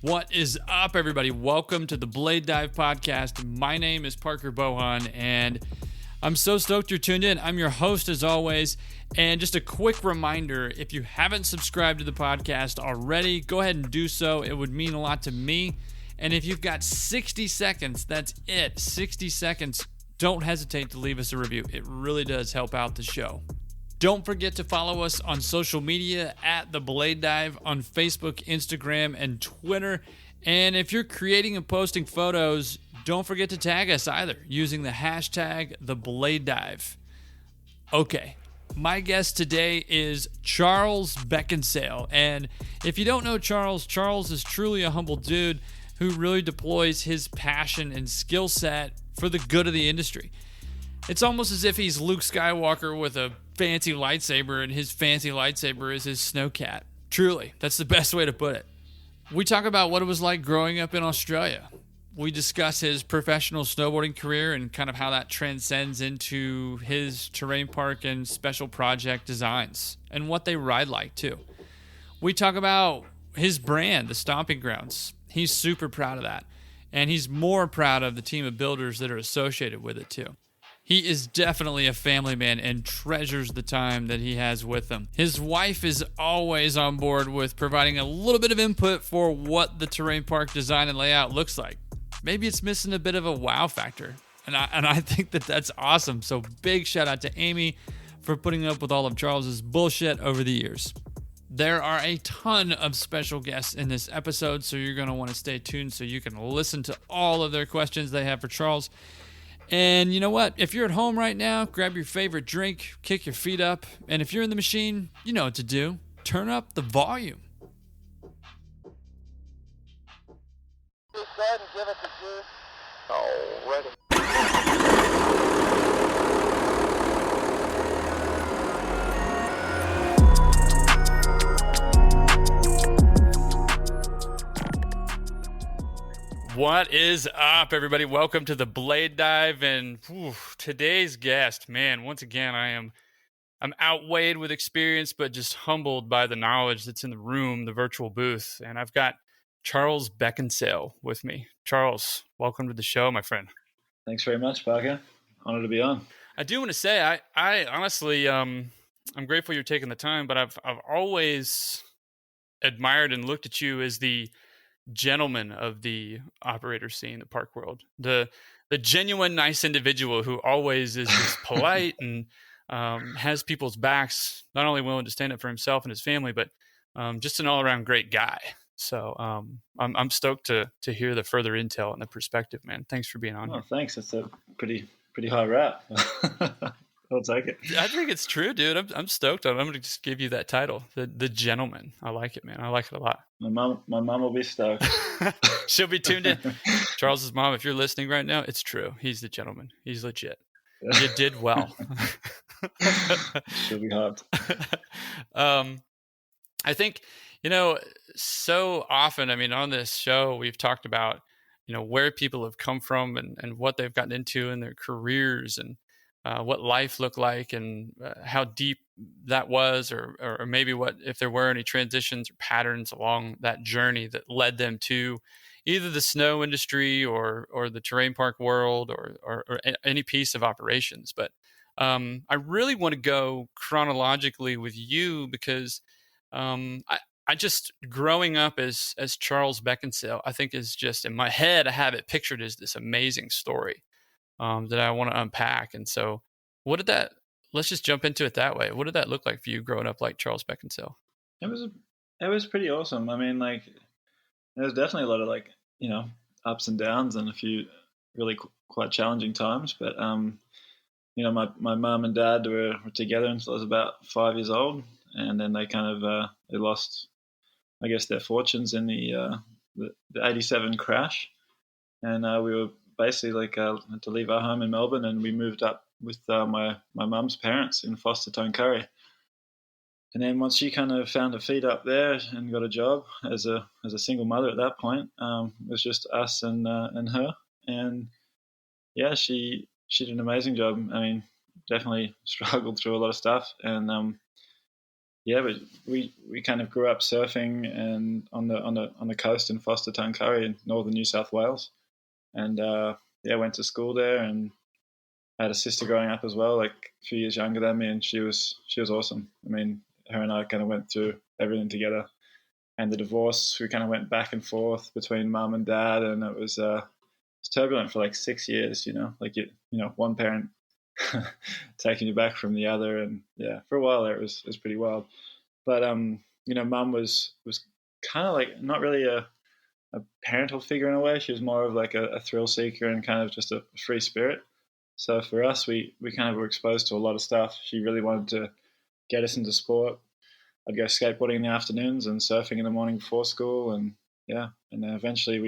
What is up, everybody? Welcome to the Blade Dive Podcast. My name is Parker Bohan, and I'm so stoked you're tuned in. I'm your host, as always. And just a quick reminder, if you haven't subscribed to the podcast already, go ahead and do so. It would mean a lot to me. And if you've got 60 seconds, that's it, 60 seconds, don't hesitate to leave us a review. It really does help out the show. Don't forget to follow us on social media at The Blade Dive on Facebook, Instagram, and Twitter. And if you're creating and posting photos, don't forget to tag us either using the hashtag #TheBladeDive. Okay, my guest today is Charles Beckinsale. And if you don't know Charles, Charles is truly a humble dude who really deploys his passion and skill set for the good of the industry. It's almost as if he's Luke Skywalker with a fancy lightsaber, and his fancy lightsaber is his Snowcat. Truly, that's the best way to put it. We talk about what it was like growing up in Australia. We discuss his professional snowboarding career and kind of how that transcends into his terrain park and special project designs and what they ride like too. We talk about his brand, the Stomping Grounds. He's super proud of that. And he's more proud of the team of builders that are associated with it too. He is definitely a family man and treasures the time that he has with them. His wife is always on board with providing a little bit of input for what the terrain park design and layout looks like. Maybe it's missing a bit of a wow factor, and I think that that's awesome. So big shout out to Amy for putting up with all of Charles's bullshit over the years. There are a ton of special guests in this episode, so you're going to want to stay tuned so you can listen to all of their questions they have for Charles. And you know what? If you're at home right now, grab your favorite drink, kick your feet up, and if you're in the machine, you know what to do. Turn up the volume. Just go ahead and give it the juice. Already. What is up, everybody? Welcome to the Blade Dive, and today's guest, man, once again, I'm outweighed with experience, but just humbled by the knowledge that's in the room, the virtual booth, and I've got Charles Beckinsale with me. Charles, welcome to the show, my friend. Thanks very much, Parker. Honored to be on. I do want to say, I honestly, I'm grateful you're taking the time, but I've always admired and looked at you as the gentleman of the operator scene, the park world, the genuine nice individual who always is just polite and has people's backs, not only willing to stand up for himself and his family, but just an all-around great guy. So I'm stoked to hear the further intel and the perspective, man. Thanks for being on here. Thanks. That's a pretty high rap. I'll take it. I think it's true, dude. I'm stoked. I'm going to just give you that title, the gentleman. I like it, man. I like it a lot. My mom will be stoked. She'll be tuned in. Charles's mom, if you're listening right now, it's true. He's the gentleman. He's legit. You did well. She'll be hyped. I think, so often, on this show, we've talked about, where people have come from and what they've gotten into in their careers and what life looked like and how deep that was, or maybe what, if there were any transitions or patterns along that journey that led them to either the snow industry or the terrain park world or any piece of operations. But I really want to go chronologically with you because I just, growing up as Charles Beckinsale, I think is just in my head, I have it pictured as this amazing story that I want to unpack. And so let's just jump into it that way. What did that look like for you growing up like Charles Beckinsale? It was pretty awesome. There was definitely a lot of ups and downs and a few really quite challenging times. But, my mum and dad were together until I was about 5 years old. And then they kind of, they lost, I guess, their fortunes in the 87 crash. And we were basically had to leave our home in Melbourne, and we moved up with my mum's parents in Foster Tonkari. And then once she kind of found her feet up there and got a job as a single mother at that point, it was just us and her. And yeah, she did an amazing job. Definitely struggled through a lot of stuff, and yeah, but we kind of grew up surfing and on the coast in Foster Tuncurry in northern New South Wales, and went to school there and had a sister growing up as well, like a few years younger than me, and she was awesome. I mean, her and I kind of went through everything together. And the divorce, we kind of went back and forth between mum and dad, and it was turbulent for like 6 years. Like one parent taking you back from the other, and yeah, for a while there it was pretty wild. But mum was kind of like not really a parental figure in a way. She was more of like a thrill seeker and kind of just a free spirit. So for us, we kind of were exposed to a lot of stuff. She really wanted to get us into sport. I'd go skateboarding in the afternoons and surfing in the morning before school, and yeah, and then eventually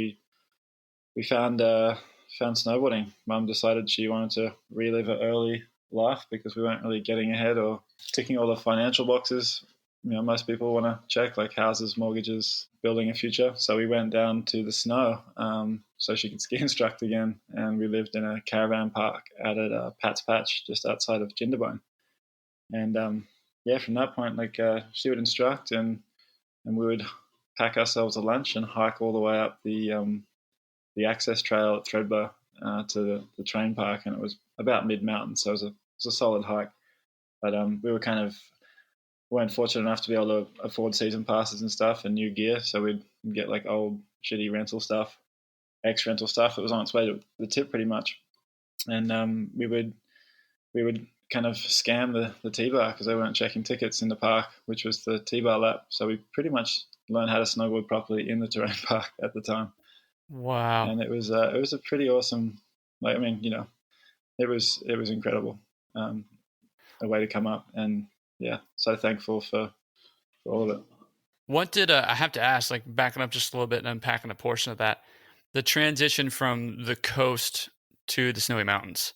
we found snowboarding. Mum decided she wanted to relive her early life because we weren't really getting ahead or ticking all the financial boxes. Most people want to check like houses, mortgages, building a future. So we went down to the snow so she could ski instruct again, and we lived in a caravan park out at Pat's Patch just outside of Jindabyne. And from that point, like she would instruct, and we would pack ourselves a lunch and hike all the way up the access trail at Thredbo to the train park, and it was about mid-mountain, so it was a solid hike. But we weren't fortunate enough to be able to afford season passes and stuff and new gear, so we'd get like old shitty rental stuff, ex-rental stuff. It was on its way to the tip pretty much, and we would kind of scam the T-bar because they weren't checking tickets in the park, which was the T-bar lap. So we pretty much learned how to snowboard properly in the terrain park at the time. Wow. And it was a pretty awesome, like, I mean, it was incredible, a way to come up, and yeah, so thankful for all of it. What did I have to ask, like backing up just a little bit and unpacking a portion of that, the transition from the coast to the snowy mountains,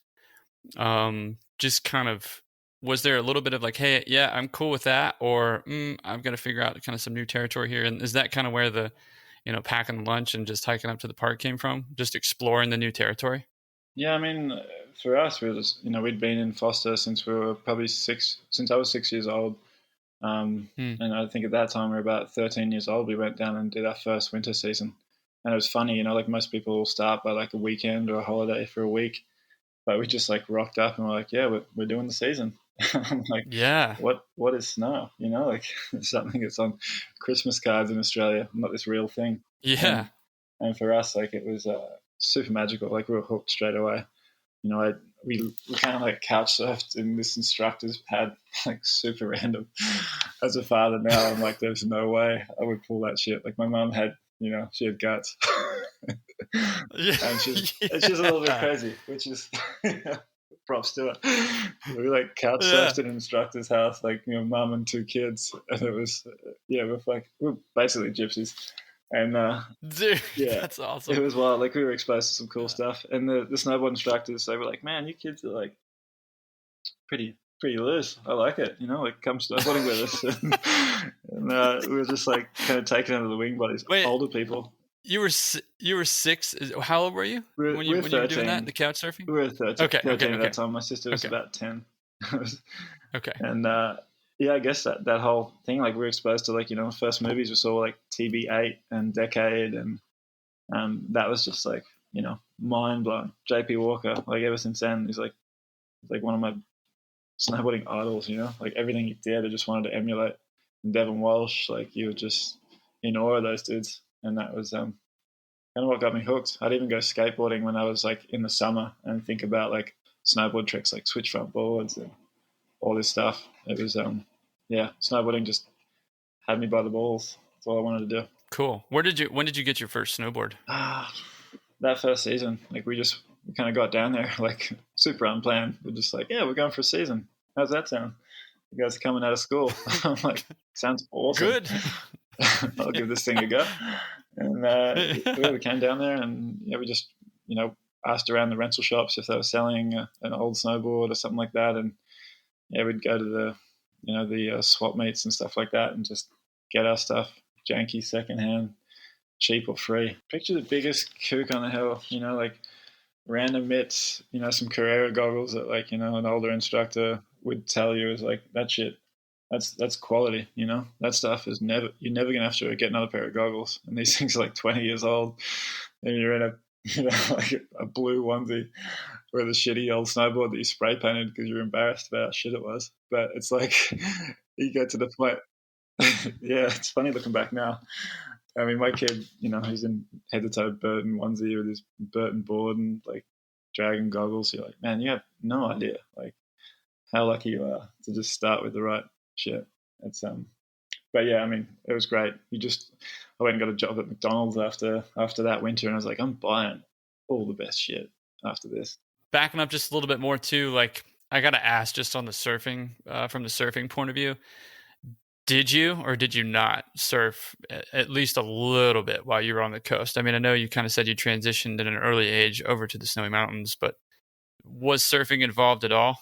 just kind of, was there a little bit of like, hey, yeah, I'm cool with that, or I've got to figure out kind of some new territory here? And is that kind of where the, packing lunch and just hiking up to the park came from, just exploring the new territory? Yeah, I mean, for us, we were just, we'd been in Foster since we were probably since I was 6 years old. And I think at that time we were about 13 years old. We went down and did our first winter season. And it was funny, like most people will start by like a weekend or a holiday for a week. But we just like rocked up and we're like, yeah, we're doing the season. I'm like, yeah, what is snow? Like it's something that's on Christmas cards in Australia, not this real thing. Yeah. And for us, like it was super magical. Like we were hooked straight away. We kind of like couch surfed in this instructor's pad, like super random. As a father now, I'm like, there's no way I would pull that shit. Like my mum had, she had guts. And she's a little bit crazy, which is props to her. We like couch surfed in an instructor's house, like mum and 2 kids, and it was we're basically gypsies. And dude, that's awesome. It was wild. Like we were exposed to some cool stuff, and the snowboard instructors, they were like, "Man, you kids are like pretty loose. I like it. Like come snowboarding with us." and we were just like kind of taken under the wing by these older people. You were 6. How old were you when you were doing that? The couch surfing? We were 13. Okay. At that time. My sister was about 10. Okay. And I guess that whole thing, like we were exposed to like first movies we saw like TB8 and Decade, and that was just like mind blowing. JP Walker, like ever since then, he's like one of my snowboarding idols. Like everything he did, I just wanted to emulate. And Devon Walsh, like you were just in awe of those dudes. And that was kind of what got me hooked. I'd even go skateboarding when I was like in the summer and think about like snowboard tricks like switch front boards and all this stuff. It was snowboarding just had me by the balls. That's all I wanted to do. Cool. When did you get your first snowboard? That first season, like we kind of got down there like super unplanned. We're just like, yeah, we're going for a season. How's that sound? You guys are coming out of school. I'm like, sounds awesome. Good. I'll give this thing a go. And we came down there, and we just asked around the rental shops if they were selling an old snowboard or something like that, and we'd go to the swap meets and stuff like that and just get our stuff janky, secondhand, cheap or free. Picture the biggest kook on the hill, like random mitts, some Carrera goggles that like an older instructor would tell you is like that shit that's quality, you know. That stuff is you're never gonna have to get another pair of goggles. And these things are like 20 years old, and you're in a like a blue onesie with a shitty old snowboard that you spray painted because you're embarrassed about how shit it was. But it's like you get to the point. Yeah, it's funny looking back now. I mean, my kid, you know, he's in head to toe Burton onesie with his Burton board and like dragon goggles. You're like, man, you have no idea like how lucky you are to just start with the right shit. It's but yeah, I mean, it was great. I went and got a job at McDonald's after that winter, and I was like, I'm buying all the best shit after this. Backing up just a little bit more too, like I gotta ask, just on the surfing, from the surfing point of view, did you or did you not surf at least a little bit while you were on the coast? I mean, I know you kind of said you transitioned at an early age over to the snowy mountains, but was surfing involved at all?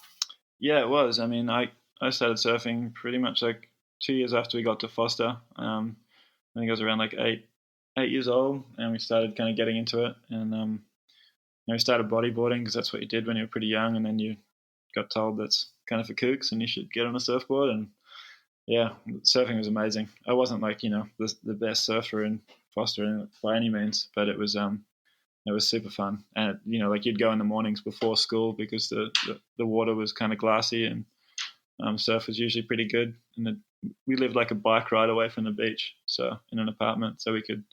Yeah, it was. I mean, I started surfing pretty much like 2 years after we got to Foster. I think I was around like 8 years old, and we started kind of getting into it. And we started bodyboarding because that's what you did when you were pretty young, and then you got told that's kind of for kooks and you should get on a surfboard. And yeah, surfing was amazing. I wasn't like, you know, the best surfer in Foster by any means, but it was super fun. And you know, like you'd go in the mornings before school because the water was kind of glassy, and surf was usually pretty good. And we lived like a bike ride away from the beach, so in an apartment, so we could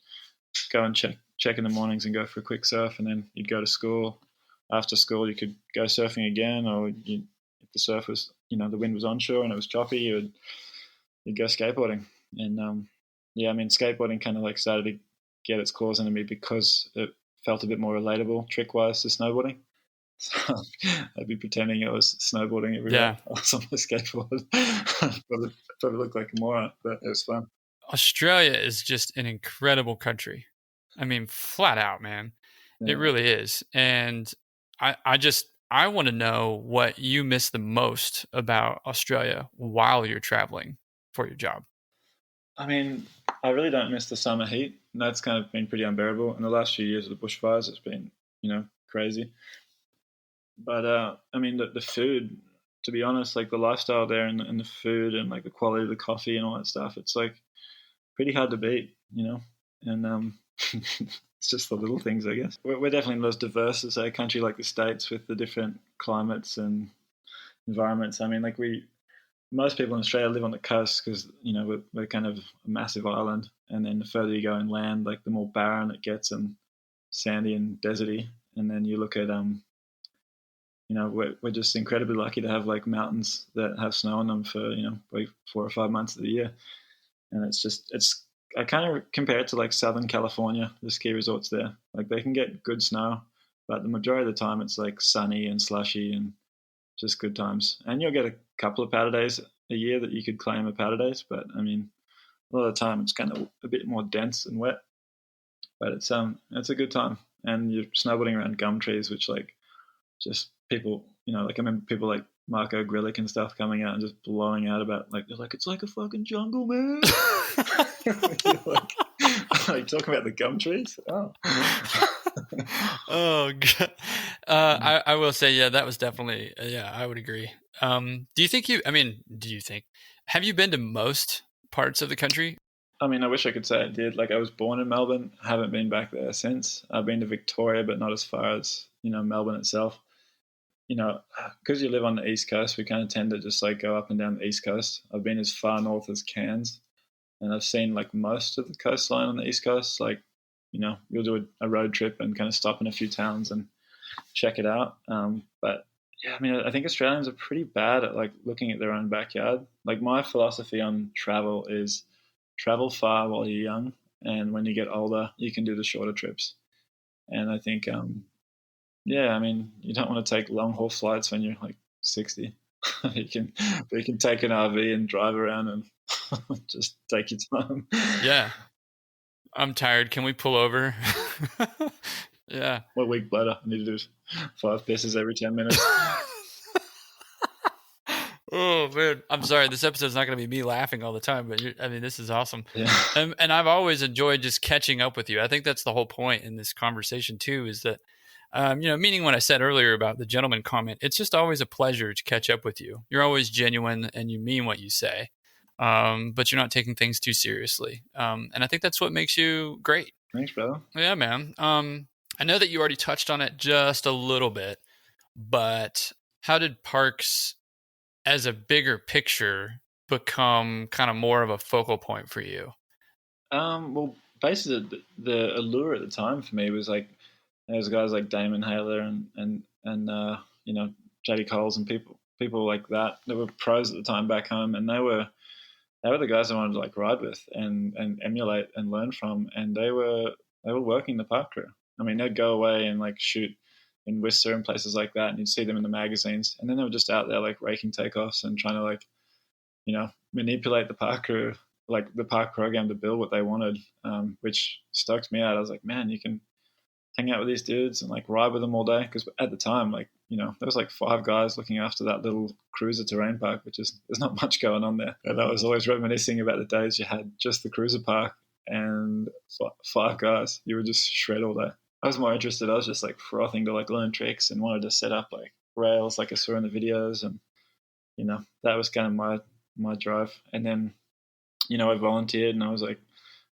go and check in the mornings and go for a quick surf, and then you'd go to school. After school, you could go surfing again, or if the surf was, you know, the wind was onshore and it was choppy, you'd go skateboarding. And yeah, I mean, skateboarding kind of like started to get its claws into me because it felt a bit more relatable trick-wise to snowboarding. So I'd be pretending I was snowboarding every day. I was on my skateboard. probably looked like a moron, but it was fun. Australia is just an incredible country. I mean, flat out, man. Yeah. It really is. And I want to know what you miss the most about Australia while you're traveling for your job. I mean, I really don't miss the summer heat. And that's kind of been pretty unbearable. In the last few years of the bushfires, it's been, you know, crazy. But I mean, the food, to be honest, like the lifestyle there and the food and like the quality of the coffee and all that stuff, it's like pretty hard to beat, you know. And it's just the little things, I guess. We're definitely not as diverse as a country like the States with the different climates and environments. I mean, like most people in Australia live on the coast because, you know, we're kind of a massive island. And then the further you go inland, like the more barren it gets and sandy and deserty. And then you look at you know, we're just incredibly lucky to have like mountains that have snow on them for, you know, like 4 or 5 months of the year. And I kind of compare it to like Southern California, the ski resorts there. Like they can get good snow, but the majority of the time it's like sunny and slushy and just good times. And you'll get a couple of powder days a year that you could claim a powder days, but I mean, a lot of the time it's kind of a bit more dense and wet. But it's a good time. And you're snowboarding around gum trees, which like just people, you know, like I remember people like Marco Grillick and stuff coming out and just blowing out about like, they're like, it's like a fucking jungle, man. like talking about the gum trees. Oh, oh God. I will say, yeah, that was definitely, yeah, I would agree. Do you think have you been to most parts of the country? I mean, I wish I could say I did. Like I was born in Melbourne, haven't been back there since. I've been to Victoria, but not as far as, you know, Melbourne itself. You know, because you live on the East Coast, we kind of tend to just like go up and down the East Coast. I've been as far north as Cairns, and I've seen like most of the coastline on the East Coast. Like, you know, you'll do a road trip and kind of stop in a few towns and check it out. But yeah, I mean, I think Australians are pretty bad at like looking at their own backyard. Like my philosophy on travel is travel far while you're young, and when you get older, you can do the shorter trips. And I think, yeah, I mean, you don't want to take long haul flights when you're like 60. you can take an RV and drive around and just take your time. Yeah, I'm tired. Can we pull over? Yeah. 1 week later, I need to do 5 pisses every 10 minutes. Oh man, I'm sorry. This episode's not going to be me laughing all the time, but I mean, this is awesome. Yeah. And I've always enjoyed just catching up with you. I think that's the whole point in this conversation too, is that, you know, meaning what I said earlier about the gentleman comment, it's just always a pleasure to catch up with you. You're always genuine and you mean what you say. but you're not taking things too seriously. And I think that's what makes you great. Thanks, brother. Yeah, man. I know that you already touched on it just a little bit, but how did parks as a bigger picture become kind of more of a focal point for you? Well, basically, the allure at the time for me was like there was guys like Damon Haler and JD Coles and people like that were pros at the time back home, and they were the guys I wanted to like ride with and emulate and learn from, and they were working the park crew. I mean, they'd go away and like shoot in Whistler and places like that, and you'd see them in the magazines, and then they were just out there like raking takeoffs and trying to like manipulate the park crew, like the park program to build what they wanted, which stoked me out. I was like, man, you can hang out with these dudes and like ride with them all day. Because at the time, like, there was like 5 guys looking after that little cruiser terrain park, which is, there's not much going on there. And I was always reminiscing about the days you had just the cruiser park and 5 guys. You would just shred all day. I was more interested. I was just like frothing to like learn tricks and wanted to set up like rails like I saw in the videos. And, that was kind of my drive. And then, I volunteered and I was like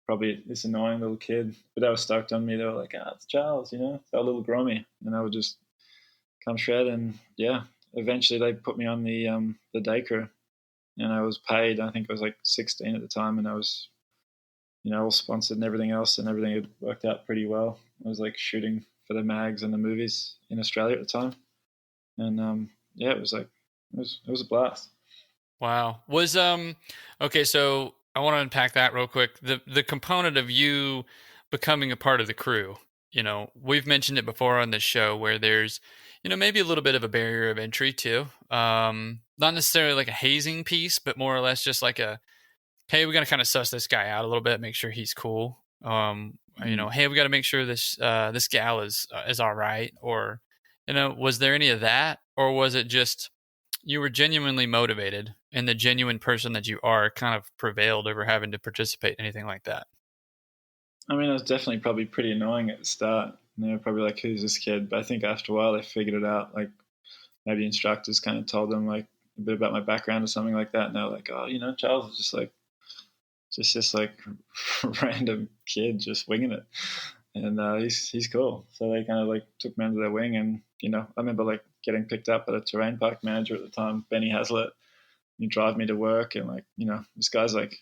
probably this annoying little kid, but they were stoked on me. They were like, it's Charles, they were a little grommy, and I would just come shred. And yeah, eventually they put me on the day crew, and I was paid. I think I was like 16 at the time, and I was, all sponsored and everything else, and everything had worked out pretty well. I was like shooting for the mags and the movies in Australia at the time, and yeah, it was like it was a blast. Wow. Was okay, so I want to unpack that real quick. The component of you becoming a part of the crew. We've mentioned it before on this show where there's, maybe a little bit of a barrier of entry too. Not necessarily like a hazing piece, but more or less just like a, hey, we got to kind of suss this guy out a little bit, make sure he's cool. Hey, we got to make sure this gal is all right. Or, was there any of that, or was it just you were genuinely motivated and the genuine person that you are kind of prevailed over having to participate in anything like that? I mean, I was definitely probably pretty annoying at the start. They were probably like, who's this kid? But I think after a while they figured it out. Like maybe instructors kind of told them like a bit about my background or something like that. And they were like, oh, Charles is just like random kid just winging it. And he's cool. So they kind of like took me under their wing. And, I remember like getting picked up by a terrain park manager at the time, Benny Hazlitt. He'd drive me to work, and like, this guy's like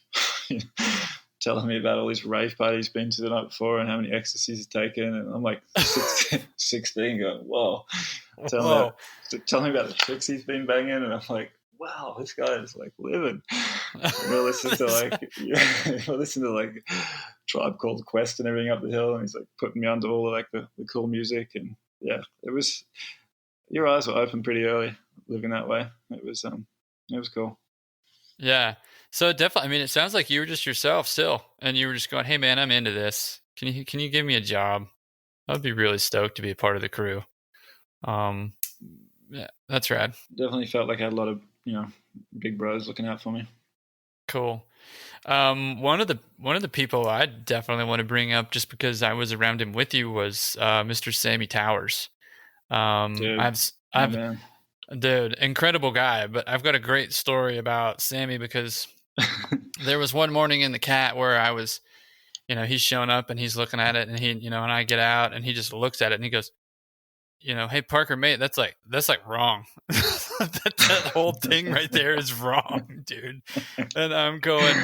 telling me about all these rave parties he's been to the night before and how many ecstasies he's taken. And I'm like 16 going, whoa. Tell me about the chicks he's been banging. And I'm like, wow, this guy is like living. We'll listen to like Tribe Called Quest and everything up the hill, and he's like putting me onto all of like the cool music. And yeah, it was, your eyes were open pretty early living that way. It was cool. Yeah. So definitely, I mean, it sounds like you were just yourself still, and you were just going, hey man, I'm into this. Can you give me a job? I'd be really stoked to be a part of the crew. Yeah, that's rad. Definitely felt like I had a lot of, big bros looking out for me. Cool. One of the people I definitely want to bring up just because I was around him with you was Mr. Sammy Towers. Dude, incredible guy. But I've got a great story about Sammy because there was one morning in the Cat where I was, he's showing up and he's looking at it, and he, and I get out and he just looks at it and he goes, hey Parker, mate, that's like wrong. that whole thing right there is wrong, dude. And I'm going,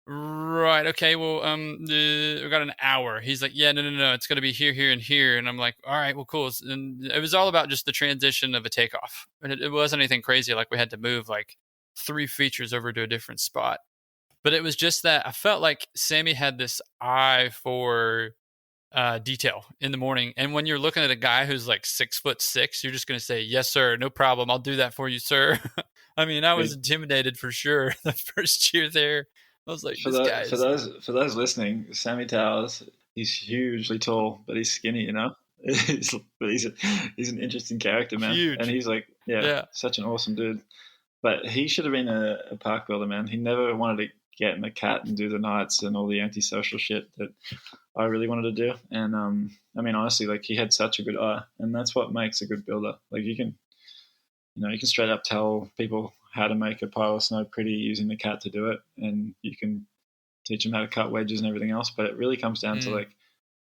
right, okay, well, we got an hour. He's like, yeah, no, it's going to be here, here, and here. And I'm like, all right, well, cool. And it was all about just the transition of a takeoff. And it wasn't anything crazy, like we had to move like 3 features over to a different spot. But it was just that I felt like Sammy had this eye for detail in the morning. And when you're looking at a guy who's like 6'6", you're just going to say, yes, sir, no problem. I'll do that for you, sir. I mean, I was intimidated for sure the first year there. I was like, for those listening, Sammy Towers, he's hugely tall, but he's skinny, he's an interesting character, man. Huge. And he's like, such an awesome dude. But he should have been a park builder, man. He never wanted to get in the Cat and do the nights and all the antisocial shit that I really wanted to do. And I mean, honestly, like he had such a good eye, and that's what makes a good builder. Like you can straight up tell people how to make a pile of snow pretty using the cat to do it, and you can teach them how to cut wedges and everything else. But it really comes down to like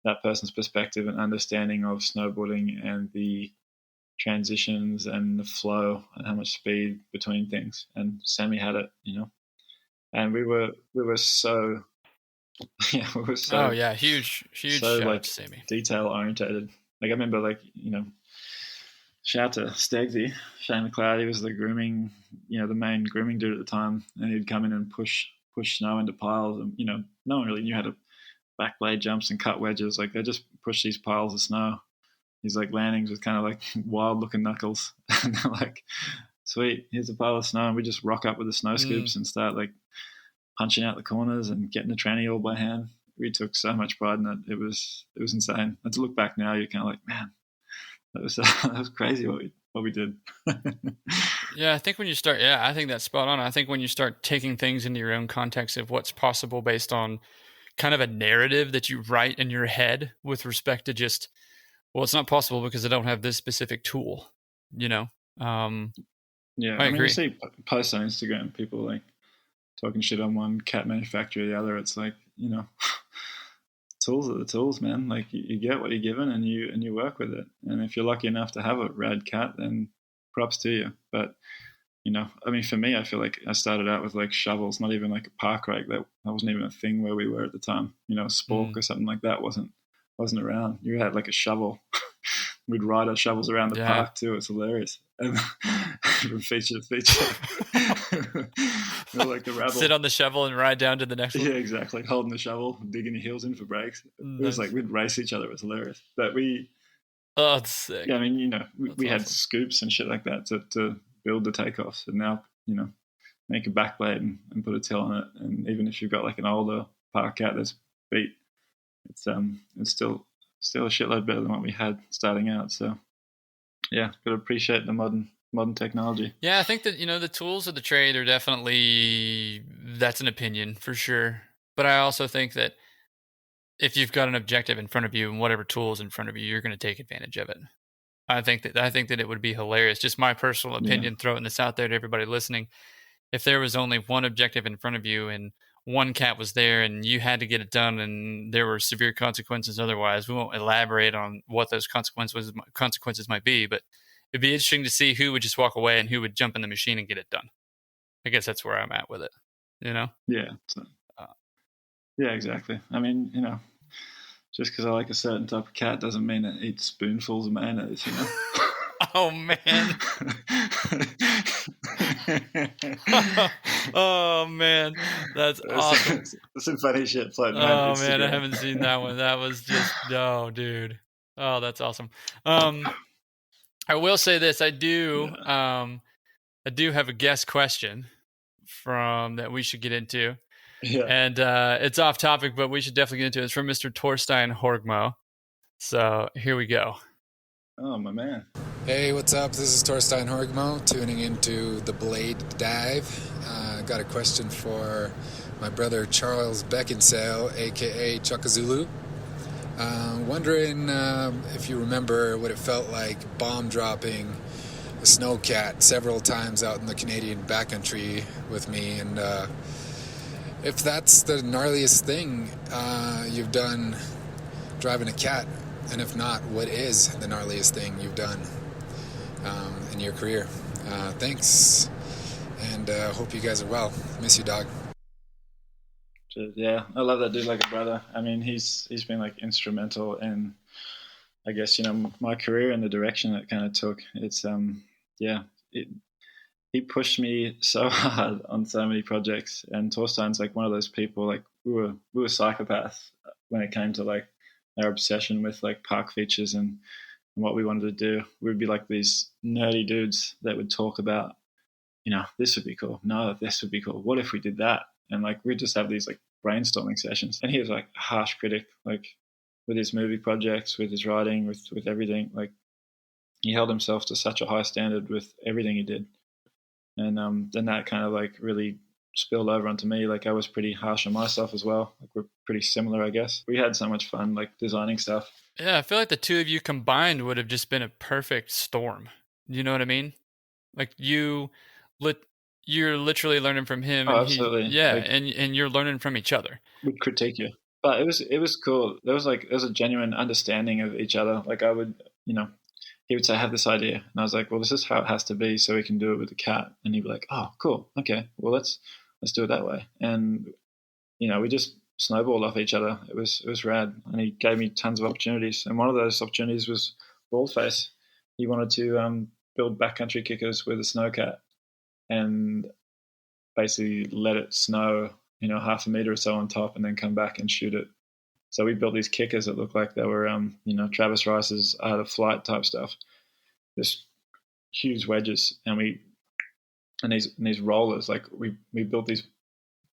that person's perspective and understanding of snowboarding and the transitions and the flow and how much speed between things. And Sammy had it, and we were so yeah, we were so huge so shout like out to Sammy. detail orientated. Like I remember, like shout out to Stegsy, Shane McLeod. He was the grooming, the main grooming dude at the time, and he'd come in and push snow into piles, and no one really knew how to backblade jumps and cut wedges. Like they just push these piles of snow. These like landings with kind of like wild looking knuckles, and they're like, "Sweet, here's a pile of snow," and we just rock up with the snow scoops and start like punching out the corners and getting the tranny all by hand. We took so much pride in it. It was insane. And to look back now, you're kind of like, man, that was crazy what we did. Yeah, I think when you start, I think that's spot on. I think when you start taking things into your own context of what's possible based on kind of a narrative that you write in your head with respect to just, well, it's not possible because I don't have this specific tool, Yeah, I mean, agree. you see posts on Instagram, people like talking shit on one cat manufacturer or the other. It's like, tools are the tools, man. Like you get what you're given and you work with it. And if you're lucky enough to have a rad cat, then props to you. But I mean, for me, I feel like I started out with like shovels, not even like a park rake. That wasn't even a thing where we were at the time. A spork or something like that wasn't around. You had like a shovel. We'd ride our shovels around the park too. It's hilarious. And from feature to feature. Like the rabble. Sit on the shovel and ride down to the next one. Yeah, exactly. Holding the shovel, digging your heels in for brakes. It was like we'd race each other. It was hilarious. But oh, it's sick. Yeah, I mean, we had awesome. scoops and shit like that to build the takeoffs. And now, make a backblade and put a tail on it. And even if you've got like an older park cat that's beat, it's still a shitload better than what we had starting out. So yeah, got to appreciate the modern technology. Yeah, I think that the tools of the trade are definitely, that's an opinion for sure. But I also think that if you've got an objective in front of you and whatever tool is in front of you, you're going to take advantage of it. I think that it would be hilarious. Just my personal opinion, throwing this out there to everybody listening. If there was only one objective in front of you and one cat was there and you had to get it done and there were severe consequences otherwise, we won't elaborate on what those consequences might be, but it'd be interesting to see who would just walk away and who would jump in the machine and get it done. I guess that's where I'm at with it, Yeah. Yeah, exactly. I mean, just because I like a certain type of cat doesn't mean it eats spoonfuls of mayonnaise, Oh, man. Oh, man. That's awesome. Some funny shit floating around. Oh, man, I haven't seen that one. That was just, dude. Oh, that's awesome. I will say this. I do have a guest question that we should get into. Yeah. And it's off topic, but we should definitely get into it. It's from Mr. Torstein Horgmo. So here we go. Oh, my man. Hey, what's up? This is Torstein Horgmo, tuning into the Blade Dive. Got a question for my brother Charles Beckinsale, a.k.a. Chukazulu. Wondering if you remember what it felt like bomb dropping a Snowcat several times out in the Canadian backcountry with me, and if that's the gnarliest thing you've done driving a cat, and if not, what is the gnarliest thing you've done in your career? Thanks, and hope you guys are well. Miss you, dog. Yeah, I love that dude like a brother. I mean, he's been like instrumental in, I guess, my career and the direction it kind of took. It's he pushed me so hard on so many projects, and Torstein's like one of those people. Like we were psychopaths when it came to like our obsession with like park features and what we wanted to do. We'd be like these nerdy dudes that would talk about, this would be cool. No, this would be cool. What if we did that? And like we'd just have these like brainstorming sessions. And he was like a harsh critic, like with his movie projects, with his writing, with everything. Like he held himself to such a high standard with everything he did. And then that kind of like really spilled over onto me. Like I was pretty harsh on myself as well. Like we're pretty similar, I guess. We had so much fun like designing stuff. Yeah, I feel like the two of you combined would have just been a perfect storm. You know what I mean? Like you you're literally learning from him, Oh, and absolutely. and you're learning from each other. Would critique you, but it was cool. There was a genuine understanding of each other. Like I would, he would say, "I have this idea," and I was like, "Well, this is how it has to be, so we can do it with the cat." And he'd be like, "Oh, cool, okay, well let's do it that way." And we just snowballed off each other. It was rad, and he gave me tons of opportunities. And one of those opportunities was Baldface. He wanted to build backcountry kickers with a Snowcat, and basically let it snow, half a meter or so on top, and then come back and shoot it. So we built these kickers that looked like they were, Travis Rice's Art of Flight type stuff. This huge wedges, and these rollers. Like we built these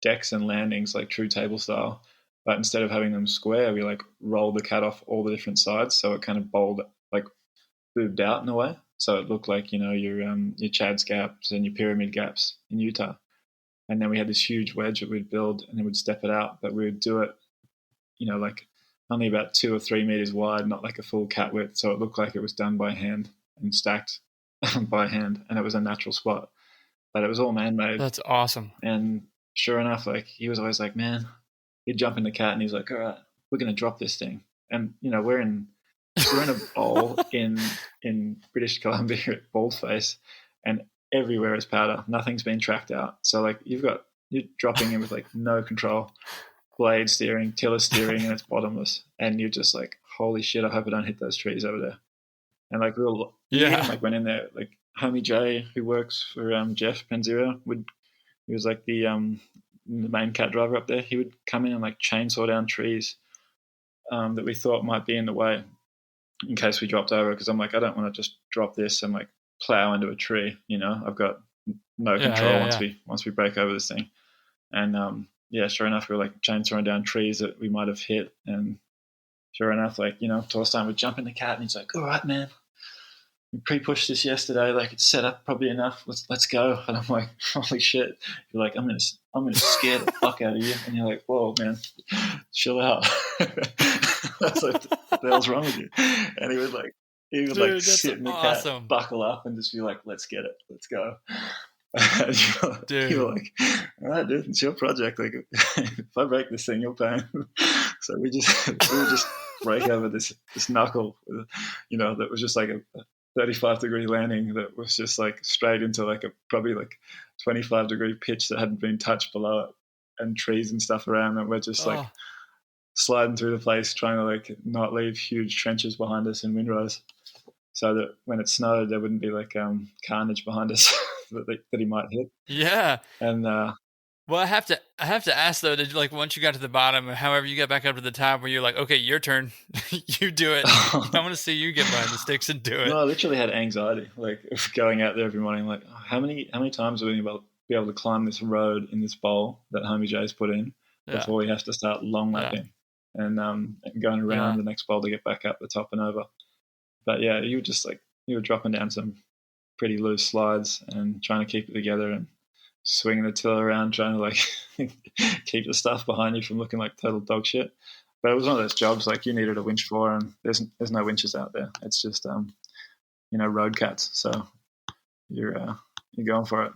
decks and landings like true table style, but instead of having them square, we like rolled the cat off all the different sides, so it kind of bowled, like boobed out in a way, so it looked like your Chad's gaps and your pyramid gaps in Utah. And then we had this huge wedge that we'd build, and then we'd step it out, but we would do it, like only about 2 or 3 meters wide, not like a full cat width, so it looked like it was done by hand and stacked by hand, and it was a natural spot, but it was all man-made. That's awesome. And sure enough, like he was always like, man, he'd jump in the cat and he's like, all right, we're gonna drop this thing. And we're in a bowl in British Columbia at Baldface, and everywhere is powder. Nothing's been tracked out. So like you're dropping in with like no control, blade steering, tiller steering, and it's bottomless. And you're just like, holy shit, I hope I don't hit those trees over there. And like went in there, like homie Jay, who works for Jeff Penzira, he was like the main cat driver up there. He would come in and like chainsaw down trees that we thought might be in the way in case we dropped over. Because I'm like, I don't want to just drop this and like plow into a tree. I've got no control once we break over this thing. And sure enough, we were like chainsawing down trees that we might have hit. And sure enough, like Torstein would jump in the cat and he's like, all right, man, we pre-pushed this yesterday, like it's set up probably enough, let's go. And I'm like, holy shit. You're like, I'm gonna scare the fuck out of you. And you're like, whoa, man, chill out. I was like, what the hell's wrong with you? And he would like sit in the cat, buckle up, and just be like, let's get it, let's go. You're like, all right, dude, it's your project. Like, if I break this thing, you'll pay. So we would just break over this knuckle, that was just like a 35-degree landing that was just like straight into like a probably like 25-degree pitch that hadn't been touched below it, and trees and stuff around, and we're just like sliding through the place, trying to like not leave huge trenches behind us in windrows, so that when it snowed there wouldn't be like carnage behind us that he might hit. Yeah. And well, I have to ask though, did you, like, once you got to the bottom, however you got back up to the top, where you're like, okay, your turn, you do it. I want to see you get behind the sticks and do it. No, I literally had anxiety, like going out there every morning, like how many times are we going to be able to climb this road in this bowl that homie Jay's put in before we have to start long lapping and going around the next bowl to get back up the top and over. But yeah, you were dropping down some pretty loose slides and trying to keep it together and swinging the tiller around, trying to like keep the stuff behind you from looking like total dog shit. But it was one of those jobs like you needed a winch for, and there's no winches out there. It's just road cats. So you're going for it.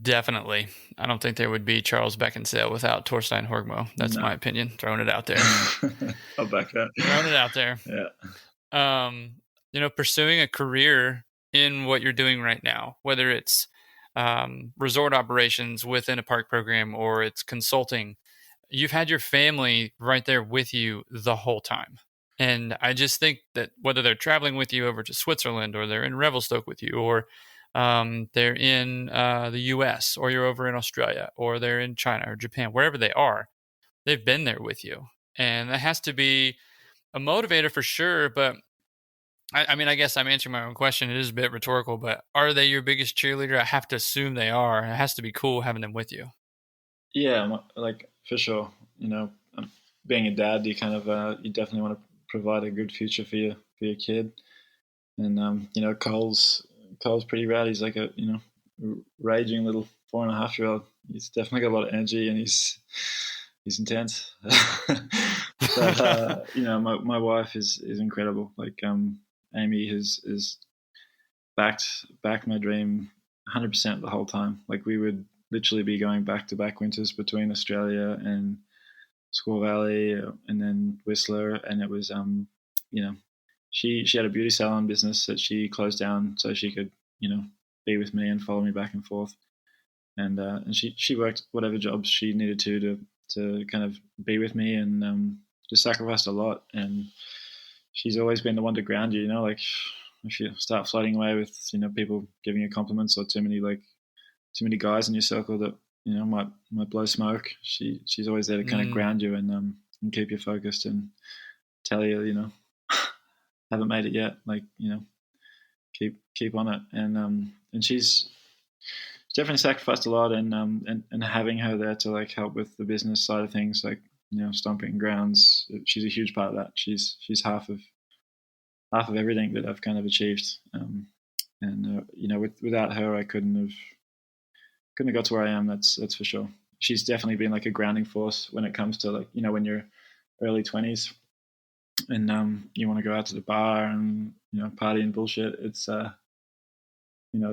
Definitely. I don't think there would be Charles Beckinsale without Torstein Horgmo. That's my opinion. Throwing it out there. I'll back that. Throwing it out there. Yeah. Pursuing a career in what you're doing right now, whether it's resort operations within a park program or it's consulting, you've had your family right there with you the whole time. And I just think that whether they're traveling with you over to Switzerland, or they're in Revelstoke with you, or they're in the US, or you're over in Australia, or they're in China or Japan, wherever they are, they've been there with you. And that has to be a motivator for sure. But I mean, I guess I'm answering my own question. It is a bit rhetorical, but are they your biggest cheerleader? I have to assume they are. It has to be cool having them with you. Yeah, like for sure. Being a dad, you kind of you definitely want to provide a good future for your kid. And Cole's pretty rad. He's like a raging little 4.5-year-old. He's definitely got a lot of energy, and he's intense. But my wife is incredible. Like Amy has backed my dream 100% the whole time. Like we would literally be going back to back winters between Australia and Squaw Valley, and then Whistler, and it was she had a beauty salon business that she closed down so she could be with me and follow me back and forth, and she worked whatever jobs she needed to kind of be with me, and just sacrificed a lot. And she's always been the one to ground you, like if you start floating away with people giving you compliments, or too many guys in your circle that might blow smoke, she's always there to kind of ground you and keep you focused and tell you haven't made it yet, like keep on it. And she's definitely sacrificed a lot, and having her there to like help with the business side of things, like stomping grounds, she's a huge part of that. She's half of everything that I've kind of achieved, and without her I couldn't have got to where I am. That's for sure. She's definitely been like a grounding force when it comes to like when you're early 20s and you want to go out to the bar and party and bullshit. It's as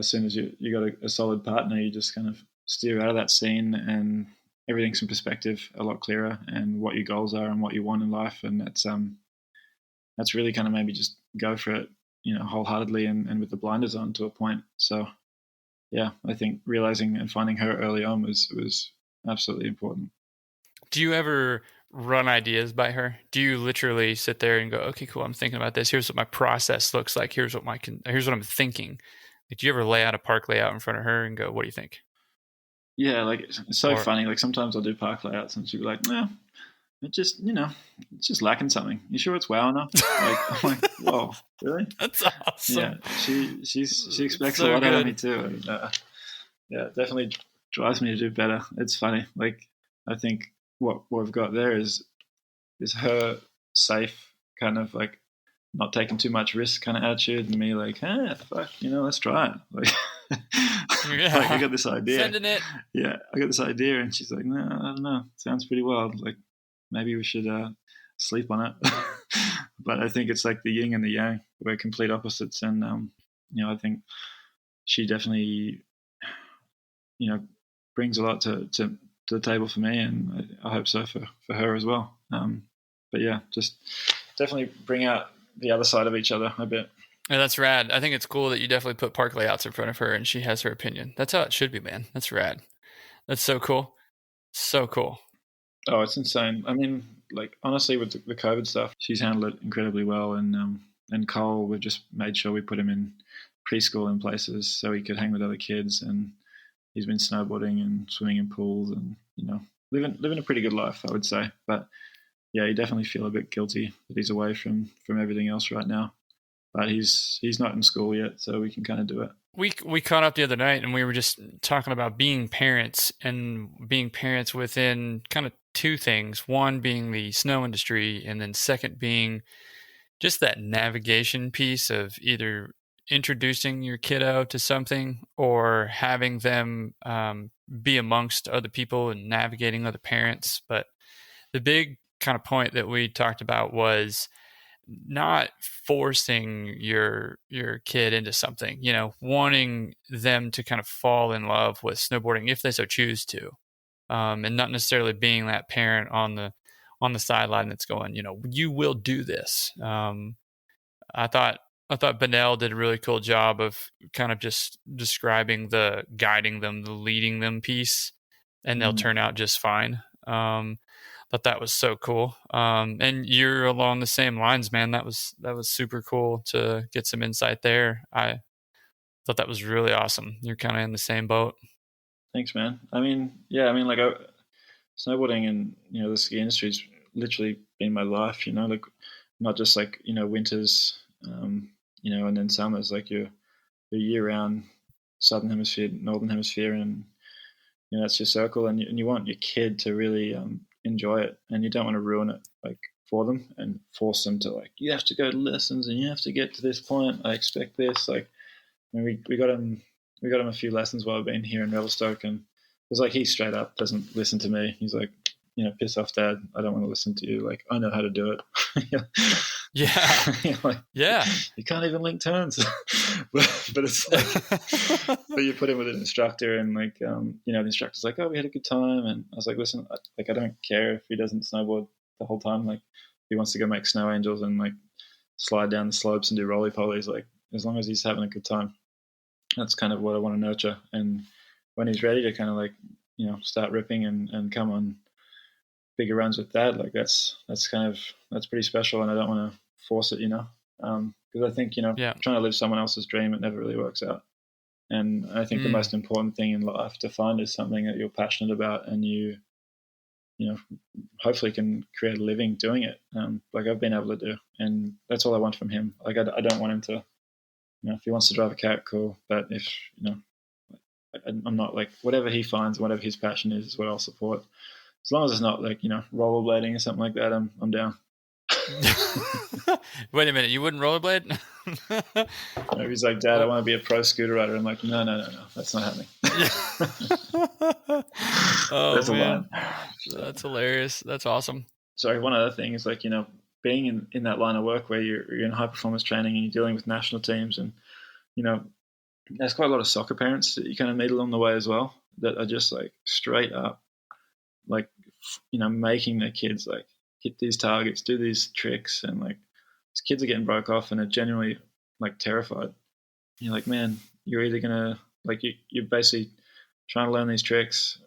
soon as you got a solid partner, you just kind of steer out of that scene, and everything's in perspective a lot clearer, and what your goals are and what you want in life. And that's really kind of made me just go for it wholeheartedly and with the blinders on to a point. So yeah, I think realizing and finding her early on was absolutely important. Do you ever run ideas by her? Do you literally sit there and go, okay, cool, I'm thinking about this. Here's what my process looks like. Here's what I'm thinking. Like, do you ever lay out a park layout in front of her and go, what do you think? Yeah, like it's so funny. Like sometimes I'll do park layouts and she'll be like, no, it just, it's just lacking something. You sure it's wow enough? Like, I'm like, whoa, really? That's awesome. Yeah, she expects so a lot out of me too. And, yeah, it definitely drives me to do better. It's funny. Like, I think what we've got there is her safe kind of like not taking too much risk kind of attitude, and me like, fuck, let's try it. Like, like, I got this idea. Sending it. Yeah, I got this idea, and she's like, no, I don't know. Sounds pretty wild. Like, maybe we should sleep on it. But I think it's like the yin and the yang. We're complete opposites, and I think she definitely, brings a lot to the table for me, and I hope so for her as well. But yeah, just definitely bring out the other side of each other a bit. Yeah, that's rad. I think it's cool that you definitely put park layouts in front of her and she has her opinion. That's how it should be, man. That's rad. That's so cool. So cool. Oh, it's insane. I mean, like, honestly, with the COVID stuff, she's handled it incredibly well. And Cole, we've just made sure we put him in preschool in places so he could hang with other kids. And he's been snowboarding and swimming in pools and, living a pretty good life, I would say. But yeah, you definitely feel a bit guilty that he's away from everything else right now. But he's not in school yet, so we can kind of do it. We caught up the other night and we were just talking about being parents, and being parents within kind of two things. One being the snow industry, and then second being just that navigation piece of either introducing your kiddo to something or having them be amongst other people and navigating other parents. But the big kind of point that we talked about was not forcing your kid into something, wanting them to kind of fall in love with snowboarding if they so choose to, and not necessarily being that parent on the sideline that's going, you will do this. I thought Benel did a really cool job of kind of just describing the guiding them, the leading them piece, and they'll turn out just fine. Thought that was so cool. And you're along the same lines, man. That was super cool to get some insight there. I thought that was really awesome. You're kind of in the same boat. Thanks, man. I mean, yeah, like snowboarding and, the ski industry's literally been my life, like not just like, winters, and then summers, like your year round Southern Hemisphere, Northern Hemisphere, and, that's your circle, and you want your kid to really, enjoy it, and you don't want to ruin it like for them and force them to like, you have to go to lessons and you have to get to this point, I expect this. Like, I mean, we got him a few lessons while I've been here in Revelstoke, and it was like he straight up doesn't listen to me. He's like, piss off, Dad, I don't want to listen to you, like I know how to do it. Yeah. Like, Yeah. you can't even link turns. but it's like, but you put him with an instructor, and like, the instructor's like, oh, we had a good time. And I was like, listen, I don't care if he doesn't snowboard the whole time. Like, if he wants to go make snow angels and like slide down the slopes and do roly polies, like, as long as he's having a good time, that's kind of what I want to nurture. And when he's ready to kind of like, start ripping and come on bigger runs with that, like that's pretty special. And I don't want to force it, because I think, Yeah. trying to live someone else's dream, it never really works out. And I think the most important thing in life to find is something that you're passionate about, and you hopefully can create a living doing it, like I've been able to do. And that's all I want from him. Like, I don't want him to, if he wants to drive a cat, cool. But if, I'm not like, whatever he finds, whatever his passion is what I'll support. As long as it's not like, rollerblading or something like that, I'm down. Wait a minute, you wouldn't rollerblade? Maybe he's like, Dad, I want to be a pro scooter rider. I'm like, no, that's not happening. Oh, that's man. a line. That's hilarious. That's awesome. Sorry, one other thing is like, being in that line of work where you're in high performance training and you're dealing with national teams, and there's quite a lot of soccer parents that you kind of meet along the way as well, that are just like straight up, like, making their kids like hit these targets, do these tricks, and like these kids are getting broke off and are genuinely like terrified. And you're like, man, you're either gonna like you're basically trying to learn these tricks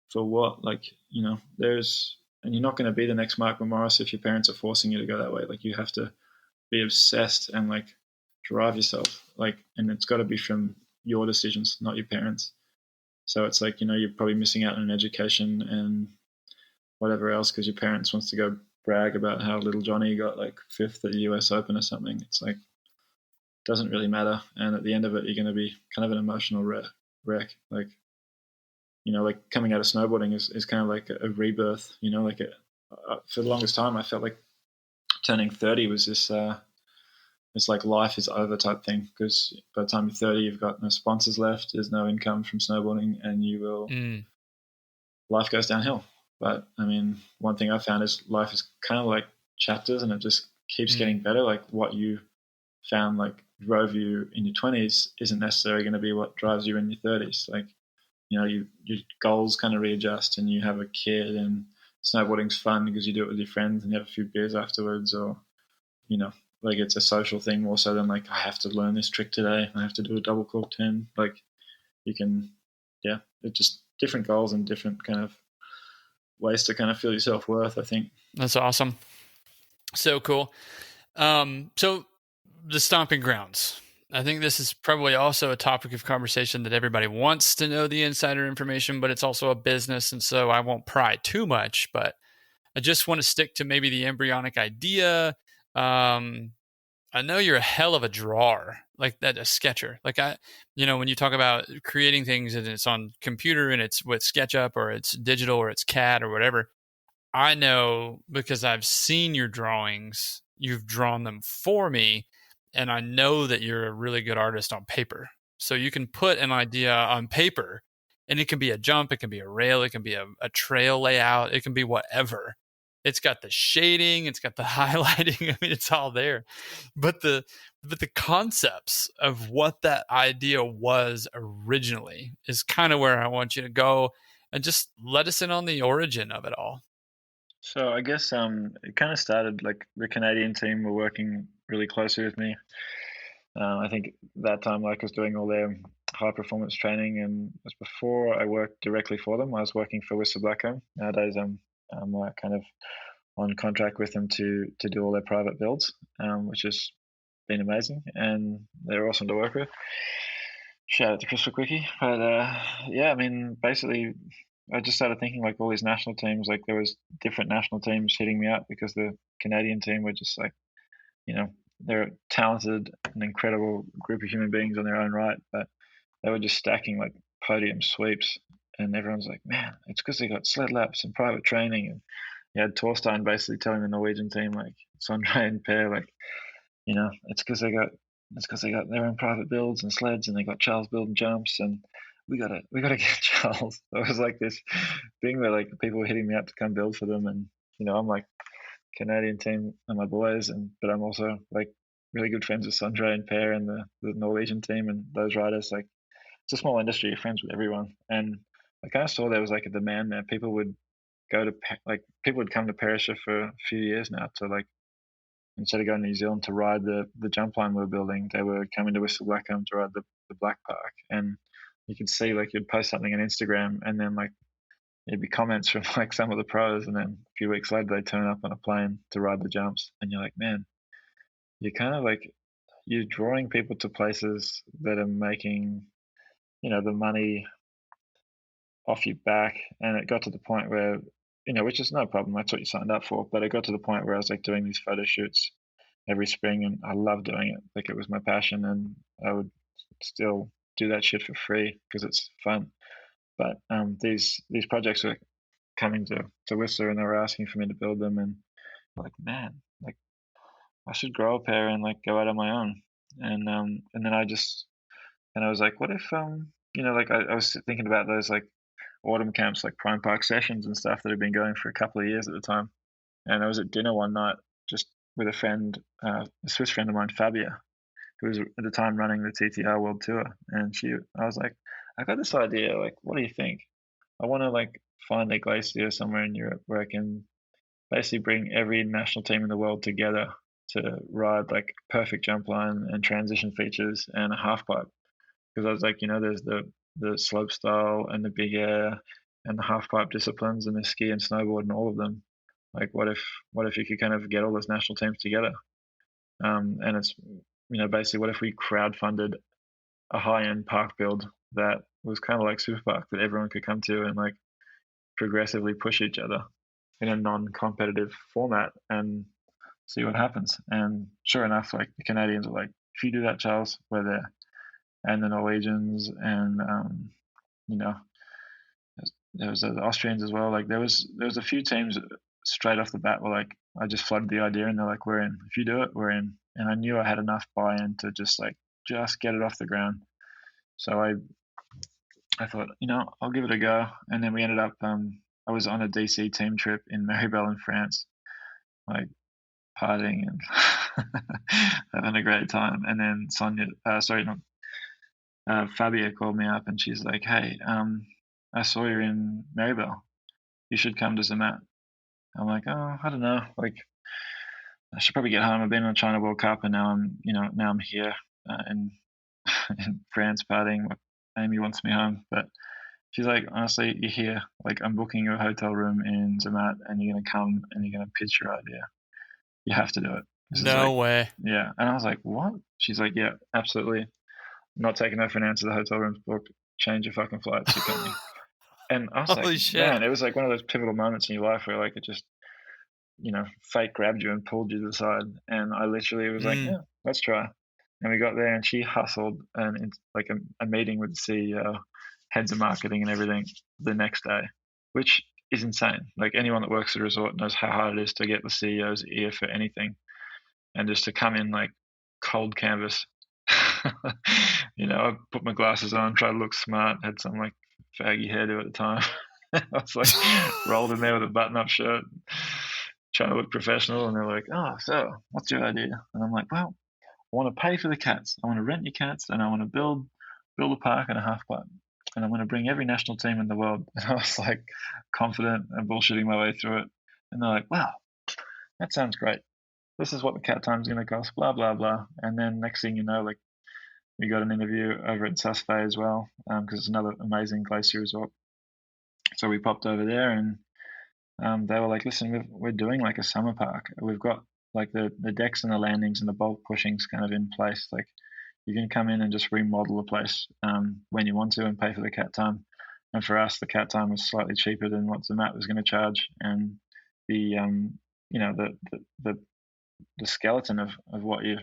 for what? Like, and you're not going to be the next Mark Morris if your parents are forcing you to go that way. Like, you have to be obsessed and like drive yourself, like, and it's got to be from your decisions, not your parents. So it's like, you're probably missing out on an education and whatever else because your parents wants to go brag about how little Johnny got like 5th at the US Open or something. It's like, doesn't really matter. And at the end of it, you're going to be kind of an emotional wreck. Like, like coming out of snowboarding is kind of like a rebirth, like for the longest time, I felt like turning 30 was this, it's like life is over type thing, because by the time you're 30, you've got no sponsors left, there's no income from snowboarding, and you will, life goes downhill. But I mean, one thing I found is life is kind of like chapters, and it just keeps getting better. Like, what you found like drove you in your 20s isn't necessarily going to be what drives you in your 30s. Like, your goals kind of readjust, and you have a kid, and snowboarding's fun because you do it with your friends and you have a few beers afterwards, or, like it's a social thing more so than like, I have to learn this trick today, I have to do a double cork 10. Like, you can, it's just different goals and different kind of ways to kind of feel your self-worth, I think. That's awesome. So cool. So the stomping grounds, I think this is probably also a topic of conversation that everybody wants to know the insider information, but it's also a business. And so I won't pry too much, but I just want to stick to maybe the embryonic idea. I know you're a hell of a drawer, like that, a sketcher. Like when you talk about creating things and it's on computer and it's with SketchUp or it's digital or it's CAD or whatever, I know because I've seen your drawings, you've drawn them for me, and I know that you're a really good artist on paper. So you can put an idea on paper, and it can be a jump, it can be a rail, it can be a trail layout, it can be whatever. It's got the shading, it's got the highlighting. I mean, it's all there. But the concepts of what that idea was originally is kind of where I want you to go, and just let us in on the origin of it all. So I guess it kind of started like the Canadian team were working really closely with me. I think that time, like, I was doing all their high performance training, and it was before I worked directly for them. I was working for Whistler Blackcomb. Nowadays, I'm kind of on contract with them to do all their private builds, which has been amazing, and they're awesome to work with. Shout out to Chris Quickie. But I mean, basically, I just started thinking like all these national teams, like there was different national teams hitting me up because the Canadian team were just like, they're a talented and incredible group of human beings on their own right, but they were just stacking like podium sweeps, and everyone's like, man, it's because they got sled laps and private training. And you had Torstein basically telling the Norwegian team, like Sondre and Per, like, it's because they got their own private builds and sleds, and they got Charles building jumps, and we gotta get Charles. So it was like this thing where like people were hitting me up to come build for them, and I'm like, Canadian team are my boys, but I'm also like really good friends with Sondre and Per and the Norwegian team and those riders. Like it's a small industry, you're friends with everyone, and I kind of saw there was like a demand there. People would people would come to Perisher for a few years now to like, instead of going to New Zealand to ride the jump line we were building, they were coming to Whistle Blackham to ride the Black Park. And you could see like you'd post something on Instagram and then like there'd be comments from like some of the pros, and then a few weeks later they turn up on a plane to ride the jumps, and you're like, man, you're kind of like you're drawing people to places that are making, the money off your back. And it got to the point where, which is no problem, that's what you signed up for, but it got to the point where I was like doing these photo shoots every spring, and I loved doing it. Like it was my passion, and I would still do that shit for free because it's fun. But these projects were coming to Whistler, and they were asking for me to build them, and I'm like, man, like I should grow up here and like go out on my own. And then I was like, what if like I was thinking about those like autumn camps, like Prime Park sessions and stuff that had been going for a couple of years at the time. And I was at dinner one night just with a friend, a Swiss friend of mine, Fabia, who was at the time running the TTR World Tour. And I was like, I got this idea. Like, what do you think? I want to like find a glacier somewhere in Europe where I can basically bring every national team in the world together to ride like perfect jump line and transition features and a half pipe. Because I was like, there's the slope style and the big air and the half pipe disciplines and the ski and snowboard and all of them. Like, what if you could kind of get all those national teams together? And it's, basically, what if we crowdfunded a high-end park build that was kind of like Superpark that everyone could come to and like progressively push each other in a non-competitive format and see what happens. And sure enough, like the Canadians are like, if you do that, Charles, we're there. And the Norwegians and there was the Austrians as well. Like there was a few teams straight off the bat were like, I just flooded the idea and they're like, we're in. If you do it, we're in. And I knew I had enough buy-in to just get it off the ground. So I thought, I'll give it a go. And then we ended up, I was on a DC team trip in Maribel in France, like partying and having a great time. And then Fabia called me up and she's like, hey, I saw you're in Maribel. You should come to Zermatt. I'm like, oh, I don't know. Like, I should probably get home. I've been on China World Cup, and now I'm here in France partying. Amy wants me home, but she's like, honestly, you're here. Like, I'm booking you a hotel room in Zermatt, and you're gonna come and you're gonna pitch your idea. You have to do it. No way. Yeah, and I was like, what? She's like, yeah, absolutely. I'm not taking no for an answer. The hotel room's booked. Change your fucking flights. You're coming. And I was Holy like, shit. man, it was like one of those pivotal moments in your life where like it just, fate grabbed you and pulled you to the side. And I literally was like, yeah, let's try. And we got there, and she hustled and like a meeting with the CEO, heads of marketing and everything the next day, which is insane. Like anyone that works at a resort knows how hard it is to get the CEO's ear for anything, and just to come in like cold canvas. I put my glasses on, tried to look smart, had some like faggy hairdo at the time. I was like rolled in there with a button-up shirt, trying to look professional, and they're like, "Oh, so what's your idea?" And I'm like, "Well, I want to pay for the cats. I want to rent your cats, and I want to build a park and a half pipe, and I'm going to bring every national team in the world." And I was like confident and bullshitting my way through it, and they're like, "Wow, that sounds great. This is what the cat time is going to cost." Blah blah blah. And then next thing you know, like we got an interview over at Susfay as well, because it's another amazing glacier resort. So we popped over there, and they were like, "Listen, we're doing like a summer park. We've got like the decks and the landings and the bulk pushings kind of in place. Like you can come in and just remodel the place when you want to and pay for the cat time." And for us, the cat time was slightly cheaper than what Zermatt was going to charge, and the the skeleton of what you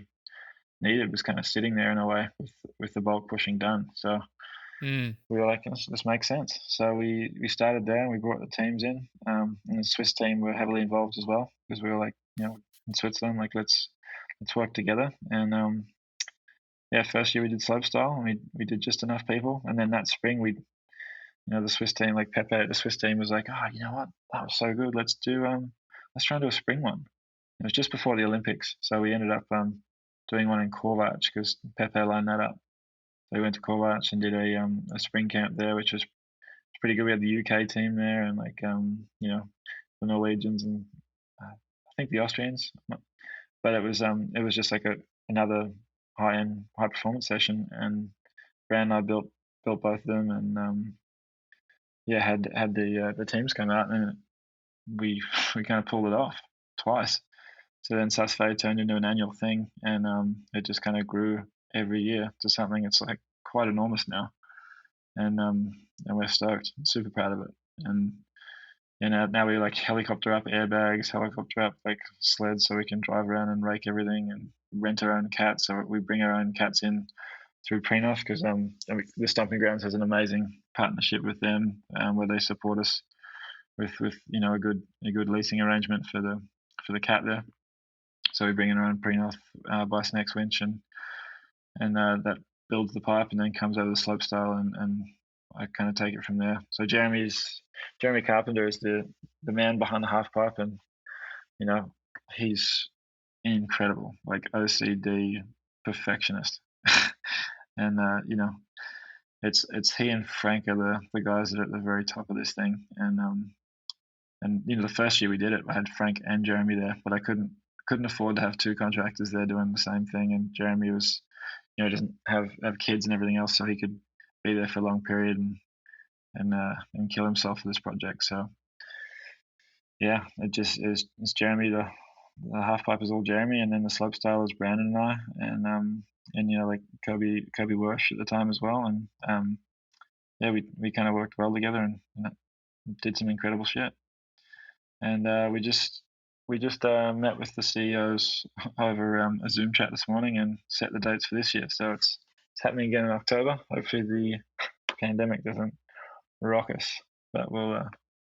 needed was kind of sitting there in a way with the bulk pushing done. So we were like, this makes sense. So we started there, and we brought the teams in, and the Swiss team were heavily involved as well, because we were like, in Switzerland, like let's work together. And first year we did slopestyle, and we did just enough people, and then that spring the Swiss team, like Pepe at the Swiss team was like, oh, you know what, that was so good, let's try and do a spring one. It was just before the Olympics, so we ended up doing one in Corvach because Pepe lined that up. So we went to Corvach and did a spring camp there, which was pretty good. We had the UK team there and the Norwegians and I think the Austrians. But it was just like another high performance session, and Brand and I built both of them, and had the teams come out, and we kind of pulled it off twice. So then Sasfe turned into an annual thing, and it just kind of grew every year to something that's like quite enormous now, and we're stoked, super proud of it, and now we like helicopter up airbags, helicopter up like sleds so we can drive around and rake everything, and rent our own cats. So we bring our own cats in through Prenoth because the Stomping Grounds has an amazing partnership with them where they support us with a good leasing arrangement for the cat there. So we bring in our own Prenoth by Next winch, and that builds the pipe and then comes over the slopestyle, and I kind of take it from there. So Jeremy Carpenter is the man behind the half pipe, and he's incredible, like OCD perfectionist. And it's he and Frank are the guys that are at the very top of this thing. And the first year we did it, I had Frank and Jeremy there, but I couldn't afford to have two contractors there doing the same thing. And Jeremy was, doesn't have kids and everything else, so he could be there for a long period and kill himself for this project. So yeah, it's Jeremy. The half pipe is all Jeremy, and then the slopestyle is Brandon and I, and like Kobe Wersch at the time as well, and we kind of worked well together and did some incredible shit. And we just met with the CEOs over a Zoom chat this morning and set the dates for this year. So it's happening again in October. Hopefully the pandemic doesn't rock us, but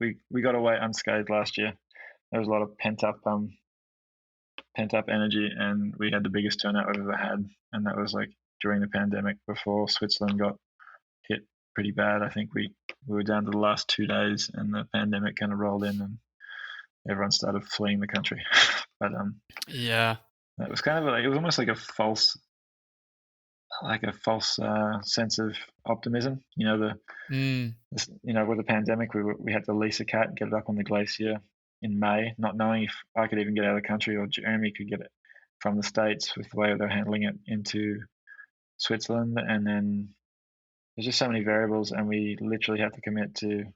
we got away unscathed last year. There was a lot of pent up energy, and we had the biggest turnout we've ever had, and that was like during the pandemic before Switzerland got hit pretty bad. I think we were down to the last 2 days, and the pandemic kind of rolled in, and everyone started fleeing the country. But that was kind of it was almost like a false sense of optimism. With the pandemic, we had to lease a cat and get it up on the glacier in May, not knowing if I could even get out of the country or Jeremy could get it from the States with the way they're handling it into Switzerland. And then there's just so many variables, and we literally had to commit to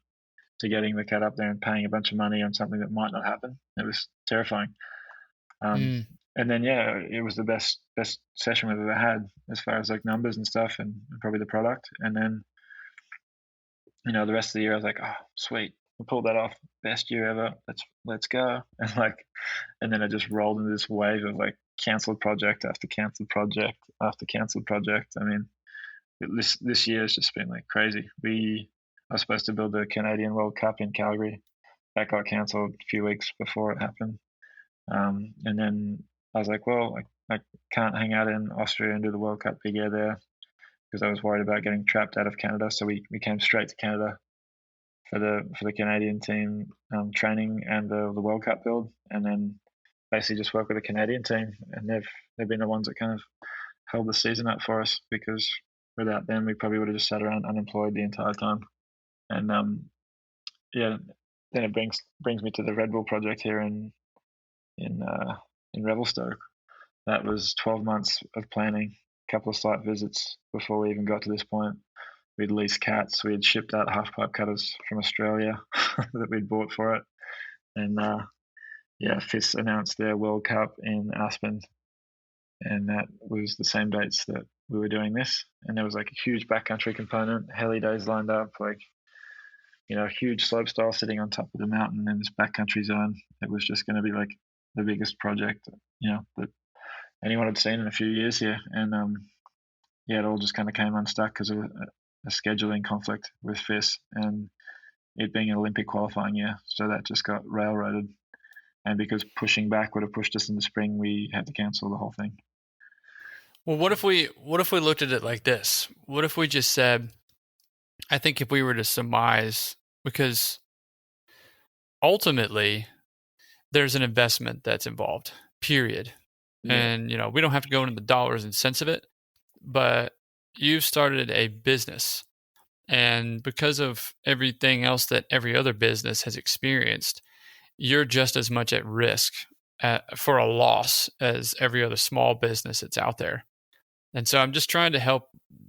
getting the cat up there and paying a bunch of money on something that might not happen. It was terrifying. And then it was the best session we've ever had as far as like numbers and stuff, and probably the product. And then the rest of the year I was like, oh sweet, we pulled that off, best year ever, let's go. And then I just rolled into this wave of like cancelled project after cancelled project after cancelled project. I mean, this year has just been like crazy. I was supposed to build the Canadian World Cup in Calgary. That got cancelled a few weeks before it happened. And then I was like, well, I can't hang out in Austria and do the World Cup big air there because I was worried about getting trapped out of Canada. So we came straight to Canada for the Canadian team training and the World Cup build, and then basically just work with the Canadian team. And they've been the ones that kind of held the season up for us, because without them we probably would have just sat around unemployed the entire time. And then it brings me to the Red Bull project here in Revelstoke. That was 12 months of planning, a couple of site visits before we even got to this point. We'd leased cats, we had shipped out half pipe cutters from Australia that we'd bought for it, and FIS announced their World Cup in Aspen, and that was the same dates that we were doing this. And there was like a huge backcountry component, heli days lined up, like huge slopestyle sitting on top of the mountain in this backcountry zone. It was just going to be like the biggest project that anyone had seen in a few years here. And it all just kind of came unstuck because of a scheduling conflict with FIS and it being an Olympic qualifying year. So that just got railroaded. And because pushing back would have pushed us in the spring, we had to cancel the whole thing. Well, what if we looked at it like this? What if we just said, I think if we were to surmise, because ultimately there's an investment that's involved, period. Yeah. And, we don't have to go into the dollars and cents of it, but you've started a business. And because of everything else that every other business has experienced, you're just as much at risk for a loss as every other small business that's out there. And so I'm just trying to help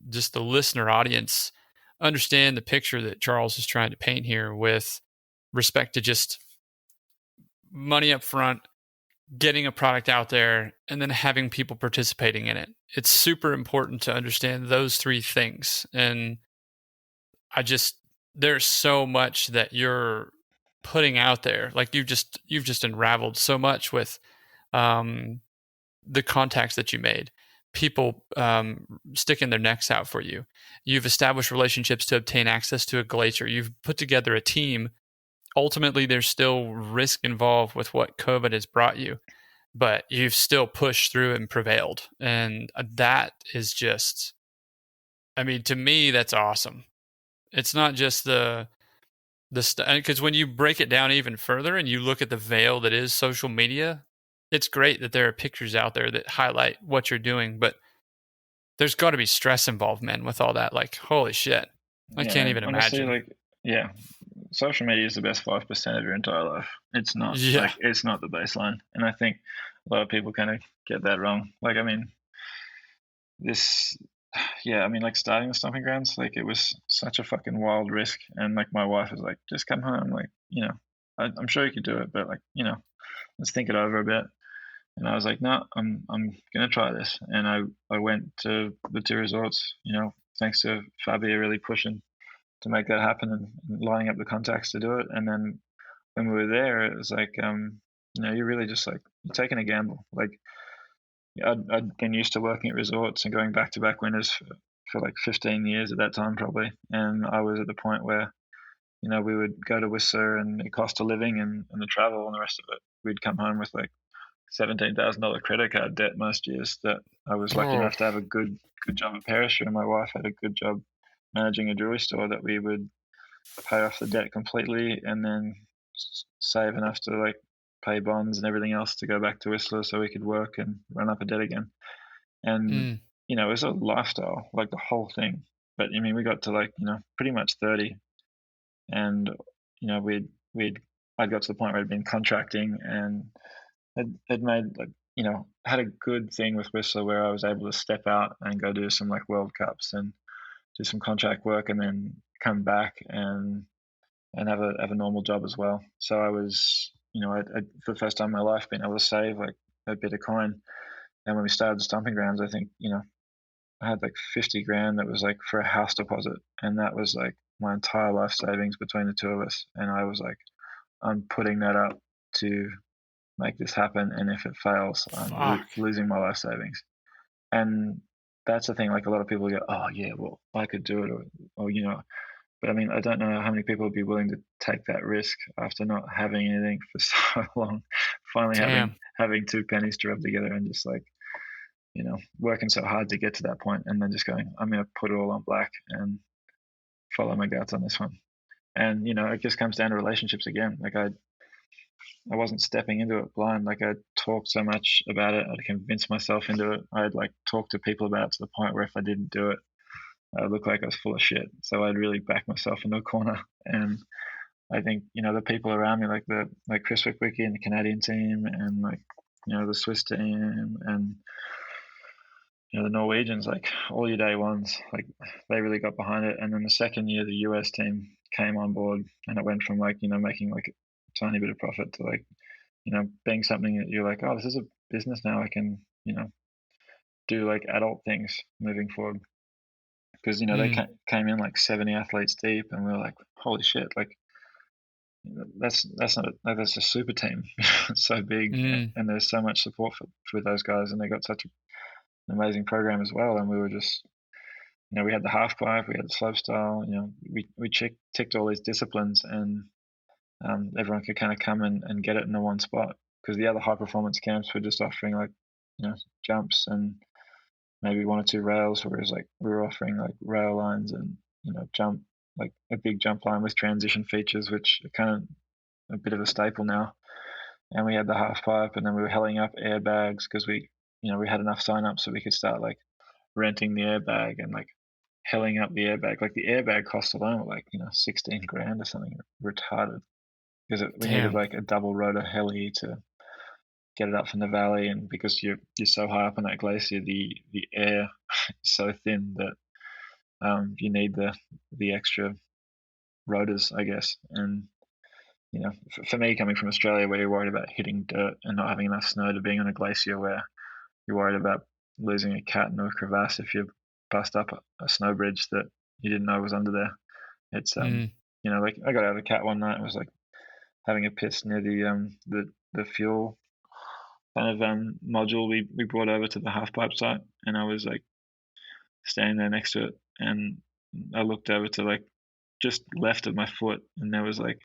just the listener audience understand the picture that Charles is trying to paint here with respect to just money up front, getting a product out there, and then having people participating in it. It's super important to understand those three things. And there's so much that you're putting out there. Like you've just unraveled so much with the contacts that you made. People sticking their necks out for you. You've established relationships to obtain access to a glacier. You've put together a team. Ultimately, there's still risk involved with what COVID has brought you, but you've still pushed through and prevailed. And that is just, to me, that's awesome. It's not just because when you break it down even further and you look at the veil that is social media, it's great that there are pictures out there that highlight what you're doing, but there's got to be stress involved, man, with all that. Like, holy shit. I can't even imagine. Social media is the best 5% of your entire life. It's not. Yeah. It's not the baseline. And I think a lot of people kind of get that wrong. Starting the stomping grounds, it was such a fucking wild risk. And my wife was like, just come home. I'm sure you could do it, but let's think it over a bit. And I was like, no, I'm gonna try this. And I went to the 2 resorts, thanks to Fabia really pushing to make that happen and lining up the contacts to do it. And then when we were there, it was you're really just you're taking a gamble. I'd been used to working at resorts and going back-to-back winters for 15 years at that time probably. And I was at the point where, we would go to Whistler and the cost of living and the travel and the rest of it. We'd come home with $17,000 credit card debt most years. That I was lucky enough to have a good job at Perisher, and my wife had a good job managing a jewelry store that we would pay off the debt completely and then save enough to pay bonds and everything else to go back to Whistler so we could work and run up a debt again. And it was a lifestyle, the whole thing. But we got to pretty much 30, and I'd got to the point where I'd been contracting and had made had a good thing with Whistler where I was able to step out and go do some World Cups and do some contract work and then come back and have a normal job as well. So I was, I for the first time in my life, been able to save a bit of coin. And when we started the stomping grounds, I think, I had 50 grand that was for a house deposit. And that was my entire life savings between the two of us. And I was I'm putting that up to make this happen. And if it fails, I'm losing my life savings. And that's the thing. A lot of people go, oh yeah, well, I could do it, or but I don't know how many people would be willing to take that risk after not having anything for so long. Finally having 2 pennies to rub together and just working so hard to get to that point, and then just going, I'm going to put it all on black and follow my guts on this one. And it just comes down to relationships again. I wasn't stepping into it blind. I talked so much about it. I'd convinced myself into it. I'd talked to people about it to the point where if I didn't do it, I looked like I was full of shit. So I'd really back myself into a corner. And I think, the people around me, like Chris Wickwicki and the Canadian team and the Swiss team and, the Norwegians, all your day ones, they really got behind it. And then the second year, the US team came on board and it went from making a tiny bit of profit to being something that you're oh, this is a business now. I can do adult things moving forward, because they came in 70 athletes deep, and we were holy shit, that's a super team. It's so big, and there's so much support for those guys, and they got such an amazing program as well. And we were just we had the half pipe, we had the slopestyle, we ticked all these disciplines, and everyone could kind of come and get it in the one spot, because the other high performance camps were just offering jumps and maybe 1 or 2 rails, whereas we were offering rail lines and jump, a big jump line with transition features, which are kind of a bit of a staple now. and we had the half pipe, and then we were helling up airbags because we had enough sign-ups so we could start like renting the airbag and like helling up the airbag. Like the airbag cost alone were like 16 grand or something retarded, because we needed like a double rotor heli to get it up from the valley, and because you're so high up on that glacier, the air is so thin that you need the extra rotors, I guess. And for me, coming from Australia, where you're worried about hitting dirt and not having enough snow, to being on a glacier where you're worried about losing a cat into a crevasse if you bust up a snow bridge that you didn't know was under there. It's like I got out of the cat one night and was like having a piss near the fuel kind of module we brought over to the half pipe site, and I was like standing there next to it, and I looked over to like just left of my foot, and there was like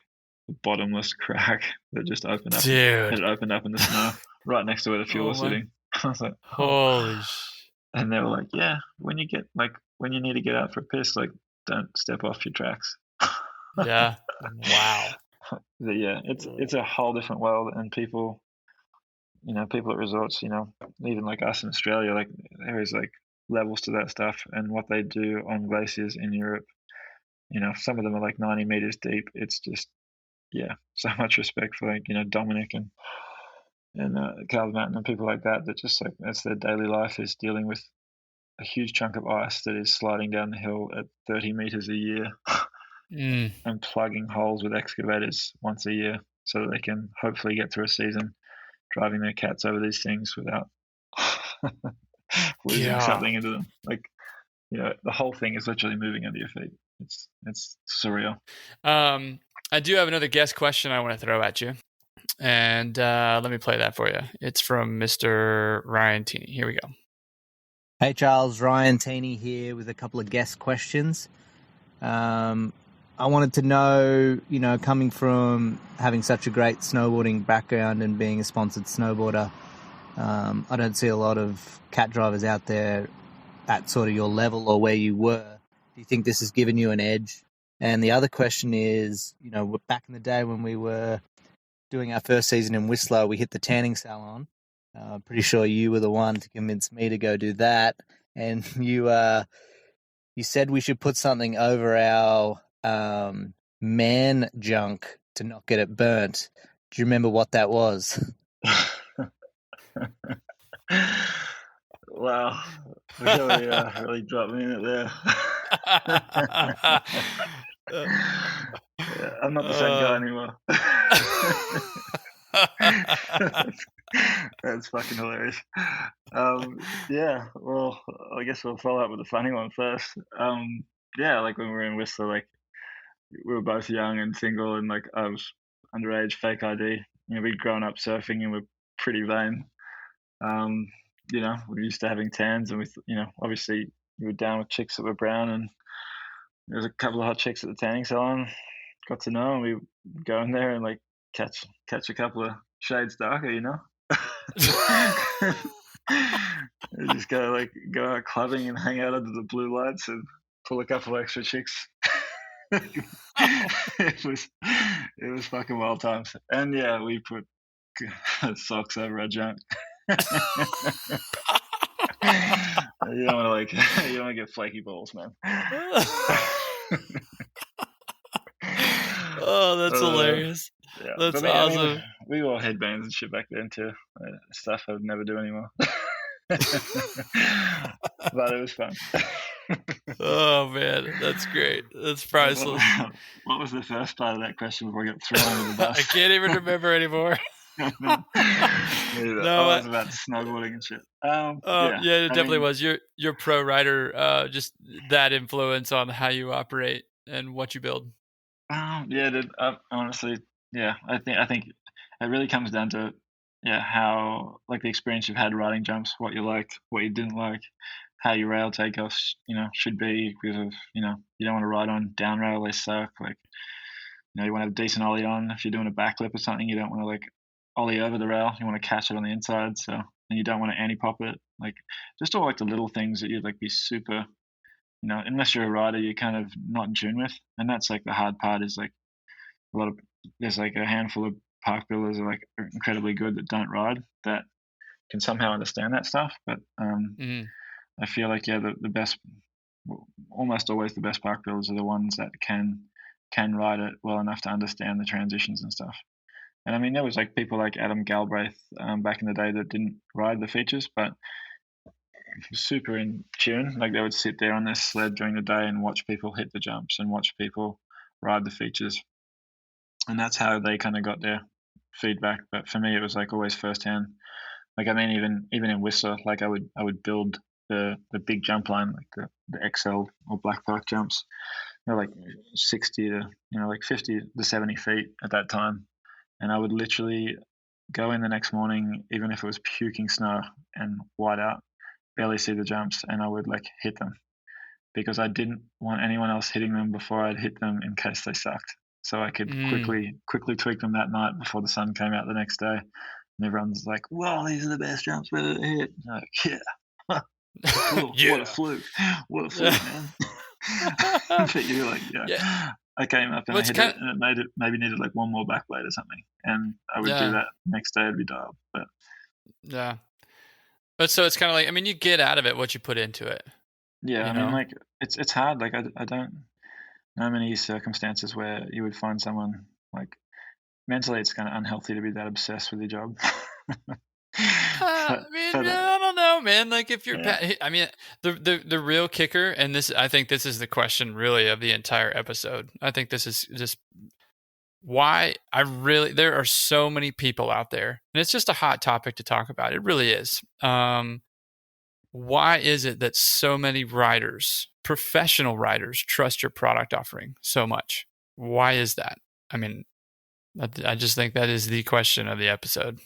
a bottomless crack that just opened up. Dude. It opened up in the snow right next to where the fuel was sitting. I was like, holy sh! And they were like, yeah, when you need to get out for a piss, like don't step off your tracks. Yeah. Wow. But yeah, it's a whole different world, and people at resorts, even like us in Australia, like there is like levels to that stuff, and what they do on glaciers in Europe, some of them are like 90 meters deep. It's just, so much respect for like, Dominic and Carl Mountain and people like that just like, that's their daily life, is dealing with a huge chunk of ice that is sliding down the hill at 30 meters a year and plugging holes with excavators once a year so that they can hopefully get through a season driving their cats over these things without losing something into them. Like, the whole thing is literally moving under your feet. It's surreal. I do have another guest question I want to throw at you, and let me play that for you. It's from Mr. Ryan Teeney. Here we go. Hey Charles, Ryan Teeney here with a couple of guest questions. I wanted to know, coming from having such a great snowboarding background and being a sponsored snowboarder, I don't see a lot of cat drivers out there at sort of your level or where you were. Do you think this has given you an edge? And the other question is, back in the day when we were doing our first season in Whistler, we hit the tanning salon. Pretty sure you were the one to convince me to go do that. And you said we should put something over our man junk to not get it burnt. Do you remember what that was? Wow, really dropped me in it there. I'm not the same guy anymore. That's fucking hilarious. Well, I guess we'll follow up with the funny one first. Like when we were in Whistler, like we were both young and single, and like I was underage, fake ID. We'd grown up surfing and we're pretty vain. We're used to having tans, and obviously we were down with chicks that were brown, and there was a couple of hot chicks at the tanning salon. Got to know, and we go in there and like catch a couple of shades darker, You just go out clubbing and hang out under the blue lights and pull a couple of extra chicks. It was fucking wild times. And yeah, we put socks over our junk. You don't want to get flaky balls, man. Oh, that's hilarious. Yeah. That's awesome. We wore headbands and shit back then too. Stuff I would never do anymore. But it was fun. Oh man, that's great. That's priceless. What was the first part of that question before I got thrown under the bus? I can't even remember anymore. No, it was about snowboarding and shit. It definitely was. You're pro rider. Just that influence on how you operate and what you build. Dude. Honestly, I think it really comes down to how like the experience you've had riding jumps, what you liked, what you didn't like, how your rail takeoffs should be, because of you don't want to ride on down rail, they suck. Like you want to have a decent ollie on. If you're doing a backflip or something, you don't want to like ollie over the rail. You want to catch it on the inside, and you don't want to anti-pop it. Like just all like the little things that you'd like be super, unless you're a rider, you're kind of not in tune with. And that's like the hard part, is like there's like a handful of park builders are like incredibly good that don't ride that can somehow understand that stuff. But I feel like the best, almost always the best park builders are the ones that can ride it well enough to understand the transitions and stuff. And I mean, there was like people like Adam Galbraith back in the day that didn't ride the features, but super in tune. Like they would sit there on their sled during the day and watch people hit the jumps and watch people ride the features, and that's how they kind of got their feedback. But for me, it was like always firsthand. Like I mean, even in Whistler, like I would build the big jump line, like the XL or Black Park jumps. They're like 60 to like 50 to 70 feet at that time, and I would literally go in the next morning, even if it was puking snow and white out, barely see the jumps, and I would like hit them because I didn't want anyone else hitting them before I'd hit them in case they sucked. So I could quickly tweak them that night before the sun came out the next day. And everyone's like, "Wow, these are the best jumps we've ever hit." I'm like, yeah. Cool. Yeah. What a fluke, man. But you're like, yeah. I came up and I hit it, and it maybe needed like one more backblade or something, and I would do that next day. It'd be dialed, but but so it's kind of like, I mean, you get out of it what you put into it. Yeah, I mean, like it's hard. Like I don't know many circumstances where you would find someone like mentally it's kind of unhealthy to be that obsessed with your job. I don't know, man. Like if you're, I mean, the real kicker, and I think this is the question really of the entire episode. I think this is just why there are so many people out there, and it's just a hot topic to talk about. It really is. Why is it that so many riders, professional riders, trust your product offering so much? Why is that? I mean, I just think that is the question of the episode.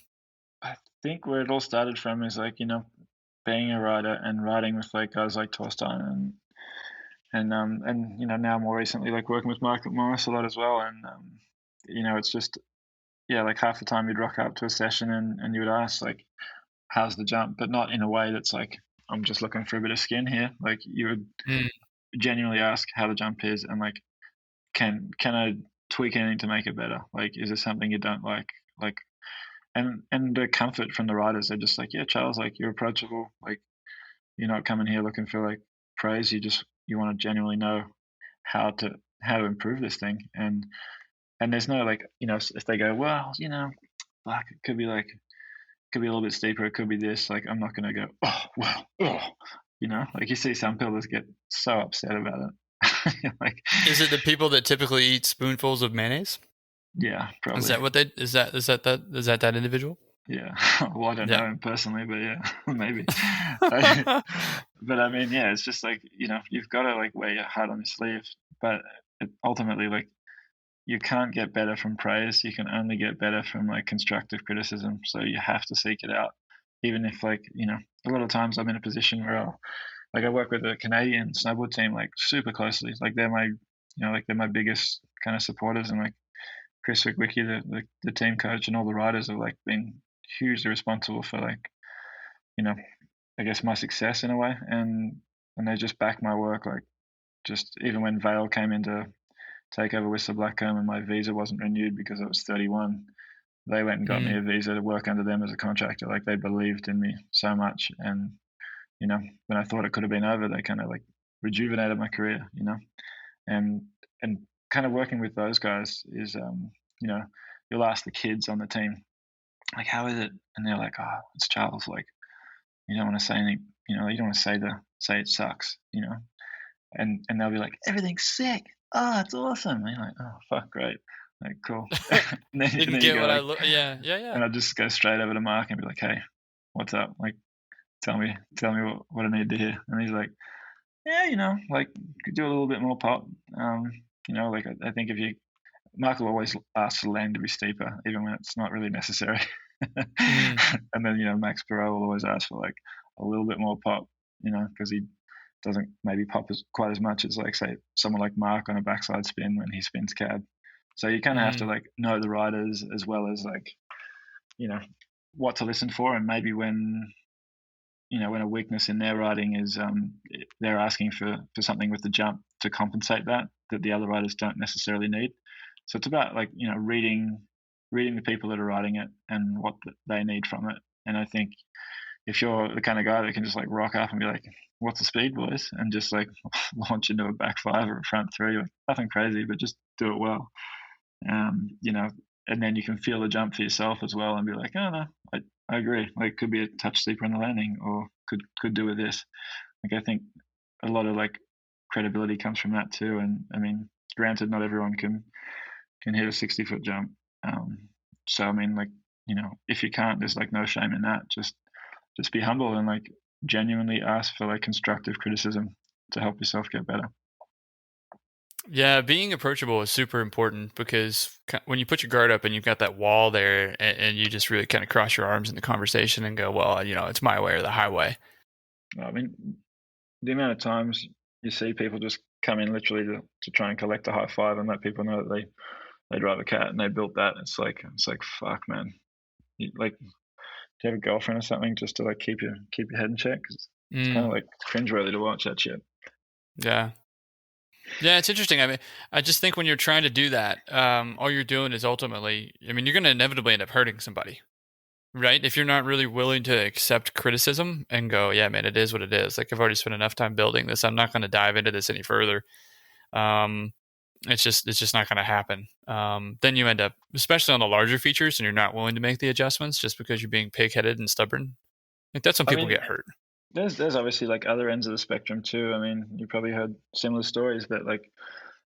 I think where it all started from is like, being a rider and riding with like guys like Torstein and now more recently like working with Mark Morris a lot as well. And it's just like half the time you'd rock up to a session and you would ask like, how's the jump? But not in a way that's like, I'm just looking for a bit of skin here. Like you would genuinely ask how the jump is and like, can I tweak anything to make it better? Like, is there something you don't like? Like, and the comfort from the riders, they're just like, yeah, Charles, like you're approachable. Like you're not coming here looking for like praise. You want to genuinely know how to improve this thing. And there's no like, if they go, well, like it could be a little bit steeper. It could be this. Like, I'm not going to go, oh, well, like you see some people get so upset about it. Like, is it the people that typically eat spoonfuls of mayonnaise? Yeah, probably. Is that what is that individual? Yeah. Well, I don't know him personally, but yeah, maybe. But I mean, yeah, it's just like, you've got to like wear your heart on your sleeve, but ultimately, like, you can't get better from praise. You can only get better from like constructive criticism. So you have to seek it out, even if like, a lot of times I'm in a position where I work with a Canadian snowboard team like super closely. Like they're my biggest kind of supporters, and like Chris Wickwicki, the team coach, and all the riders have like been hugely responsible for like, I guess my success in a way, and they just back my work. Like just even when Vale came in to take over Whistler Blackcomb and my visa wasn't renewed because I was 31, they went and got me a visa to work under them as a contractor. Like they believed in me so much, and when I thought it could have been over, they kind of like rejuvenated my career. And kind of working with those guys is, you'll ask the kids on the team, like, how is it? And they're like, oh, it's Charles. Like, you don't want to say anything, you don't want to say it sucks, and they'll be like, everything's sick. Oh, it's awesome. And you're like, oh, fuck, great. Like, cool. And then, Didn't get what I look. Yeah. And I'll just go straight over to Mark and be like, hey, what's up? Like, tell me what I need to hear. And he's like, yeah, like, could do a little bit more pop. Like I think Mark will always ask the land to be steeper, even when it's not really necessary. And then, Max Perot will always ask for like a little bit more pop, because he doesn't maybe pop quite as much as like, say, someone like Mark on a backside spin when he spins cab. So you kind of have to like know the riders as well as like, what to listen for, and maybe when a weakness in their riding is they're asking for something with the jump to compensate that the other riders don't necessarily need. So it's about like, reading reading the people that are riding it and what they need from it. And I think if you're the kind of guy that can just like rock up and be like, what's the speed, boys? And just like launch into a back 5 or a front 3, like nothing crazy, but just do it well. And then you can feel the jump for yourself as well and be like, oh no, I agree. Like could be a touch steeper in the landing or could do with this. Like I think a lot of like credibility comes from that too. And I mean, granted, not everyone can hit a 60-foot jump. So I mean, like, if you can't, there's like no shame in that. Just be humble and like genuinely ask for like constructive criticism to help yourself get better. Yeah, being approachable is super important because when you put your guard up and you've got that wall there and you just really kind of cross your arms in the conversation and go, well, it's my way or the highway. I mean, the amount of times you see people just come in literally to try and collect a high five and let people know that they drive a cat and they built that. It's like fuck, man. Do you have a girlfriend or something just to like keep your head in check? Cause it's kind of like cringeworthy to watch that shit. Yeah. Yeah, it's interesting. I mean, I just think when you're trying to do that, all you're doing is ultimately, you're going to inevitably end up hurting somebody, right? If you're not really willing to accept criticism and go, yeah, man, it is what it is. Like I've already spent enough time building this. I'm not going to dive into this any further. It's just not going to happen. Then you end up, especially on the larger features, and you're not willing to make the adjustments just because you're being pig-headed and stubborn. Like that's when people get hurt. There's obviously like other ends of the spectrum too. I mean, you probably heard similar stories that like,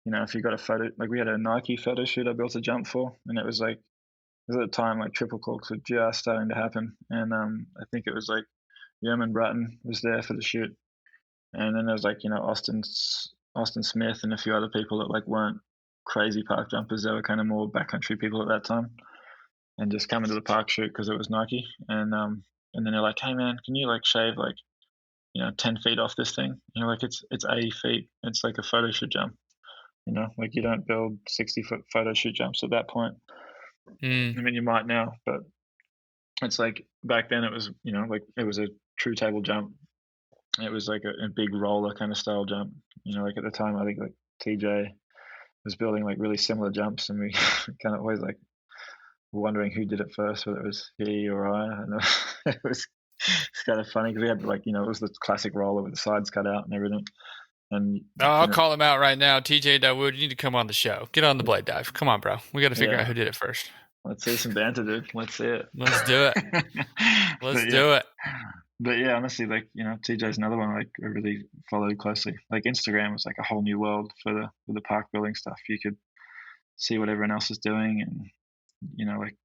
if you got a photo, like we had a Nike photo shoot I built a jump for, and it was at the time like triple corks were just starting to happen, and I think it was like Yerman Bratton was there for the shoot, and then there was like Austin Smith and a few other people that like weren't crazy park jumpers. They were kind of more backcountry people at that time, and just coming to the park shoot because it was Nike, and then they're like, hey man, can you like shave like 10 feet off this thing? Like it's 80 feet. It's like a photo shoot jump. Like you don't build 60-foot photo shoot jumps at that point. I mean, you might now, but it's like back then it was, like it was a true table jump. It was like a big roller kind of style jump. Like at the time, I think like TJ was building like really similar jumps, and we kind of always like wondering who did it first, whether it was he or I. And it's kind of funny because we had like, it was the classic roller with the sides cut out and everything. And I'll call him out right now. TJ Dawood, you need to come on the show. Get on the blade dive. Come on, bro. We got to figure out who did it first. Let's see some banter, dude. Let's see it. Let's do it. Let's do it. But yeah, honestly, like, TJ's another one like I really followed closely. Like Instagram was like a whole new world for the park building stuff. You could see what everyone else is doing and, like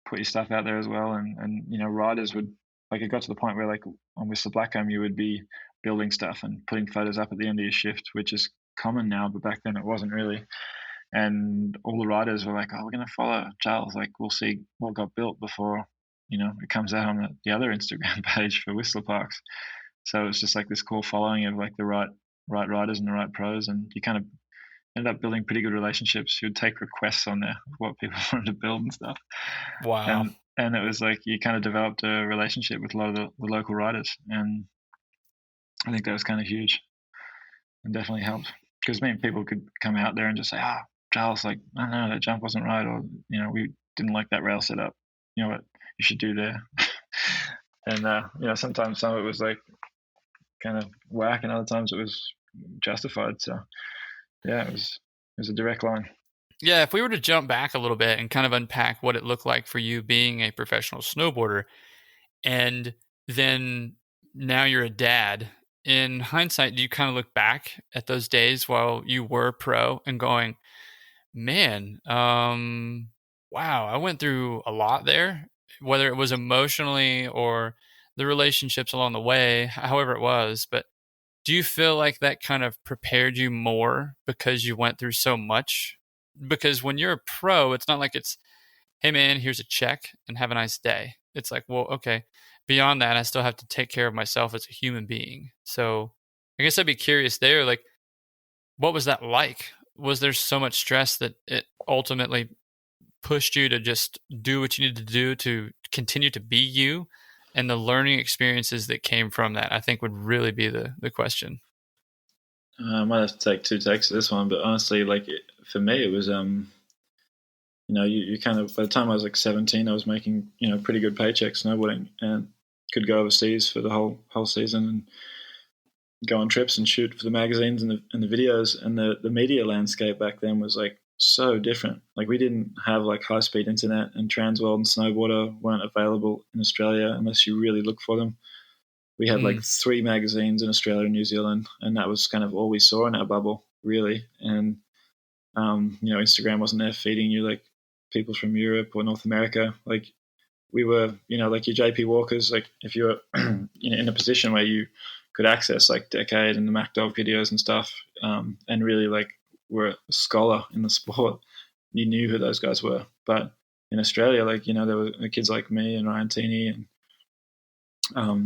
put your stuff out there as well. And riders would, like, it got to the point where like on Whistler Blackcomb, you would be building stuff and putting photos up at the end of your shift, which is common now, but back then it wasn't really. And all the riders were like, oh, we're going to follow Charles. Like, we'll see what got built before, it comes out on the other Instagram page for Whistler Parks. So it's just like this cool following of like the right riders and the right pros. And you kind of end up building pretty good relationships. You'd take requests on there of what people wanted to build and stuff. Wow. And it was like you kind of developed a relationship with a lot of the local riders. And I think that was kind of huge and definitely helped. Because people could come out there and just say, Charles, like, I don't know, that jump wasn't right, or, we didn't like that rail setup. You know what you should do there? And, sometimes some of it was like kind of whack, and other times it was justified. So, yeah, it was a direct line. Yeah, if we were to jump back a little bit and kind of unpack what it looked like for you being a professional snowboarder, and then now you're a dad, in hindsight, do you kind of look back at those days while you were pro and going, man, wow, I went through a lot there, whether it was emotionally or the relationships along the way, however it was. But do you feel like that kind of prepared you more because you went through so much? Because when you're a pro, it's not like it's, hey man, here's a check and have a nice day. It's like, well, okay, beyond that, I still have to take care of myself as a human being. So I guess I'd be curious there, like, what was that like? Was there so much stress that it ultimately pushed you to just do what you needed to do to continue to be you? And the learning experiences that came from that, I think, would really be the question. I might have to take two takes of this one, but honestly, like for me, it was you kind of, by the time I was like 17, I was making, pretty good paychecks snowboarding and could go overseas for the whole season and go on trips and shoot for the magazines and the videos. And the media landscape back then was like so different. Like we didn't have like high speed internet, and Transworld and Snowboarder weren't available in Australia unless you really look for them. We had like 3 magazines in Australia and New Zealand, and that was kind of all we saw in our bubble, really. And Instagram wasn't there feeding you like people from Europe or North America. Like we were, like your JP Walkers. Like if you were in a position where you could access like Decade and the MacDog videos and stuff, and really like were a scholar in the sport, you knew who those guys were. But in Australia, like there were kids like me and Ryan Tini and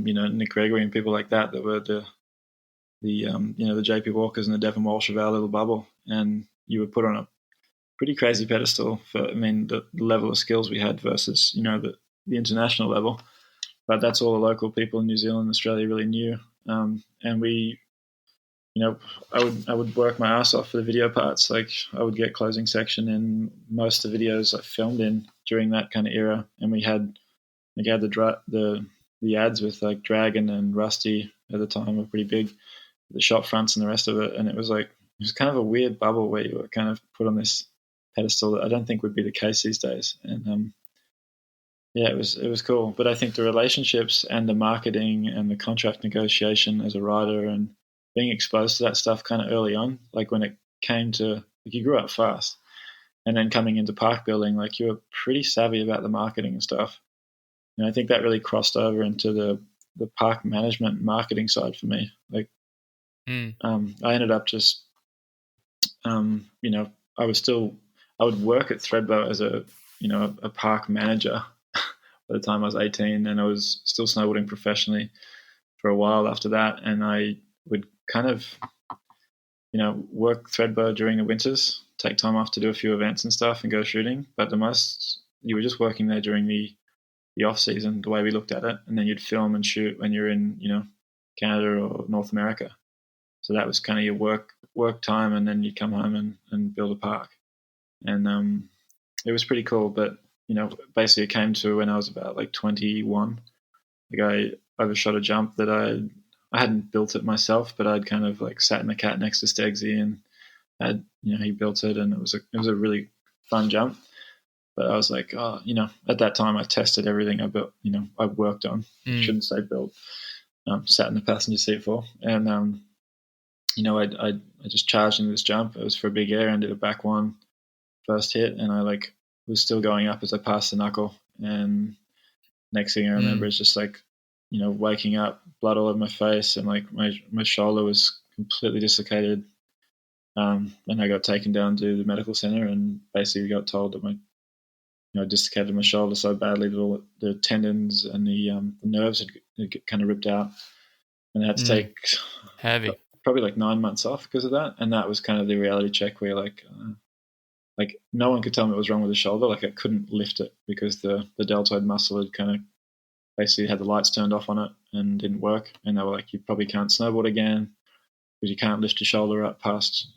Nick Gregory and people like that were the JP Walkers and the Devon Walsh of our little bubble, and you were put on a pretty crazy pedestal for, the level of skills we had versus, the international level. But that's all the local people in New Zealand and Australia really knew. And we, I would work my ass off for the video parts. Like I would get closing section in most of the videos I filmed in during that kind of era. And we had the ads with like Dragon and Rusty at the time were pretty big, the shot fronts and the rest of it. And it was kind of a weird bubble where you were kind of put on this pedestal that I don't think would be the case these days. And it was cool. But I think the relationships and the marketing and the contract negotiation as a rider and being exposed to that stuff kind of early on, like when it came to, like you grew up fast, and then coming into park building, like you were pretty savvy about the marketing and stuff. And I think that really crossed over into the park management marketing side for me. Like, I ended up just, I would work at Thredbo as a park manager by the time I was 18, and I was still snowboarding professionally for a while after that. And I would kind of, work Thredbo during the winters, take time off to do a few events and stuff and go shooting. But the most, you were just working there during the off season, the way we looked at it. And then you'd film and shoot when you're in, Canada or North America. So that was kind of your work time. And then you'd come home and build a park. And it was pretty cool. But, basically it came to when I was about like 21, like I overshot a jump that I hadn't built it myself, but I'd kind of like sat in the cat next to Stegsy and he built it, and it was a really fun jump. But I was like, at that time I tested everything I built, I worked on, shouldn't say built, sat in the passenger seat for. And, I just charged into this jump. It was for a big air and did a back one first hit. And I like was still going up as I passed the knuckle. And next thing I remember is just like, waking up, blood all over my face, and like my shoulder was completely dislocated. And I got taken down to the medical center and basically got told that dislocated my shoulder so badly that all the tendons and the nerves had kind of ripped out, and I had to take probably like 9 months off because of that. And that was kind of the reality check where like no one could tell me what was wrong with the shoulder. Like I couldn't lift it because the deltoid muscle had kind of basically had the lights turned off on it and didn't work. And they were like, you probably can't snowboard again because you can't lift your shoulder up past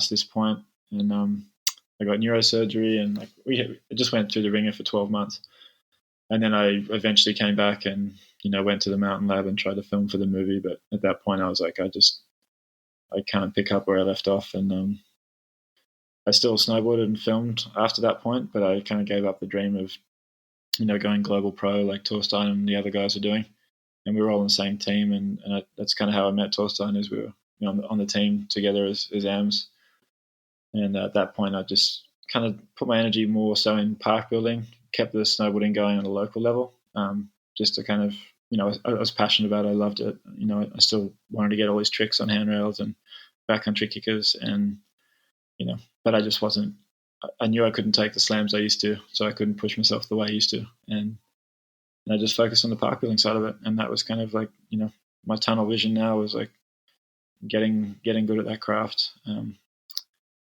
this point. And I got neurosurgery, and like I just went through the ringer for 12 months. And then I eventually came back and, went to the mountain lab and tried to film for the movie. But at that point I was like, I can't pick up where I left off. And I still snowboarded and filmed after that point, but I kind of gave up the dream of, going global pro like Torstein and the other guys were doing. And we were all on the same team. And that's kind of how I met Torstein, is we were on the team together as AMs. And at that point, I just kind of put my energy more so in park building, kept the snowboarding going on a local level, just to kind of, I was passionate about it. I loved it. I still wanted to get all these tricks on handrails and backcountry kickers, and, but I just wasn't, I knew I couldn't take the slams I used to, so I couldn't push myself the way I used to. And I just focused on the park building side of it. And that was kind of like, my tunnel vision now was like getting good at that craft. And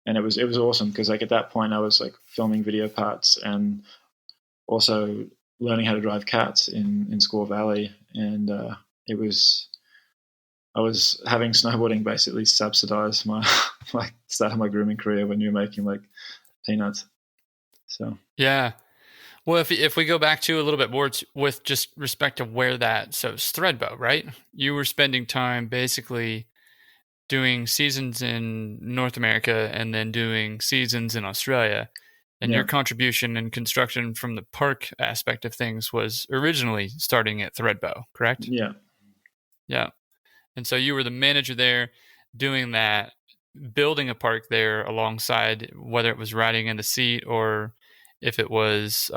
it was awesome because like at that point I was like filming video parts and also learning how to drive cats in Squaw Valley. And I was having snowboarding basically subsidize my start of my grooming career when you're making like peanuts. So Yeah. Well, if we go back to a little bit more with just respect to where that, so it's Thredbo, right? You were spending time basically doing seasons in North America and then doing seasons in Australia. And your contribution and construction from the park aspect of things was originally starting at Thredbo, correct? Yeah. Yeah. And so you were the manager there doing that, building a park there alongside, whether it was riding in the seat or if it was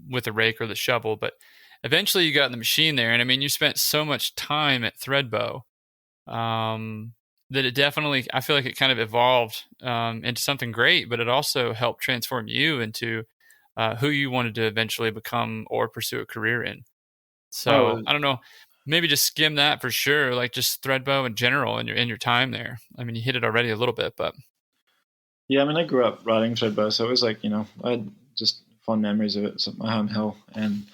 with the rake or the shovel. But eventually you got in the machine there. And I mean, you spent so much time at Thredbo that it definitely, I feel like it kind of evolved into something great, but it also helped transform you into who you wanted to eventually become or pursue a career in. So I don't know, maybe just skim that for sure, like just Thredbo in general and your time there. I mean, you hit it already a little bit, but yeah, I mean, I grew up riding Thredbo, so it was like, I had just fond memories of it. It's my home hill, and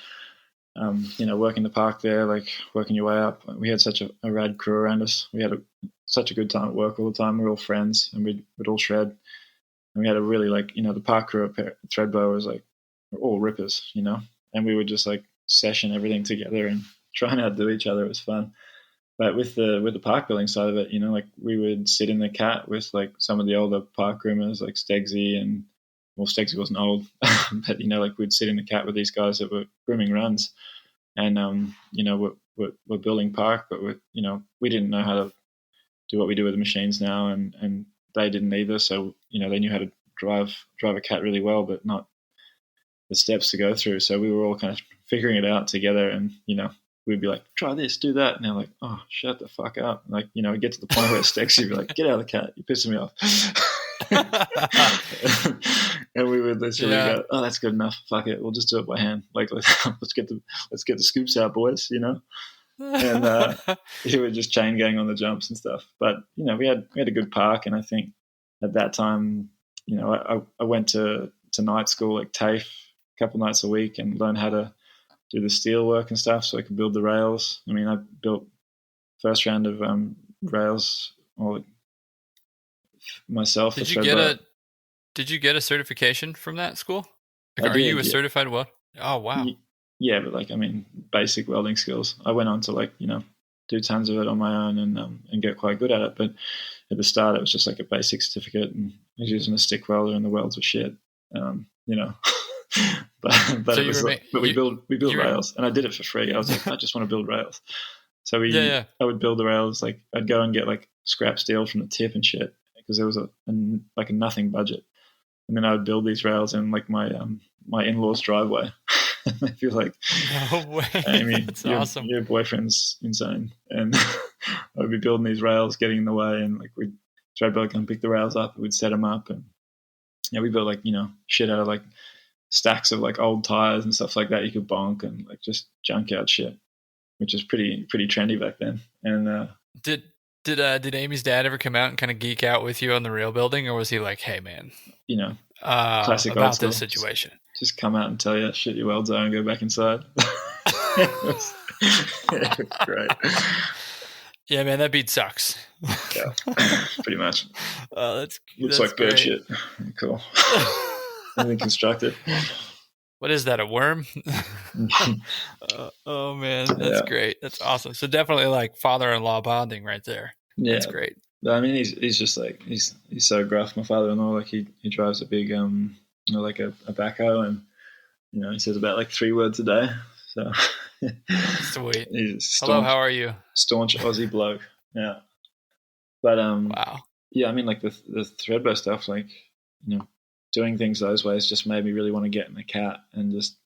working the park there, like working your way up. We had such a rad crew around us. We had such a good time at work all the time. We were all friends, and we'd all shred. And we had a really the park crew at Thredbo was like all rippers, and we would just like session everything together and try and outdo each other. It was fun. But with the park building side of it, like we would sit in the cat with like some of the older park groomers like Stegsy and, well, Stegsy wasn't old, but like we'd sit in the cat with these guys that were grooming runs, and we're building park, but we didn't know how to do what we do with the machines now, and they didn't either. So they knew how to drive a cat really well, but not the steps to go through. So we were all kind of figuring it out together, and we'd be like, try this, do that, and they're like, oh, shut the fuck up. Like, get to the point where Stegsy would be like, get out of the cat, you're pissing me off. And we would literally go, oh, that's good enough, fuck it, we'll just do it by hand. Like, let's get the scoops out, boys, and he would just chain gang on the jumps and stuff. But we had a good park, and I think at that time, I went to night school like TAFE a couple nights a week and learned how to do the steel work and stuff, so I could build the rails. I mean, I built first round of rails all myself. Did you get a certification from that school? Like, are you a certified welder? Oh wow. Yeah, but like, I mean, basic welding skills. I went on to like, do tons of it on my own and get quite good at it. But at the start, it was just like a basic certificate, and I was using a stick welder, and the welds were shit. But we built rails, and I did it for free. I was like, I just want to build rails. So I would build the rails. Like, I'd go and get like scrap steel from the tip and shit, because there was a nothing budget. And then I would build these rails in like my in-laws' driveway. I feel like, no way. I mean, that's awesome. Your boyfriend's insane, and I would be building these rails, getting in the way, and like we'd try to come pick the rails up, and we'd set them up, and we built like shit out of like stacks of like old tires and stuff like that you could bonk, and like just junkyard shit, which is pretty trendy back then. And did Amy's dad ever come out and kind of geek out with you on the rail building, or was he like, hey man, classic about this situation? Just come out and tell you shit your welds are and go back inside. Great. Yeah, man, that beat sucks. Yeah, pretty much. Looks like bird shit. Cool. Anything constructed. What is that, a worm? Oh man, that's great. That's awesome. So definitely like father-in-law bonding right there. Yeah, that's great. I mean, he's just like he's so gruff. My father-in-law, like he drives a big like a backhoe, and he says about like 3 words a day. So sweet. He's hello, how are you? Staunch Aussie bloke. Yeah. But wow. Yeah, I mean, like the Thredbo stuff, like doing things those ways just made me really want to get in the cat and just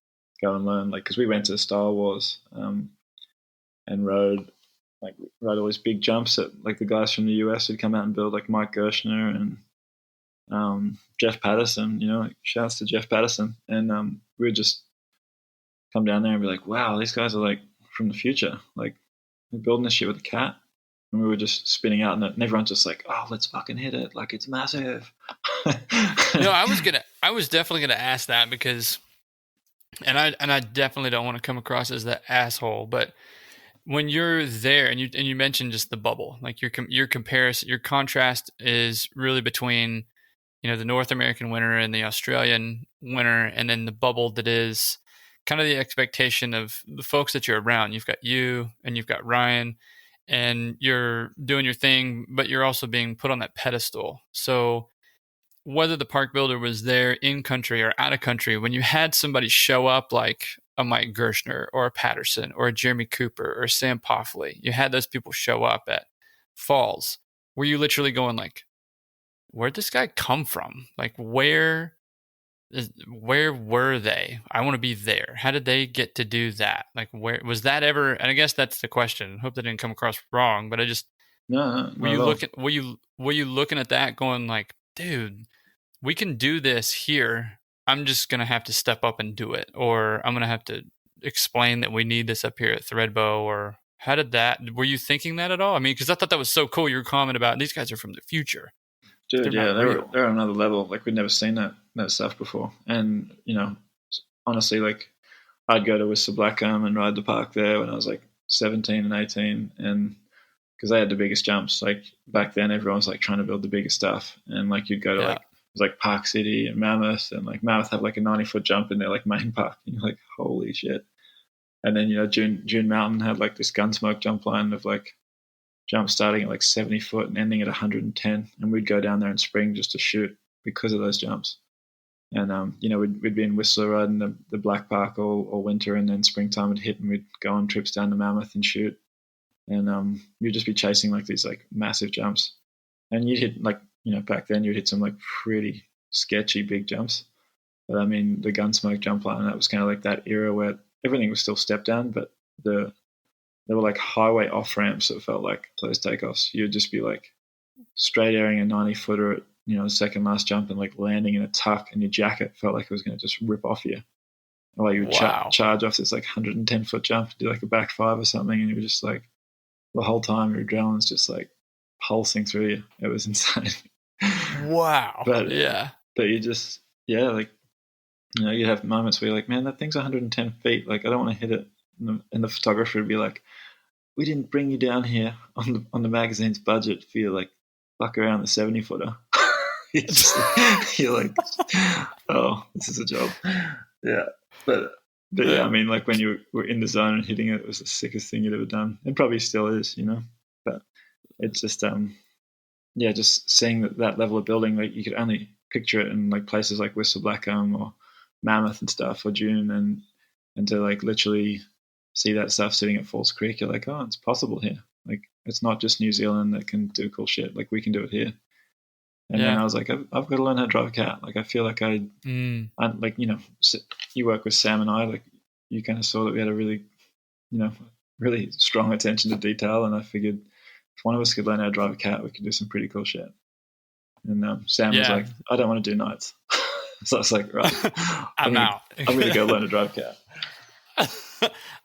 go and learn. Like, because we went to Star Wars and rode all these big jumps that like the guys from the US would come out and build, like Mike Gershner and Jeff Patterson. Like, shouts to Jeff Patterson. And we would just come down there and be like, wow, these guys are like from the future. Like, they're building this shit with a cat. And we were just spinning out in it, and everyone's just like, oh, let's fucking hit it. Like, it's massive. I was definitely gonna ask that, because and I definitely don't want to come across as that asshole, but when you're there and you mentioned just the bubble, like your comparison, your contrast is really between the North American winter and the Australian winter, and then the bubble that is kind of the expectation of the folks that you're around. You've got you and you've got Ryan, and you're doing your thing, but you're also being put on that pedestal. So whether the park builder was there in country or out of country, when you had somebody show up like a Mike Gershner or a Patterson or a Jeremy Cooper or Sam Poffley, you had those people show up at Falls, were you literally going like, where'd this guy come from? Like, where were they? I want to be there. How did they get to do that? Like, where was that ever? And I guess that's the question. Hope that didn't come across wrong, but I just, were you looking at that going like, dude, we can do this here. I'm just going to have to step up and do it. Or I'm going to have to explain that we need this up here at Thredbo. Or how did that, were you thinking that at all? I mean, because I thought that was so cool. Your comment about these guys are from the future. Dude, they're on another level. Like, we'd never seen that stuff before. And, honestly, like, I'd go to Whistler Blackcomb and ride the park there when I was like 17 and 18. And because they had the biggest jumps. Like, back then, everyone was like trying to build the biggest stuff. And like, you'd go to it was like Park City and Mammoth, and like Mammoth had like a 90-foot jump in their like main park. And you're like, holy shit. And then, June Mountain had like this Gunsmoke jump line of like jump starting at like 70 foot and ending at 110. And we'd go down there in spring just to shoot because of those jumps. And, we'd be in Whistler riding the Black Park all winter, and then springtime would hit and we'd go on trips down to Mammoth and shoot. And you'd just be chasing like these like massive jumps. And you'd hit like, back then you'd hit some like pretty sketchy big jumps. But I mean, the Gunsmoke jump line, that was kind of like that era where everything was still step down, but there were like highway off ramps that felt like those takeoffs. You'd just be like straight airing a 90-footer at, the second last jump and like landing in a tuck, and your jacket felt like it was going to just rip off you. Or like you would charge off this like 110-foot jump, do like a back five or something, and you were just like, the whole time your adrenaline's just like pulsing through you. It was insane. Wow. But you just, like, you'd have moments where you're like, man, that thing's 110 feet. Like, I don't want to hit it. And the photographer would be like, we didn't bring you down here on the magazine's budget for you to like fuck around the 70-footer. You're like, oh, this is a job. Yeah. But yeah, I mean, like when you were in the zone and hitting it, it was the sickest thing you'd ever done. And probably still is, But it's just, just seeing that level of building, like you could only picture it in like places like Whistler Blackcomb or Mammoth and stuff, or June, and to like literally see that stuff sitting at Falls Creek, you're like, oh, it's possible here. Like, it's not just New Zealand that can do cool shit. Like, we can do it here. And then I was like, I've got to learn how to drive a cat. Like, I feel like I'm like, you work with Sam and I, like, you kind of saw that we had a really, really strong attention to detail. And I figured if one of us could learn how to drive a cat, we could do some pretty cool shit. And Sam was like, I don't want to do nights. So I was like, right, I'm out. I'm going to go learn to drive a cat.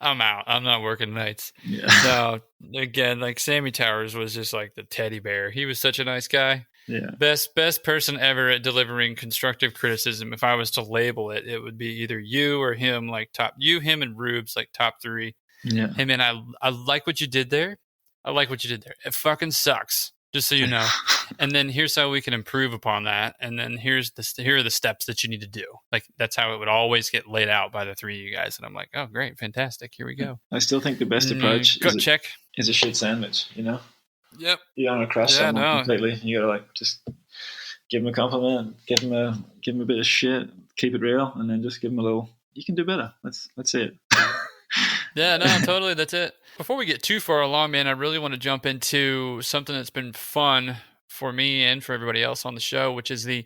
I'm out. I'm not working nights. Yeah. No, again, like Sammy Towers was just like the teddy bear. He was such a nice guy. Yeah. Best person ever at delivering constructive criticism. If I was to label it, it would be either you or him, like him and Rubes, like top three. Yeah. Hey man, I like what you did there. It fucking sucks. Just so you know. And then here's how we can improve upon that. And then here are the steps that you need to do. Like, that's how it would always get laid out by the three of you guys. And I'm like, oh, great. Fantastic. Here we go. I still think the best approach is a shit sandwich, Yep. You don't want to crush someone completely. You got to like just give them a compliment, give them a bit of shit, keep it real, and then just give them a little, you can do better. Let's see it. Yeah, no, totally. That's it. Before we get too far along, man, I really want to jump into something that's been fun for me and for everybody else on the show, which is the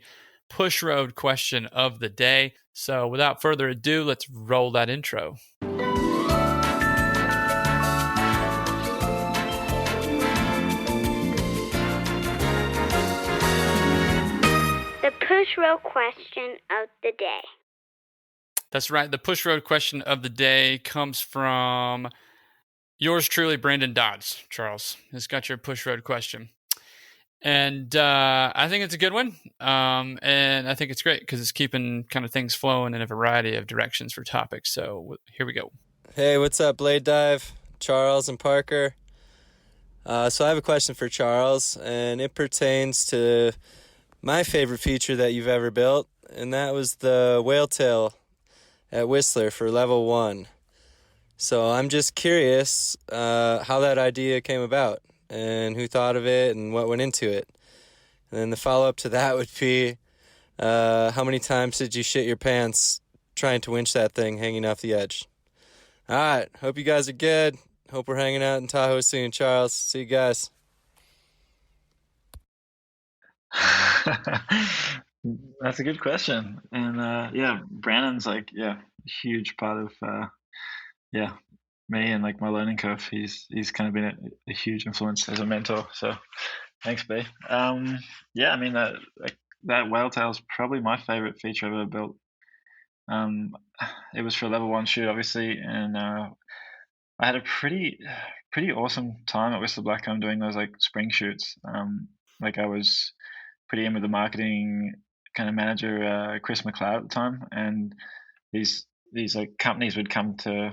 push road question of the day. So without further ado, let's roll that intro. The push road question of the day. That's right. The push road question of the day comes from yours truly, Brandon Dodds. Charles has got your push road question. And I think it's a good one. And I think it's great because it's keeping kind of things flowing in a variety of directions for topics. So here we go. Hey, what's up, Blade Dive? Charles and Parker. So I have a question for Charles, and it pertains to my favorite feature that you've ever built, and that was the whale tail at Whistler for level 1. So I'm just curious how that idea came about and who thought of it and what went into it. And then the follow-up to that would be, how many times did you shit your pants trying to winch that thing hanging off the edge? All right. Hope you guys are good. Hope we're hanging out in Tahoe soon, Charles. See you guys. That's a good question. And yeah, Brandon's like, yeah, a huge part of yeah, me and like my learning curve. He's kind of been a huge influence as a mentor. So thanks, B. Yeah, I mean that whale tail is probably my favorite feature I've ever built. It was for a level 1 shoot, obviously, and I had a pretty awesome time at Whistler Blackcomb doing those like spring shoots. Like I was pretty in with the marketing kind of manager, Chris McLeod at the time, and these like companies would come to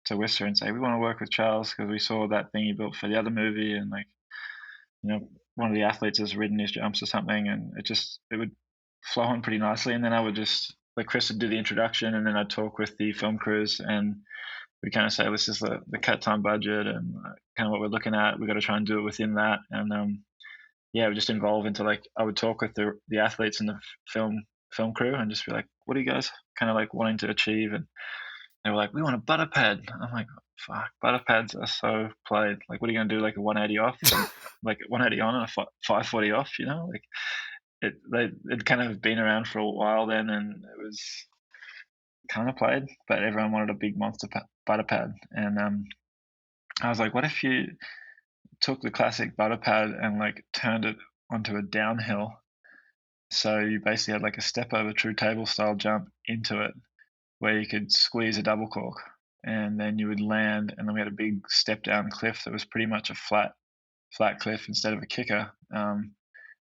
Whistler and say, we want to work with Charles because we saw that thing he built for the other movie, and like, you know, one of the athletes has ridden his jumps or something, and it would flow on pretty nicely. And then I would just, like, Chris would do the introduction, and then I'd talk with the film crews, and we kind of say, this is the cut time budget and kind of what we're looking at. We got to try and do it within that. And yeah, we just involve into like, I would talk with the athletes and the film crew and just be like, what are you guys kind of like wanting to achieve? And they were like, we want a butter pad. I'm like, fuck, butter pads are so played. Like, what are you going to do? Like a 180 off, like 180 on and a 540 off, you know? Like it'd kind of been around for a while then, and it was kind of played, but everyone wanted a big monster butter pad. And I was like, what if you took the classic butter pad and like turned it onto a downhill? So you basically had like a step over true table style jump into it, where you could squeeze a double cork, and then you would land, and then we had a big step down cliff that was pretty much a flat cliff instead of a kicker.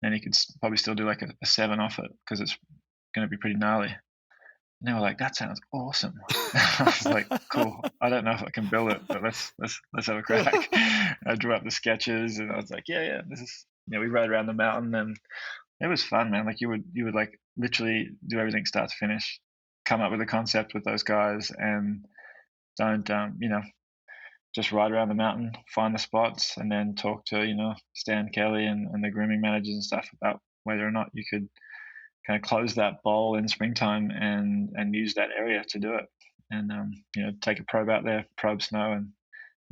And you could probably still do like a 7 off it because it's going to be pretty gnarly. And they were like, that sounds awesome. I was like, cool. I don't know if I can build it, but let's have a crack. I drew up the sketches, and I was like, yeah, this is, you know, we rode around the mountain, and it was fun, man. Like you would like literally do everything start to finish, come up with a concept with those guys, and don't you know, just ride around the mountain, find the spots, and then talk to, you know, Stan Kelly and the grooming managers and stuff about whether or not you could kind of close that bowl in springtime and use that area to do it. And you know, take a probe out there, probe snow, and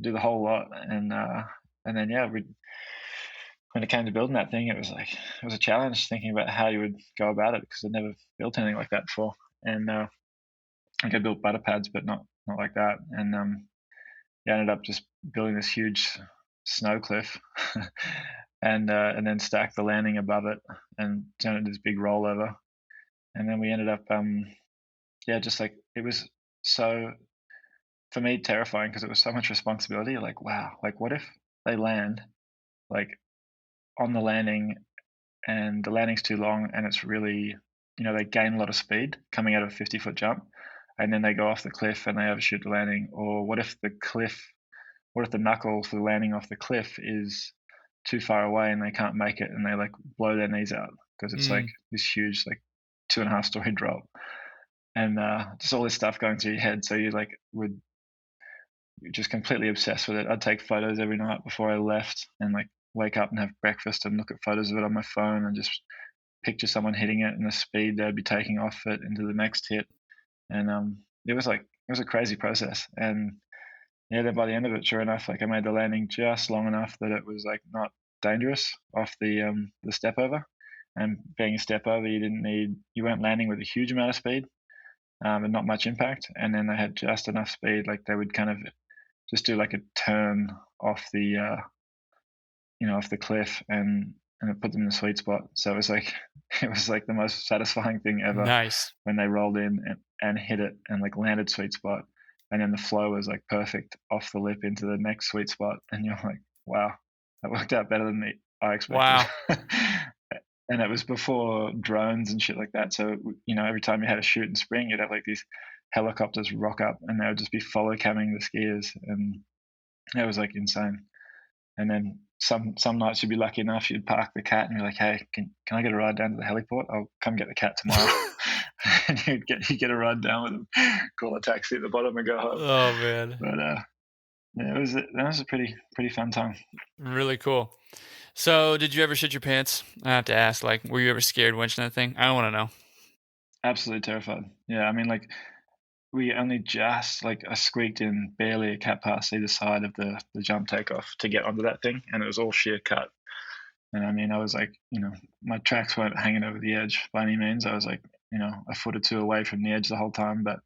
do the whole lot. And then yeah, when it came to building that thing, it was a challenge thinking about how you would go about it, because I'd never built anything like that before. And I think I built butter pads, but not like that. And yeah, I ended up just building this huge snow cliff and then stacked the landing above it and turned it into this big rollover. And then we ended up yeah, just like, it was so, for me, terrifying, because it was so much responsibility. Like, wow, like what if they land like on the landing and the landing's too long, and it's really, you know, they gain a lot of speed coming out of a 50-foot jump, and then they go off the cliff and they overshoot the landing? Or what if the knuckle for the landing off the cliff is too far away and they can't make it, and they like blow their knees out because it's like this huge, like 2.5-story drop, and just all this stuff going through your head. So you like you're just completely obsessed with it. I'd take photos every night before I left, and like wake up and have breakfast and look at photos of it on my phone and just picture someone hitting it and the speed they'd be taking off it into the next hit. And it was a crazy process. And yeah, then by the end of it, sure enough, like I made the landing just long enough that it was like not dangerous off the step over. And being a step over, you weren't landing with a huge amount of speed, and not much impact. And then they had just enough speed, like they would kind of just do like a turn off the off the cliff, and it put them in the sweet spot. So it was like the most satisfying thing ever. Nice. When they rolled in and hit it and like landed sweet spot, and then the flow was like perfect off the lip into the next sweet spot, and you're like, wow, that worked out better than I expected. Wow. And it was before drones and shit like that. So, you know, every time you had a shoot in spring, you'd have like these helicopters rock up, and they would just be follow camming the skiers, and it was like insane. And then some nights you'd be lucky enough you'd park the cat and be like, hey, can I get a ride down to the heliport? I'll come get the cat tomorrow. And you'd get a ride down with him, call a taxi at the bottom and go home. Oh man. But yeah, that was a pretty fun time. Really cool. So did you ever shit your pants? I have to ask, like, were you ever scared winching that thing? I don't want to know. Absolutely terrified. Yeah, I mean, like, we only just, like, I squeaked in barely a cat pass either side of the jump takeoff to get onto that thing, and it was all sheer cut. And I mean, I was like, my tracks weren't hanging over the edge by any means. I was like, a foot or two away from the edge the whole time. But,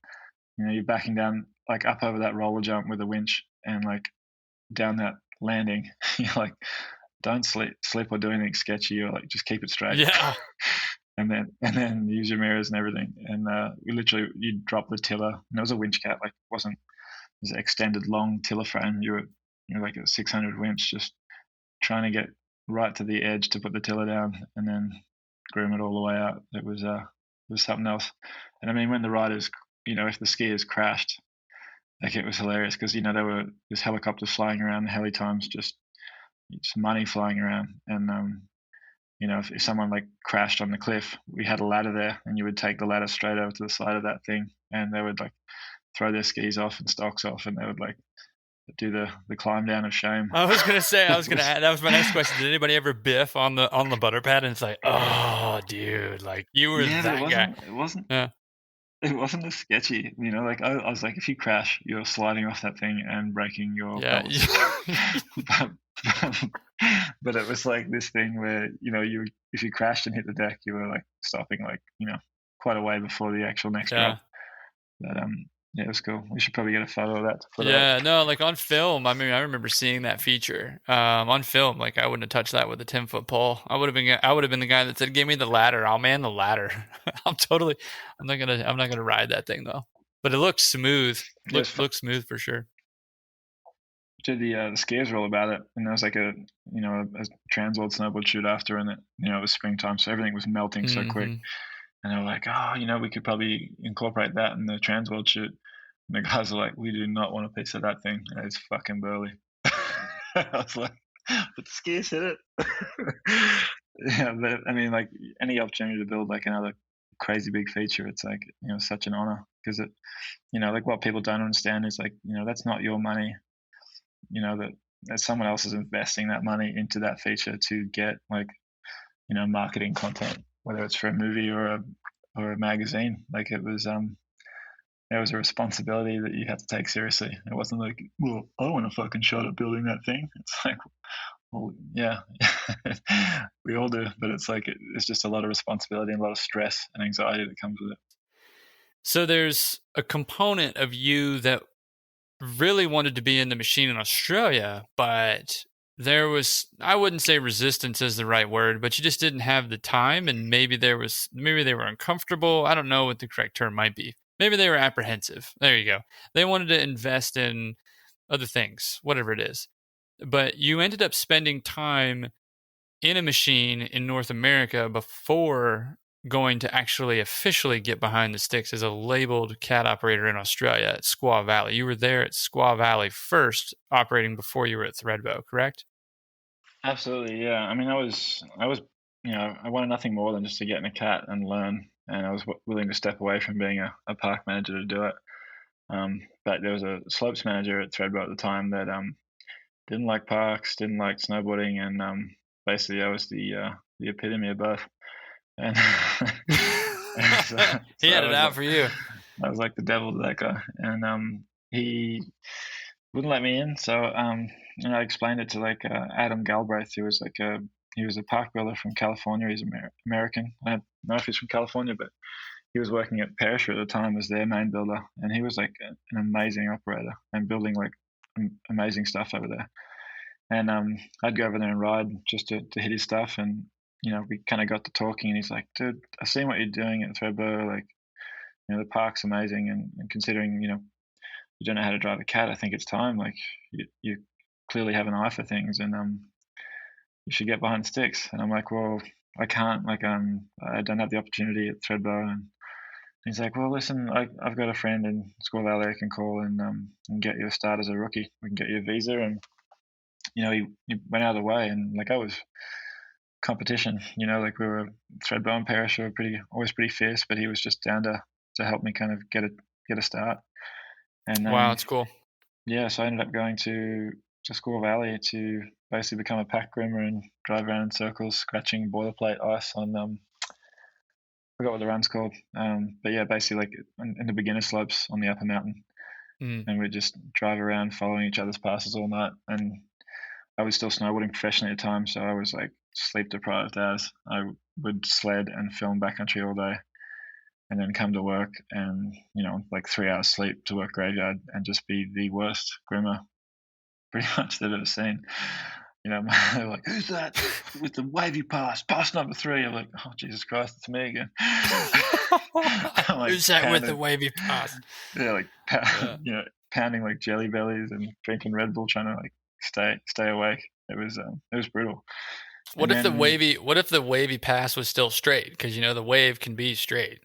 you're backing down, like, up over that roller jump with a winch and, like, down that landing. You're like, don't slip or do anything sketchy, or, like, just keep it straight. Yeah. and then use your mirrors and everything. And you drop the tiller. And it was a winch cat, like, it was an extended long tiller frame. You're like a 600 winch, just trying to get right to the edge to put the tiller down and then groom it all the way out. It was something else. And I mean, when the riders, if the skiers crashed, like, it was hilarious because there's helicopters flying around, the heli times, just money flying around. And if someone, like, crashed on the cliff, we had a ladder there, and you would take the ladder straight over to the side of that thing, and they would, like, throw their skis off and stocks off, and they would, like, do the climb down of shame. I was gonna add, that was my next question. Did anybody ever biff on the butter pad? And it's like, oh, dude, like, you were that guy. It wasn't. Yeah. It wasn't as sketchy, like, I was like, if you crash, you're sliding off that thing and breaking your pelvis. But it was like this thing where, if you crashed and hit the deck, you were, like, stopping, like, quite a way before the actual next drop. But yeah, it was cool. We should probably get a photo of that to put Yeah, up. no, like, on film, I mean, I remember seeing that feature. On film, like, I wouldn't have touched that with a 10-foot pole. I would have been the guy that said, "Give me the ladder. I'll man the ladder." I'm not gonna ride that thing though. But it looks smooth. Looks smooth for sure. The skiers were all about it, and there was like a transworld snowboard shoot after, and it was springtime, so everything was melting so quick. And they were like, oh, we could probably incorporate that in the transworld shoot. And the guys are like, we do not want a piece of that thing. It's fucking burly. I was like, but the skiers hit it. Yeah, but I mean, like, any opportunity to build, like, another crazy big feature, it's like, such an honor, because it, like, what people don't understand is, like, that's not your money. That someone else is investing that money into that feature to get, like, marketing content, whether it's for a movie or a magazine. Like, it was a responsibility that you had to take seriously. It wasn't like, well, I want a fucking shot at building that thing. It's like, well, yeah, we all do, but it's like, it's just a lot of responsibility and a lot of stress and anxiety that comes with it. So there's a component of you that really wanted to be in the machine in Australia, but there was, I wouldn't say resistance is the right word, but you just didn't have the time, and maybe they were uncomfortable. I don't know what the correct term might be. Maybe they were apprehensive. There you go. They wanted to invest in other things, whatever it is. But you ended up spending time in a machine in North America before going to actually officially get behind the sticks as a labeled cat operator in Australia at Squaw Valley. You were there at Squaw Valley first, operating before you were at Thredbo, correct? Absolutely, yeah. I mean, I was, I wanted nothing more than just to get in a cat and learn, and I was willing to step away from being a park manager to do it. But there was a slopes manager at Thredbo at the time that didn't like parks, didn't like snowboarding, and basically I was the epitome of both. And so he had it out for you. I was like the devil to that guy, and he wouldn't let me in. So I explained it to, like, Adam Galbraith, who was he was a park builder from California. He's American. I don't know if he's from California, but he was working at Perisher at the time as their main builder, and he was like an amazing operator and building, like, amazing stuff over there. And I'd go over there and ride just to hit his stuff, and we kind of got to talking, and he's like, dude, I've seen what you're doing at Thredbo. Like, the park's amazing, and considering, you don't know how to drive a cat, I think it's time. Like, you clearly have an eye for things, and you should get behind sticks. And I'm like, well, I can't. Like, I don't have the opportunity at Thredbo. And he's like, well, listen, I've got a friend in Squaw Valley I can call and get you a start as a rookie. We can get you a visa, and he went out of the way, and like I was competition, like we were Thredbo and Perisher, always pretty fierce, but he was just down to help me kind of get a start. And wow, that's cool. Yeah, so I ended up going to Squaw Valley to basically become a pack groomer and drive around in circles, scratching boilerplate ice on I forgot what the run's called, but yeah, basically like in the beginner slopes on the upper mountain, and we'd just drive around following each other's passes all night. And I was still snowboarding professionally at the time, so I was like sleep deprived as I would sled and film backcountry all day, and then come to work and like 3 hours sleep to work graveyard and just be the worst groomer pretty much they've ever seen. They're like, who's that with the wavy pass number 3? I'm like, oh Jesus Christ, it's me again. Like, who's that with the wavy pass? Yeah, like pounding like jelly bellies and drinking Red Bull, trying to like stay awake. It was brutal. What if the wavy pass was still straight? Because the wave can be straight.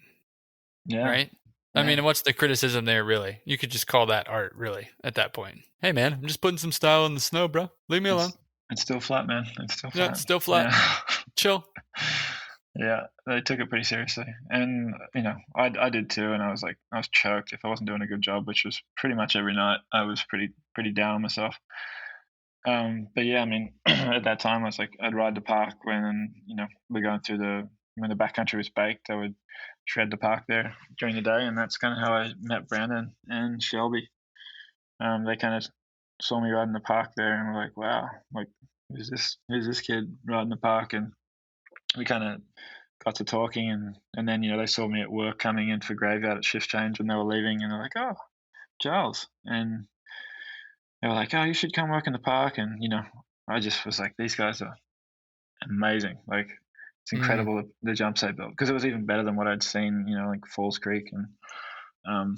Yeah. Right? I mean, what's the criticism there, really? You could just call that art, really, at that point. Hey, man, I'm just putting some style in the snow, bro. Leave me alone. It's still flat, man. It's still flat. Yeah, it's still flat. Yeah. Chill. Yeah, they took it pretty seriously. And, I did too. And I was choked if I wasn't doing a good job, which was pretty much every night. I was pretty down on myself. But yeah, I mean, at that time, I was like, I'd ride the park when, we're going through when the backcountry was baked, I would shred the park there during the day. And that's kind of how I met Brandon and Shelby. They kind of saw me riding the park there and were like, wow, like, who's this kid riding the park? And we kind of got to talking, and then, they saw me at work coming in for graveyard at shift change when they were leaving, and they're like, oh, Giles. And they were like, oh, you should come work in the park. And, I just was like, these guys are amazing. Like, it's incredible the jumps they built, because it was even better than what I'd seen, like Falls Creek and,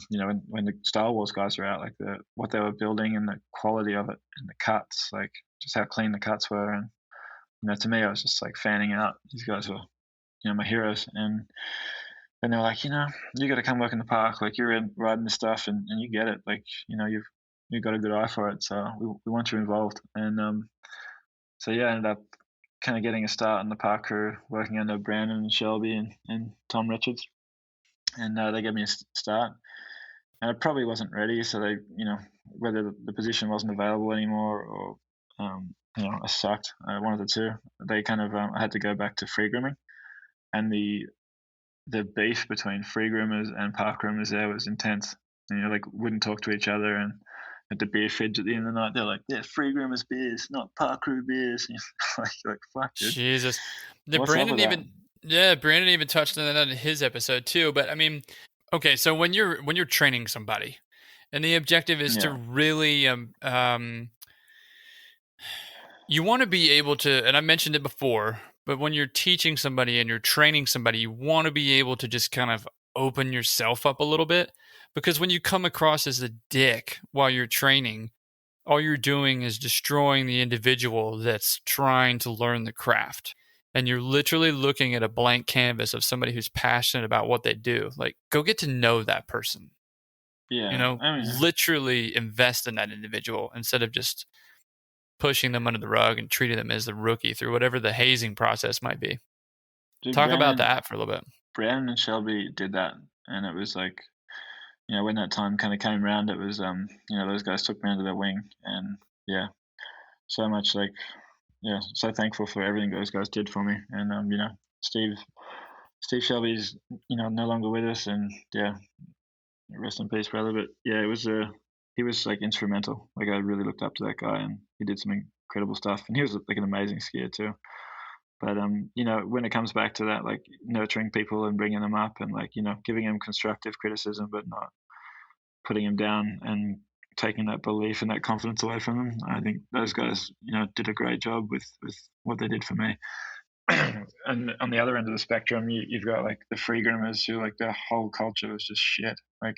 when the Star Wars guys were out, like what they were building and the quality of it and the cuts, like just how clean the cuts were. And, to me, I was just like fanning out. These guys were, my heroes. And then they were like, you got to come work in the park. Like, you're riding this stuff and you get it. Like, you've got a good eye for it. So we want you involved. And so yeah, I ended up kind of getting a start in the park crew, working under Brandon and Shelby and Tom Richards. And they gave me a start. And I probably wasn't ready. So they, whether the position wasn't available anymore or, I sucked. One of the two. They kind of, I had to go back to free grooming. And the beef between free groomers and park groomers there was intense. And, like, wouldn't talk to each other. And at the beer fridge at the end of the night, they're like, "Yeah, free groomers beers, not park crew beers." And you're like, fuck, dude. Jesus. Brandon even touched on that in his episode too. But I mean, okay, so when you're training somebody, and the objective is to really you want to be able to, and I mentioned it before, but when you're teaching somebody and you're training somebody, you want to be able to just kind of open yourself up a little bit. Because when you come across as a dick while you're training, all you're doing is destroying the individual that's trying to learn the craft. And you're literally looking at a blank canvas of somebody who's passionate about what they do. Like, go get to know that person. Yeah. Literally invest in that individual instead of just pushing them under the rug and treating them as the rookie through whatever the hazing process might be. Dude, Talk about that for a little bit. Brandon and Shelby did that. And it was like, when that time kind of came around, it was, those guys took me under their wing, and so much so thankful for everything those guys did for me. And, Steve Shelby's, no longer with us, and rest in peace, brother. But it was, he was like instrumental. Like, I really looked up to that guy, and he did some incredible stuff, and he was like an amazing skier too. But, when it comes back to that, like nurturing people and bringing them up and like, giving them constructive criticism, but not putting them down and taking that belief and that confidence away from them. I think those guys, did a great job with what they did for me. And on the other end of the spectrum, you've got like the free groomers who, like, their whole culture was just shit. Like,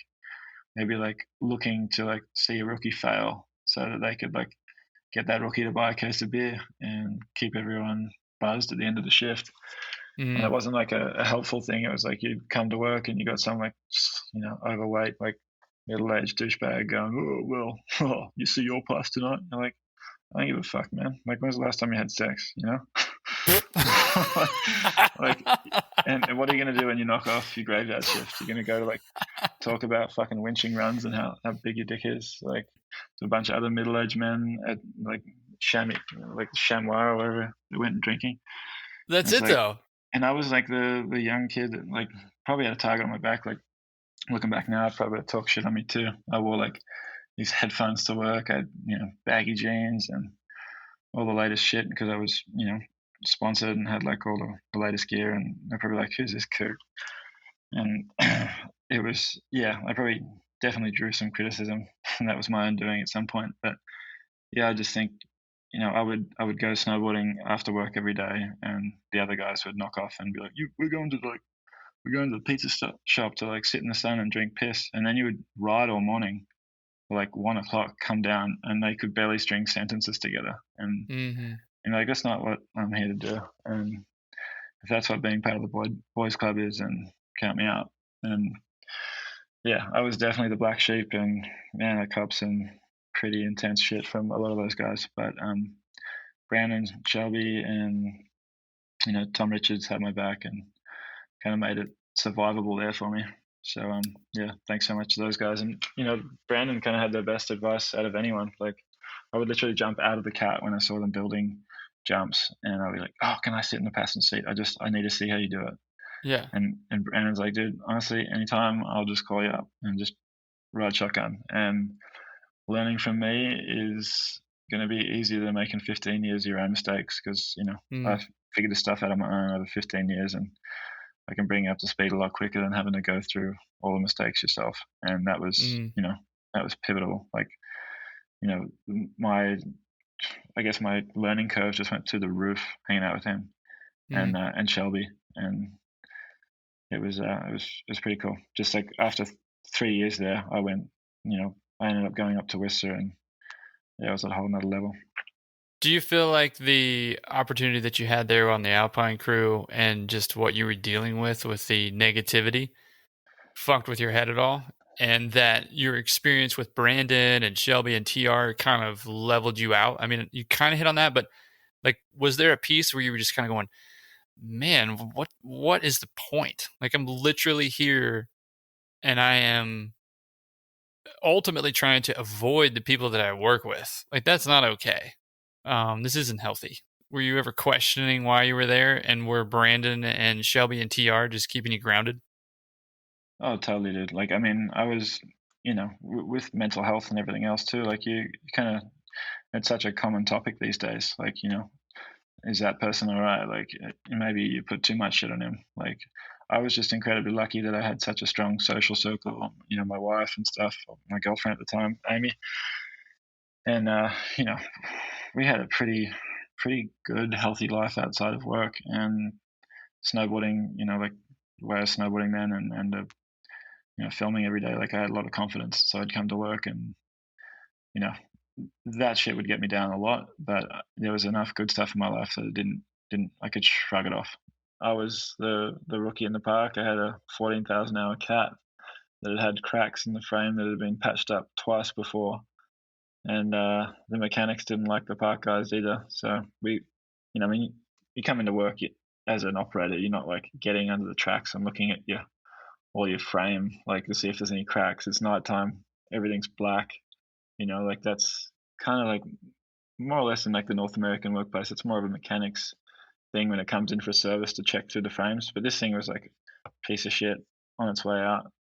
maybe like looking to like see a rookie fail so that they could like get that rookie to buy a case of beer and keep everyone buzzed at the end of the shift. And it wasn't like a helpful thing. It was like you'd come to work and you got some like, overweight, like middle-aged douchebag going, "Oh, well, you see your pass tonight." I'm like, I don't give a fuck, man. Like, when's the last time you had sex? You know, like, and what are you gonna do when you knock off your graveyard shift? You're gonna go to like talk about fucking winching runs and how big your dick is, like to a bunch of other middle-aged men at like chamois or wherever they went drinking. That's It's it like, though. and I was like the young kid that like probably had a target on my back. Like looking back now, I probably would talk shit on me too. I wore like these headphones to work. I had, baggy jeans and all the latest shit because I was, sponsored and had like all the latest gear. And they're probably like, who's this kook? And it was, I probably definitely drew some criticism, and that was my undoing at some point. But yeah, I just think, I would go snowboarding after work every day, and the other guys would knock off and be like, we're going to the pizza shop to like sit in the sun and drink piss, and then you would ride all morning, like 1 o'clock, come down, and they could barely string sentences together, and like that's not what I'm here to do. And if that's what being part of the boys club is, and count me out. And yeah, I was definitely the black sheep, and man, I copped some pretty intense shit from a lot of those guys. But Brandon, Shelby, and Tom Richards had my back and kind of made it survivable there for me. So yeah, thanks so much to those guys. And Brandon kind of had the best advice out of anyone. Like I would literally jump out of the cat when I saw them building jumps, and I'd be like, oh, can I sit in the passenger seat? I need to see how you do it. Yeah. And Brandon's like, dude, honestly, anytime I'll just call you up and just ride shotgun. And learning from me is going to be easier than making 15 years of your own mistakes, because I've figured this stuff out on my own over 15 years, and I can bring you up to speed a lot quicker than having to go through all the mistakes yourself. And that was that was pivotal. Like my learning curve just went through the roof hanging out with him and Shelby, and it was pretty cool. Just like after 3 years there, I ended up going up to Whistler, and it was at a whole nother level. Do you feel like the opportunity that you had there on the Alpine crew and just what you were dealing with the negativity fucked with your head at all? And that your experience with Brandon and Shelby and TR kind of leveled you out? I mean, you kind of hit on that, but like, was there a piece where you were just kind of going, man, what is the point? Like, I'm literally here and I am ultimately trying to avoid the people that I work with. Like, that's not okay. This isn't healthy. Were you ever questioning why you were there, and were Brandon and Shelby and TR just keeping you grounded? Oh, totally, dude. Like, I mean, I was, with mental health and everything else too, like you kind of, it's such a common topic these days. Like, is that person all right? Like, maybe you put too much shit on him. Like, I was just incredibly lucky that I had such a strong social circle, my wife and stuff, my girlfriend at the time, Amy. And, we had a pretty good, healthy life outside of work, and snowboarding, like the way I was snowboarding then, and filming every day. Like I had a lot of confidence, so I'd come to work, and that shit would get me down a lot, but there was enough good stuff in my life that it didn't I could shrug it off. I was the rookie in the park. I had a 14,000 hour cat that had cracks in the frame that had been patched up twice before, and the mechanics didn't like the park guys either. So we, you come into work as an operator, you're not like getting under the tracks and looking at all your frame, like to see if there's any cracks. It's nighttime, everything's black, like that's kind of like more or less in like the North American workplace. It's more of a mechanics thing when it comes in for service to check through the frames. But this thing was like a piece of shit on its way out,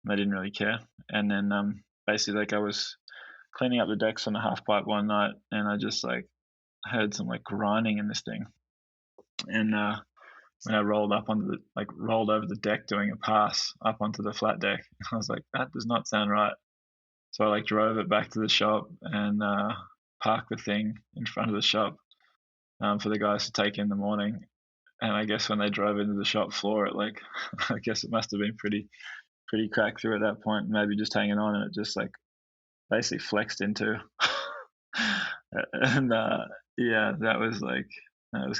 and I didn't really care. And then basically, like, I was cleaning up the decks on the half pipe one night, and I just like heard some like grinding in this thing. And when I rolled over the deck doing a pass up onto the flat deck, I was like, that does not sound right. So I like drove it back to the shop and parked the thing in front of the shop for the guys to take in the morning. And I guess when they drove into the shop floor, it like, I guess it must have been pretty cracked through at that point, maybe just hanging on, and it just like basically flexed into. And yeah, that was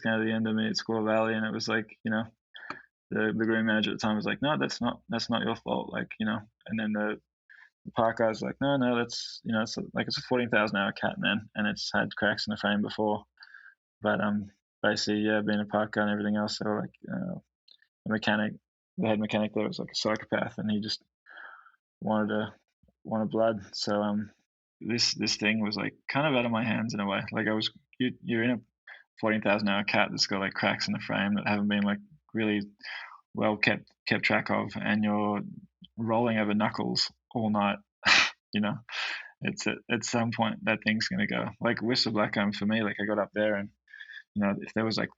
kind of the end of me at Squaw Valley. And it was like, the groom manager at the time was like, no, that's not your fault, like, and then the park guys were like, no, it's it's a 14,000 hour cat, man, and it's had cracks in the frame before, but basically, yeah, being a park guy and everything else, they were like, the head mechanic there was like a psychopath, and he just wanted blood. So this thing was like kind of out of my hands in a way. Like you're in a 14,000 hour cat that's got like cracks in the frame that haven't been like really well kept track of, and you're rolling over knuckles all night. It's at some point that thing's gonna go. Like Whistler Blackcomb for me, like I got up there and if there was like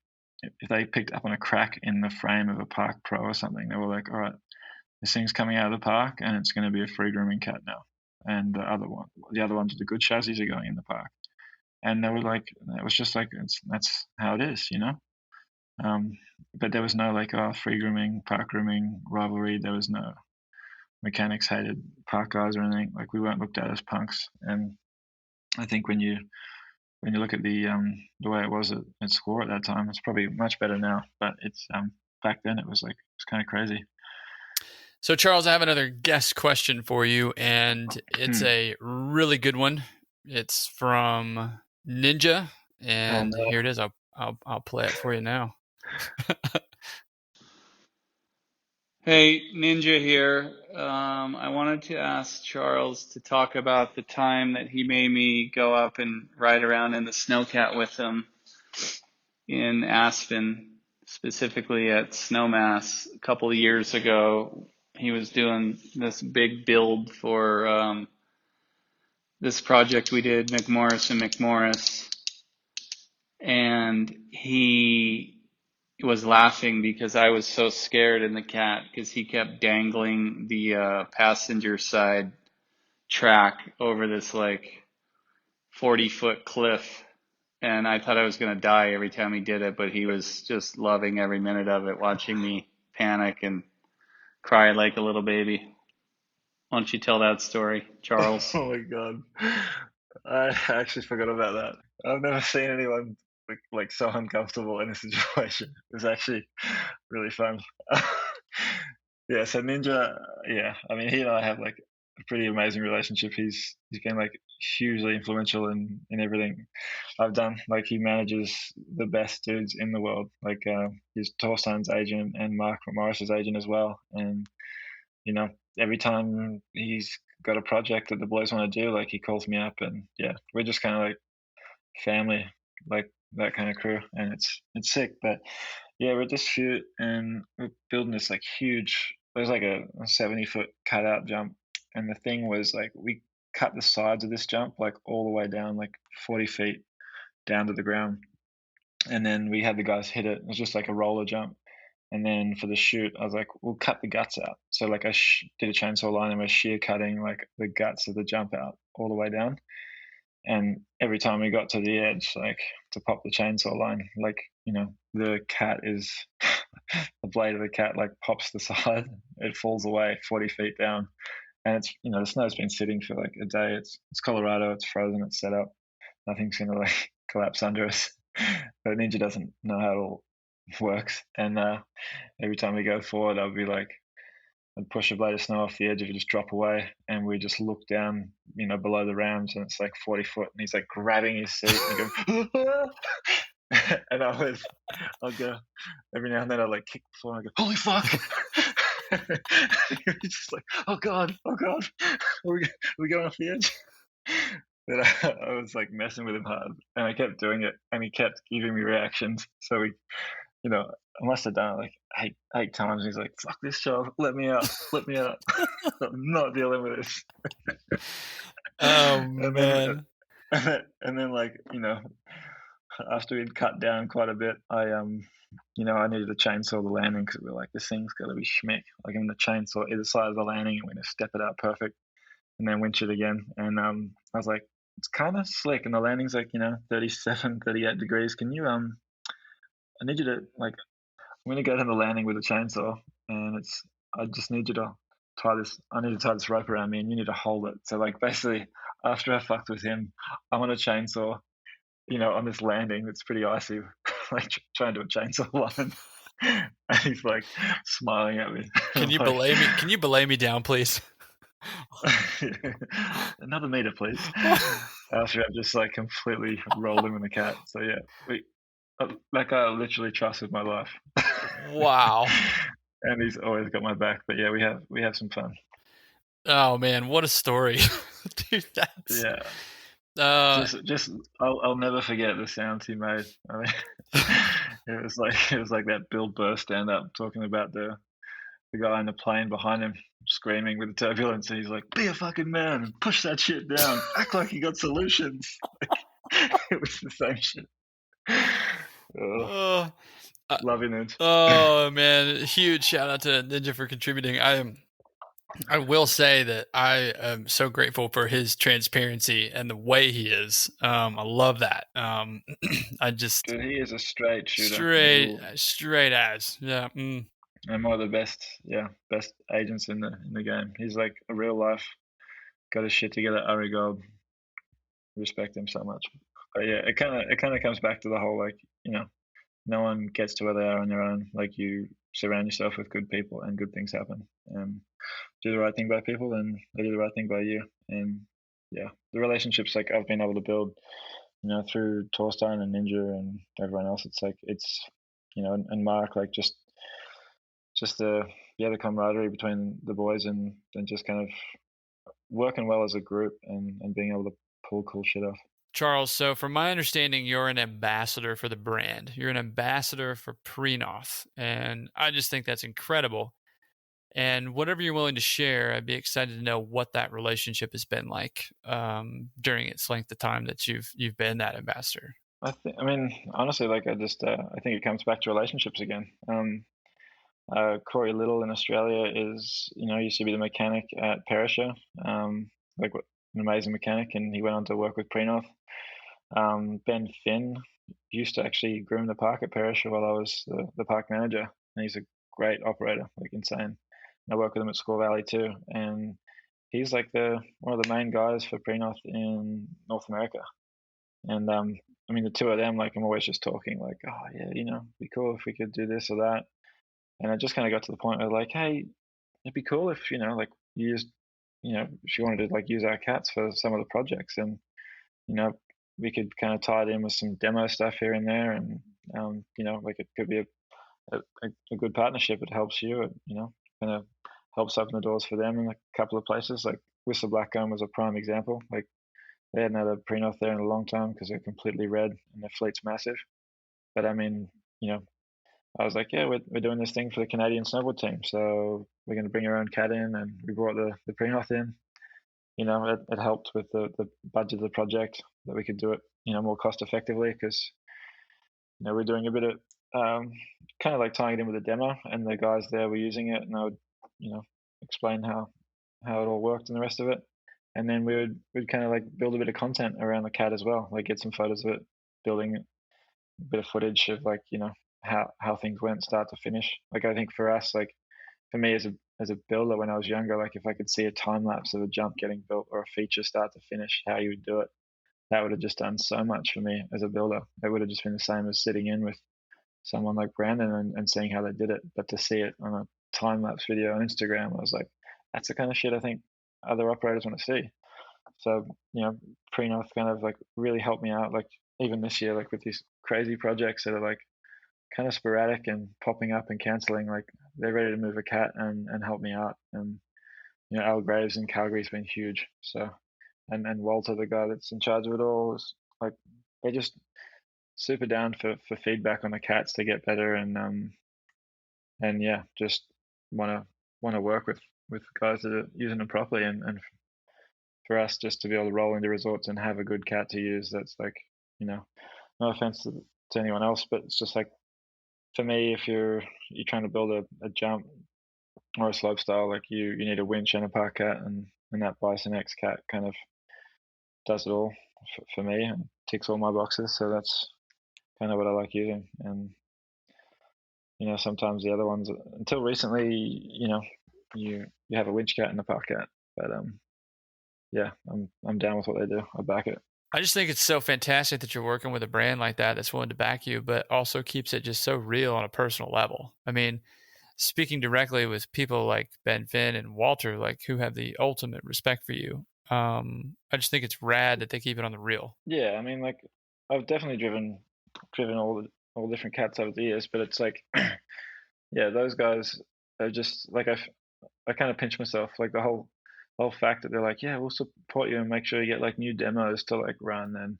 if they picked up on a crack in the frame of a Park Pro or something, they were like, all right, this thing's coming out of the park and it's going to be a free grooming cat now. And the other ones with the good chassis are going in the park. And they were like, it was just like, that's how it is, but there was no like, free grooming, park grooming rivalry. There was no mechanics hated park guys or anything. Like we weren't looked at as punks. And I think when you look at the way it was at Squaw at that time, it's probably much better now. But it's back then it was kind of crazy. So Charles, I have another guest question for you, and it's a really good one. It's from Ninja, and here it is. I'll play it for you now. Hey, Ninja here. I wanted to ask Charles to talk about the time that he made me go up and ride around in the Snowcat with him in Aspen, specifically at Snowmass a couple of years ago. He was doing this big build for this project we did, McMorris and McMorris, and he was laughing because I was so scared in the cat because he kept dangling the passenger side track over this like 40-foot cliff, and I thought I was going to die every time he did it, but he was just loving every minute of it, watching me panic and cry like a little baby. Why don't you tell that story, Charles? Oh my god, I actually forgot about that. I've never seen anyone like so uncomfortable in a situation. It was actually really fun. Yeah, so Ninja, yeah, I mean he and I have like a pretty amazing relationship. He's been like hugely influential in everything I've done. Like he manages the best dudes in the world. Like he's Torstein's agent and Mark Morris's agent as well. And every time he's got a project that the boys want to do, like he calls me up, and yeah, we're just kind of like family, like that kind of crew, and it's sick. But yeah, we're at this shoot and we're building this like huge. There's like a 70-foot cutout jump, and the thing was like we cut the sides of this jump like all the way down, like 40 feet down to the ground, and then we had the guys hit it. It was just like a roller jump. And then for the shoot, I was like, we'll cut the guts out. So like I did a chainsaw line and we're shear cutting like the guts of the jump out all the way down. And every time we got to the edge, like to pop the chainsaw line, like, the cat is, the blade of the cat like pops the side. It falls away 40 feet down. And it's, the snow's been sitting for like a day. It's Colorado, it's frozen, it's set up. Nothing's going to like collapse under us. But Ninja doesn't know how it all works, and every time we go forward I'd be like, I'd push a blade of snow off the edge, it would just drop away, and we just look down below the rams, and it's like 40 foot, and he's like grabbing his seat and go and I'll go every now and then, I'll like kick the floor and I go, holy fuck. He's just like, oh god, are we going off the edge? But I was like messing with him hard, and I kept doing it, and he kept giving me reactions. So I must have done it like eight times. And he's like, fuck this, Charles, let me out. I'm not dealing with this. Oh, man. And then like, after we'd cut down quite a bit, I needed to chainsaw the landing because we were like, this thing's got to be schmick. Like I'm going to chainsaw either side of the landing and we're going to step it out perfect and then winch it again. And I was like, it's kind of slick and the landing's like, 37, 38 degrees. Can you, I need you to like, I'm going to go down the landing with a chainsaw and I just need you to I need to tie this rope around me and you need to hold it. So like basically after I fucked with him, I'm on a chainsaw, on this landing that's pretty icy, like trying to do a chainsaw line. And he's like smiling at me. Can you belay me down, please? Another meter, please. After I've just like completely rolled him in the cat. So yeah, that guy I literally trust with my life. Wow. And he's always got my back. But yeah, we have some fun. Oh man, what a story, dude! That's Yeah. Just I'll never forget the sounds he made. I mean, it was like that Bill Burr stand up talking about the guy in the plane behind him screaming with the turbulence, and he's like, "Be a fucking man and push that shit down. Act like you got solutions." It was the same shit. Love you, Ninja. Oh man, huge shout out to Ninja for contributing. I will say that I am so grateful for his transparency and the way he is. I love that. I just Dude, he is a straight shooter. Straight as. Yeah. And one of the best agents in the game. He's like a real life, got his shit together, Ari Gold. Respect him so much. But yeah, it kind of comes back to the whole, like, you know, no one gets to where they are on their own. Like, you surround yourself with good people and good things happen. Do the right thing by people and they do the right thing by you. And yeah, the relationships like I've been able to build, you know, through Torstein and Ninja and everyone else, it's like, it's, you know, and Mark, like just the camaraderie between the boys and just kind of working well as a group and being able to pull cool shit off. Charles, so from my understanding, you're an ambassador for the brand. You're an ambassador for Prenoth, and I just think that's incredible. And whatever you're willing to share, I'd be excited to know what that relationship has been like during its length of time that you've been that ambassador. I mean, honestly, like I think it comes back to relationships again. Corey Little in Australia is, you know, used to be the mechanic at Perisher, like an amazing mechanic, and he went on to work with Prenoth. Ben Finn used to actually groom the park at Perisher while I was the park manager, and he's a great operator, like insane. I work with him at Squaw Valley too, and he's like one of the main guys for Prenoth in North America. And I mean, the two of them, like, I'm always just talking, like, oh yeah, you know, it'd be cool if we could do this or that. And I just kind of got to the point where, like, hey, it'd be cool if, you know, like, you know, if you wanted to like use our cats for some of the projects, and you know, we could kind of tie it in with some demo stuff here and there, and you know, like, it could be a good partnership. It helps you, you know, kind of helps open the doors for them in a couple of places. Like Whistler Blackcomb was a prime example. Like, they hadn't had a Prenoth there in a long time because they're completely red and their fleet's massive. But I mean, you know, I was like, yeah, we're doing this thing for the Canadian snowboard team, so we're going to bring our own cat in, and we brought the Prenoth in. You know, it helped with the budget of the project, that we could do it, you know, more cost effectively, because, you know, we're doing a bit of kind of like tying it in with a demo, and the guys there were using it, and I would, you know, explain how it all worked and the rest of it, and then we'd kind of like build a bit of content around the cat as well, like get some photos of it, building a bit of footage of, like, you know, how things went start to finish. Like, I think for us, like for me as a builder when I was younger, like if I could see a time lapse of a jump getting built or a feature start to finish, how you would do it, that would have just done so much for me as a builder. It would have just been the same as sitting in with someone like Brandon and seeing how they did it. But to see it on a time lapse video on Instagram, I was like, that's the kind of shit I think other operators want to see. So, you know, Prenoth kind of like really helped me out, like even this year, like with these crazy projects that are like kind of sporadic and popping up and cancelling. Like, they're ready to move a cat and help me out. And, you know, Al Graves in Calgary's been huge. So, and Walter, the guy that's in charge of it all, is like, they're just super down for feedback on the cats to get better, and yeah, just want to work with guys that are using them properly, and for us just to be able to roll into resorts and have a good cat to use, that's like, you know, no offense to anyone else, but it's just like, for me, if you're trying to build a jump or a slope style, like you need a winch and a park cat, and that Bison X cat kind of does it all for me and ticks all my boxes. So that's kind of what I like using. And, you know, sometimes the other ones, until recently, you know, you have a winch cat and a park cat, but yeah, I'm down with what they do. I back it. I just think it's so fantastic that you're working with a brand like that that's willing to back you, but also keeps it just so real on a personal level. I mean, speaking directly with people like Ben Finn and Walter, like who have the ultimate respect for you. I just think it's rad that they keep it on the real. Yeah, I mean, like I've definitely driven all different cats over the years, but it's like, yeah, those guys are just like I kind of pinch myself, like the whole fact that they're like, yeah, we'll support you and make sure you get like new demos to like run, and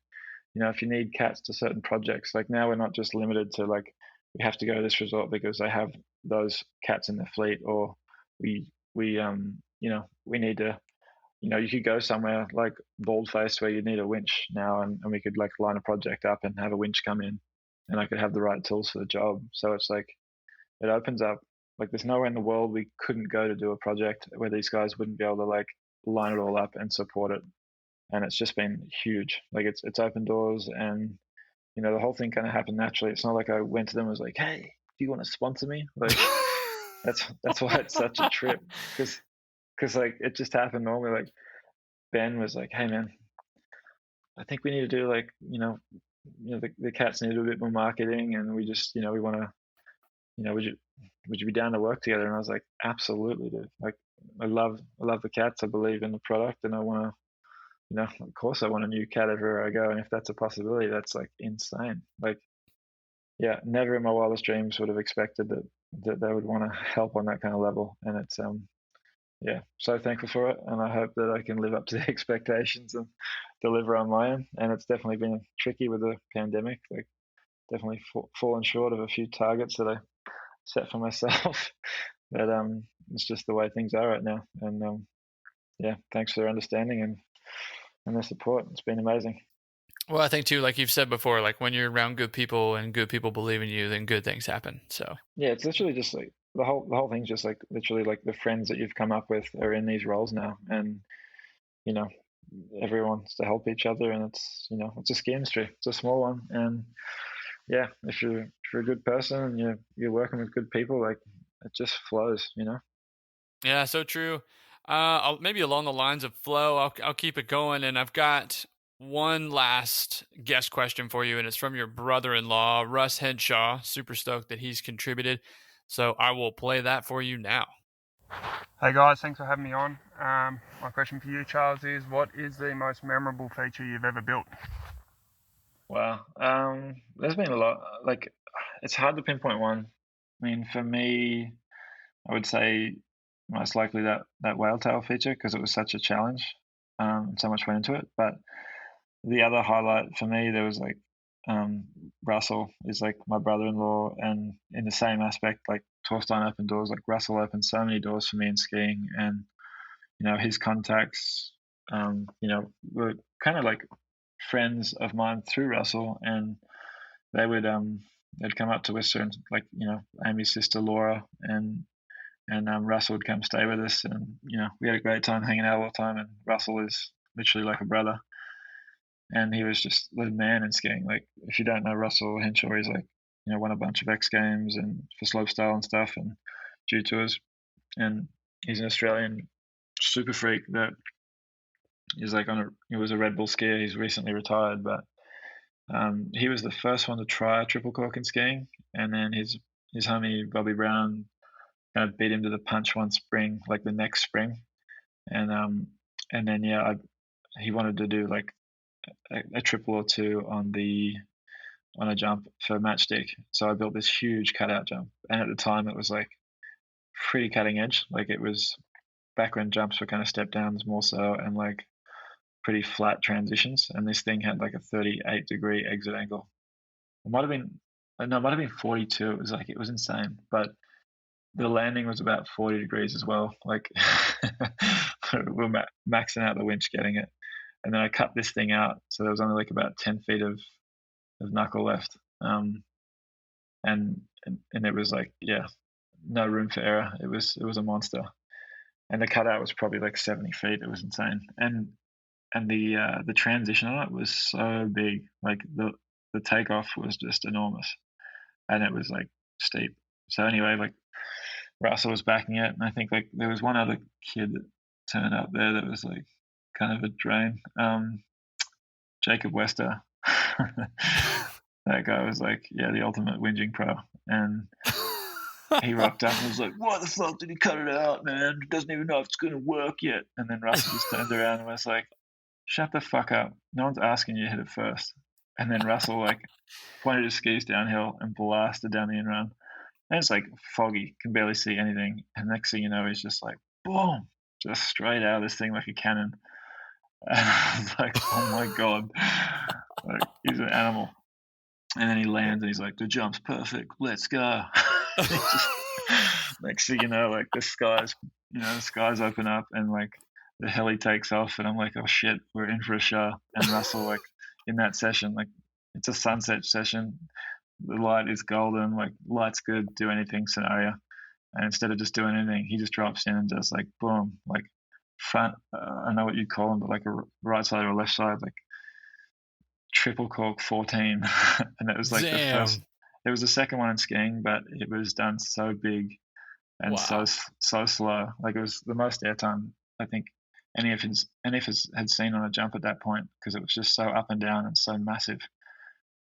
if you need cats to certain projects, like now we're not just limited to like we have to go to this resort because they have those cats in their fleet, or we we need to, you could go somewhere like Baldface where you need a winch now, and we could like line a project up and have a winch come in, and I could have the right tools for the job. So it's like it opens up, like there's nowhere in the world we couldn't go to do a project where these guys wouldn't be able to like line it all up and support it. And it's just been huge. Like it's opened doors, and the whole thing kind of happened naturally. It's not like I went to them and was like, hey, do you want to sponsor me? Like that's why it's such a trip, because like it just happened normally. Like Ben was like, hey man, I think we need to do like the cats need a bit more marketing, and we just we want to would you be down to work together? And I was like, absolutely, dude. Like I love the cats. I believe in the product, and I want to, of course I want a new cat everywhere I go. And if that's a possibility, that's like insane. Like, yeah, never in my wildest dreams would have expected that they would want to help on that kind of level. And it's yeah, so thankful for it, and I hope that I can live up to the expectations and deliver on my end. And it's definitely been tricky with the pandemic. Like, definitely fallen short of a few targets that I set for myself. But it's just the way things are right now. And yeah, thanks for their understanding and their support. It's been amazing. Well, I think too, like you've said before, like when you're around good people and good people believe in you, then good things happen. So yeah, it's literally just like the whole thing's just like literally like the friends that you've come up with are in these roles now, and everyone wants to help each other, and it's it's a ski industry. It's a small one, and yeah, if you're a good person and you're working with good people, like it just flows, Yeah, so true. Maybe along the lines of flow, I'll keep it going, and I've got one last guest question for you, and it's from your brother-in-law, Russ Henshaw. Super stoked that he's contributed, so I will play that for you now. Hey guys, thanks for having me on. My question for you, Charles, is what is the most memorable feature you've ever built? Wow. There's been a lot. Like, it's hard to pinpoint one. I mean, for me, I would say most likely that whale tail feature, because it was such a challenge, and so much went into it. But the other highlight for me, there was like Russell is like my brother-in-law, and in the same aspect, like Torstein opened doors. Like Russell opened so many doors for me in skiing, and his contacts, were kind of like friends of mine through Russell, and they would they'd come up to Whistler, and like Amy's sister Laura and Russell would come stay with us, and we had a great time hanging out all the time. And Russell is literally like a brother, and he was just the man in skiing. Like, if you don't know Russell Henshaw, he's like won a bunch of X Games and for slopestyle and stuff and Dew Tours, and he's an Australian super freak that is like he was a Red Bull skier. He's recently retired, but he was the first one to try a triple cork in skiing, and then his homie Bobby Brown kind of beat him to the punch one spring, like the next spring, and then yeah, he wanted to do like a triple or two on a jump for matchstick. So I built this huge cutout jump, and at the time it was like pretty cutting edge. Like, it was back when jumps were kind of step downs more so, and like pretty flat transitions, and this thing had like a 38-degree exit angle. It might have been 42. It was insane, but the landing was about 40 degrees as well. Like, we're maxing out the winch getting it, and then I cut this thing out, so there was only like about 10 feet of knuckle left, and it was like, yeah, no room for error. It was a monster, and the cutout was probably like 70 feet. It was insane, and the transition on it was so big. Like, the takeoff was just enormous, and it was like steep. So anyway, like, Russell was backing it, and I think like there was one other kid that turned up there that was like kind of a drain. Jacob Wester. That guy was like, yeah, the ultimate whinging pro, and he rocked up and was like, "Why the fuck did he cut it out, man? He doesn't even know if it's going to work yet." And then Russell just turned around and was like, "Shut the fuck up. No one's asking you to hit it first." And then Russell like pointed his skis downhill and blasted down the in-run. And it's like foggy, can barely see anything. And next thing you know, he's just like, boom, just straight out of this thing like a cannon. And I was like, oh my God. Like, he's an animal. And then he lands and he's like, the jump's perfect. Let's go. Just, next thing you know, like the skies open up and like the heli takes off. And I'm like, oh shit, we're in for a show. And Russell, like in that session, like it's a sunset session. The light is golden, like light's good, do anything scenario. And instead of just doing anything, he just drops in and does like boom, like front, I don't know what you'd call them, but like a right side or a left side, like triple cork 14. And it was like the first, it was the second one in skiing, but it was done so big and so slow. Like it was the most airtime I think any of us had seen on a jump at that point, because it was just so up and down and so massive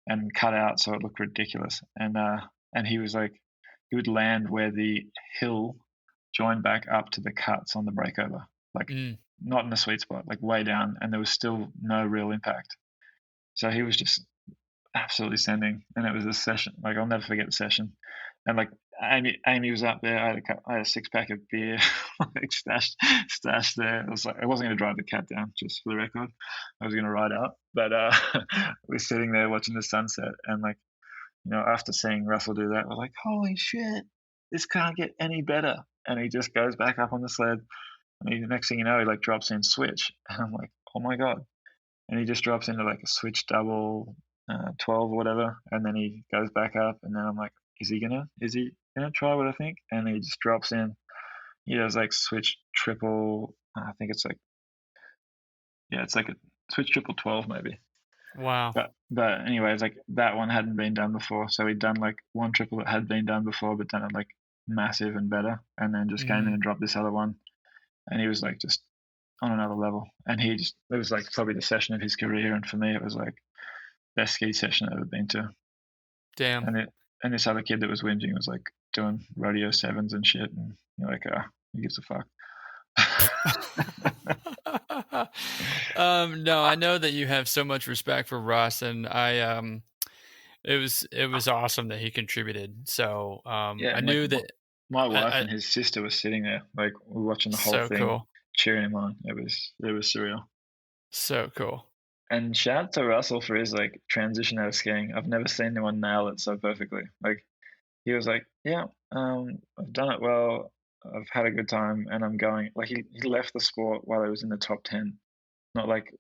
and cut out, so it looked ridiculous. And he was like, he would land where the hill joined back up to the cuts on the breakover, like not in the sweet spot, like way down, and there was still no real impact. So he was just absolutely sending, and it was a session. Like I'll never forget the session. And like Amy was up there. I had a 6-pack of beer, like stashed there. I was like, I wasn't going to drive the cat down, just for the record. I was going to ride out, but we're sitting there watching the sunset, and like, you know, after seeing Russell do that, we're like, holy shit, this can't get any better. And he just goes back up on the sled, and the next thing you know, he like drops in switch, and I'm like, oh my God. And he just drops into like a switch double 12 or whatever, and then he goes back up, and then I'm like, is he gonna try what I think? And he just drops in. He does like switch triple, I think it's like, yeah, it's like a switch triple 12 maybe. Wow. But anyways, like that one hadn't been done before, so he'd done like one triple that had been done before, but done it like massive and better, and then just came in and dropped this other one, and he was like just on another level. And it was like probably the session of his career, and for me it was like best ski session I've ever been to. Damn. And this other kid that was whinging was like doing rodeo 7s and shit, and you're like, who gives a fuck? No, I know that you have so much respect for Russ, and it was awesome that he contributed. So yeah, I knew that my wife and his sister were sitting there, like we were watching the whole thing, cool. cheering him on. It was surreal. So cool. And shout out to Russell for his like transition out of skiing. I've never seen anyone nail it so perfectly. Like he was like, yeah, I've done it well. I've had a good time, and I'm going. Like he left the sport while he was in the top 10, not like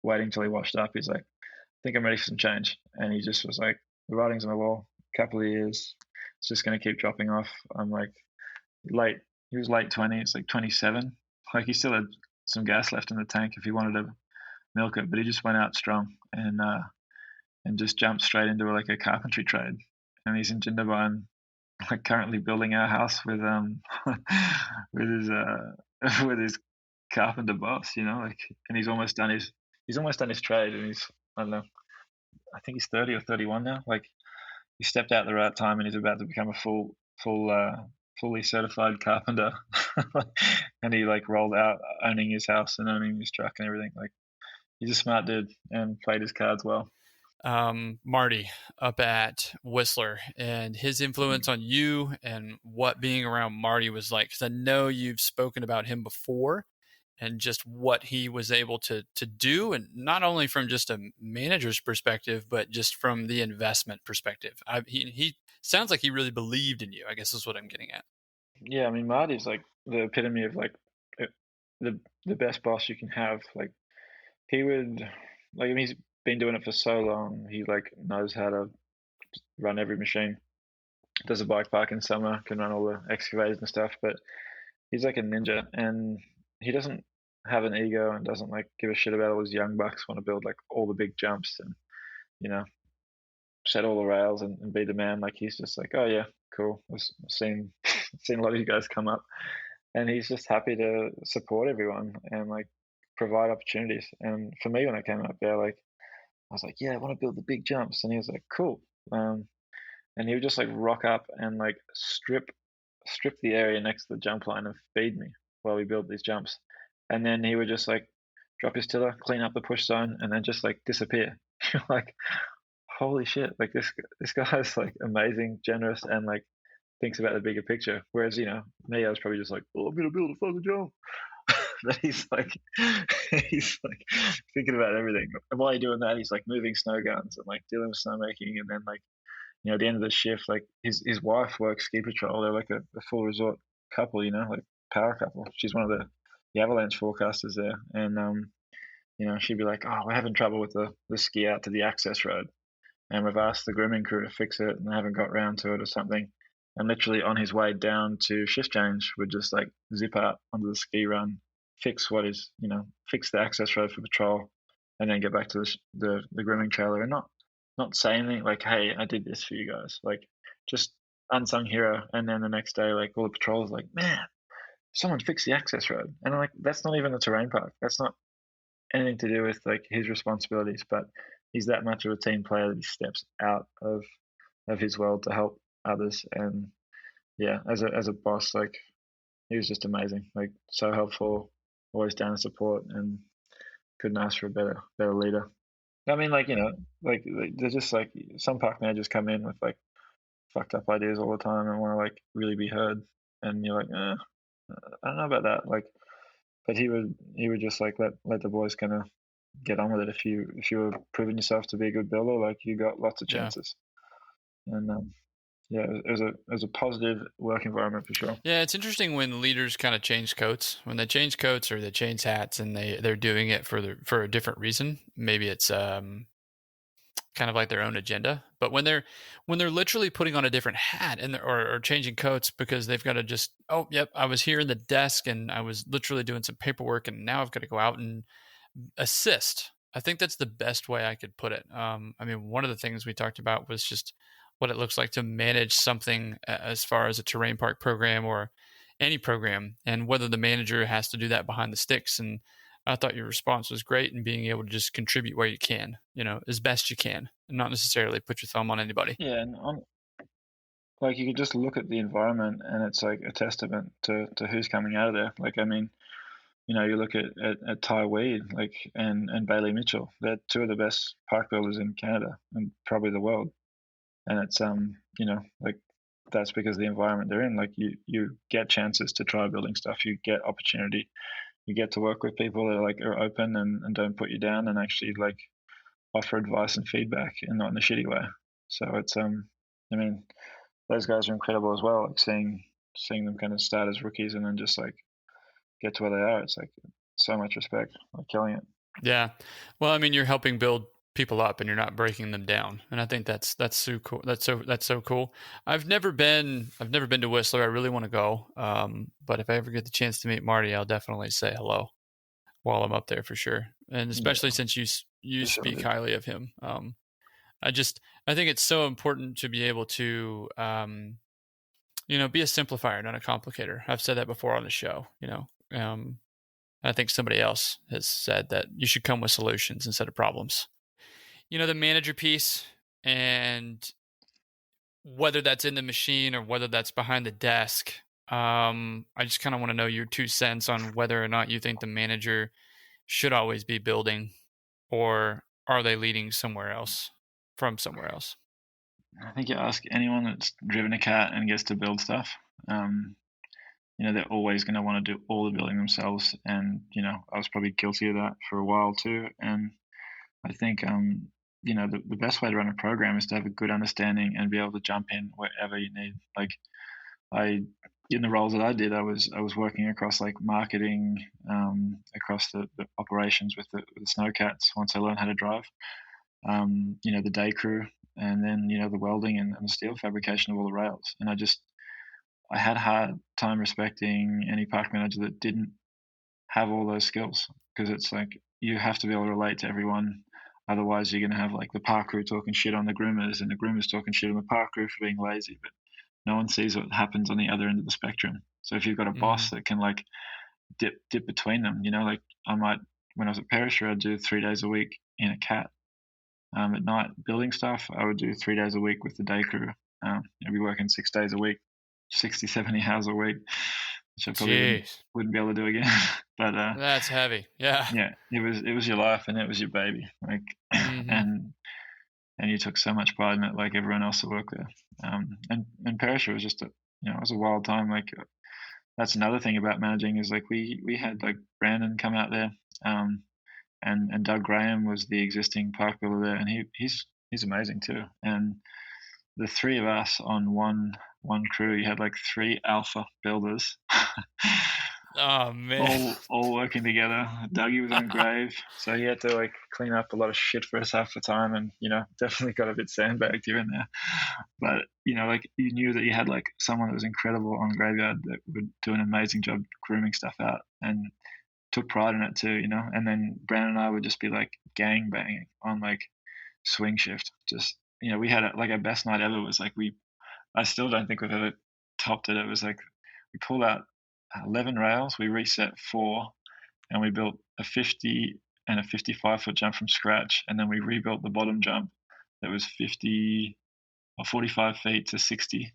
waiting till he washed up. He's like, I think I'm ready for some change, and he just was like, the writing's on the wall. Couple of years, it's just going to keep dropping off. I'm like, late. He was late 20s, like 27. Like he still had some gas left in the tank if he wanted to milk it, but he just went out strong and just jumped straight into like a carpentry trade. And he's in Jindabyne, like currently building our house with with his carpenter boss, you know, like, and he's almost done his trade, and he's, I don't know, I think he's 30 or 31 now. Like he stepped out at the right time, and he's about to become a fully certified carpenter. And he like rolled out owning his house and owning his truck and everything. Like he's a smart dude and played his cards well. Marty up at Whistler and his influence on you and what being around Marty was like, because I know you've spoken about him before and just what he was able to do, and not only from just a manager's perspective, but just from the investment perspective. He sounds like he really believed in you, I guess is what I'm getting at. Yeah, I mean, Marty's like the epitome of like the best boss you can have. Like he would, like, I mean, he's been doing it for so long. He like knows how to run every machine. Does a bike park in summer, can run all the excavators and stuff. But he's like a ninja, and he doesn't have an ego and doesn't like give a shit about all his young bucks want to build like all the big jumps and, you know, set all the rails and be the man. Like he's just like, oh yeah, cool. I've seen a lot of you guys come up, and he's just happy to support everyone and like provide opportunities. And for me, when I came up there, like I was like, yeah, I want to build the big jumps, and he was like, cool. And he would just like rock up and like strip strip the area next to the jump line and feed me while we build these jumps. And then he would just like drop his tiller, clean up the push zone, and then just like disappear. You're like, holy shit! Like this guy's like amazing, generous, and like thinks about the bigger picture. Whereas me, I was probably just like, oh, I'm gonna build a fucking jump. But he's like thinking about everything. And while he's doing that, he's like moving snow guns and like dealing with snowmaking. And then like at the end of the shift, like his wife works ski patrol. They're like a full resort couple, like power couple. She's one of the avalanche forecasters there, and she'd be like, oh, we're having trouble with the ski out to the access road, and we've asked the grooming crew to fix it, and they haven't got round to it or something. And literally on his way down to shift change, would just like zip out onto the ski run, fix fix the access road for patrol, and then get back to the grooming trailer, and not say anything like, hey, I did this for you guys, like just unsung hero. And then the next day, like all the patrols like, man, someone fixed the access road, and I'm like, that's not even a terrain park, that's not anything to do with like his responsibilities, but he's that much of a team player that he steps out of his world to help others. And yeah, as a boss, like he was just amazing, like so helpful, always down to support, and couldn't ask for a better leader. I mean, like like they're just like some park managers come in with like fucked up ideas all the time and want to like really be heard, and you're like, I don't know about that. Like, but he would just like let the boys kind of get on with it. If you were proving yourself to be a good builder, like you got lots of chances. Yeah. And yeah, it was a positive work environment for sure. Yeah, it's interesting when leaders kind of change coats. When they change coats or they change hats, and they're doing it for a different reason. Maybe it's kind of like their own agenda. But when they're literally putting on a different hat and or changing coats because they've got to just, oh, yep, I was here in the desk and I was literally doing some paperwork, and now I've got to go out and assist. I think that's the best way I could put it. I mean, one of the things we talked about was just what it looks like to manage something as far as a terrain park program or any program, and whether the manager has to do that behind the sticks. And I thought your response was great in being able to just contribute where you can, as best you can, and not necessarily put your thumb on anybody. Yeah, and like you could just look at the environment, and it's like a testament to who's coming out of there. Like, I mean, you look at Ty Weed, like, and Bailey Mitchell. They're two of the best park builders in Canada and probably the world. And it's like that's because of the environment they're in. Like you get chances to try building stuff. You get opportunity. You get to work with people that are open and don't put you down, and actually like offer advice and feedback, and not in a shitty way. So it's I mean, those guys are incredible as well. Like seeing them kind of start as rookies and then just like get to where they are. It's like so much respect, like killing it. Yeah. Well, I mean, you're helping build people up and you're not breaking them down. And I think that's so cool. That's so cool. I've never been to Whistler. I really want to go. But if I ever get the chance to meet Marty, I'll definitely say hello while I'm up there for sure. And especially since you speak highly of him. I think it's so important to be able to, be a simplifier, not a complicator. I've said that before on the show, I think somebody else has said that you should come with solutions instead of problems. The manager piece, and whether that's in the machine or whether that's behind the desk, I just kind of want to know your 2 cents on whether or not you think the manager should always be building, or are they leading somewhere else from somewhere else? I think you ask anyone that's driven a cat and gets to build stuff, they're always going to want to do all the building themselves. And, I was probably guilty of that for a while too. And I think, the best way to run a program is to have a good understanding and be able to jump in wherever you need. Like in the roles that I did, I was working across like marketing, across the operations with the Snowcats once I learned how to drive, the day crew, and then, the welding and the steel fabrication of all the rails. And I had a hard time respecting any park manager that didn't have all those skills, because it's like you have to be able to relate to everyone. Otherwise, you're going to have like the park crew talking shit on the groomers, and the groomers talking shit on the park crew for being lazy. But no one sees what happens on the other end of the spectrum. So if you've got a boss that can like dip between them, like when I was at Perisher, I'd do 3 days a week in a cat. At night building stuff, I would do 3 days a week with the day crew. I'd be working 6 days a week 60, 70 hours a week, which I probably wouldn't be able to do again. But that's heavy. Yeah. Yeah, it was your life and it was your baby. Like, and you took so much pride in it, like everyone else that worked there. And Perisher was just it was a wild time. Like, that's another thing about managing is like we had like Brandon come out there, and Doug Graham was the existing park builder there, and he's amazing too. And the three of us on one crew, you had like three alpha builders. Oh man! All working together. Dougie was on grave, so he had to like clean up a lot of shit for us half the time, and definitely got a bit sandbagged here and there. But like you knew that you had like someone that was incredible on graveyard that would do an amazing job grooming stuff out, and took pride in it too. And then Brandon and I would just be like gang banging on like swing shift. Just we had like our best night ever was like I still don't think we've ever topped it. It was like we pulled out 11 rails, we reset 4, and we built a 50 and a 55-foot jump from scratch, and then we rebuilt the bottom jump that was 50 or 45 feet to 60,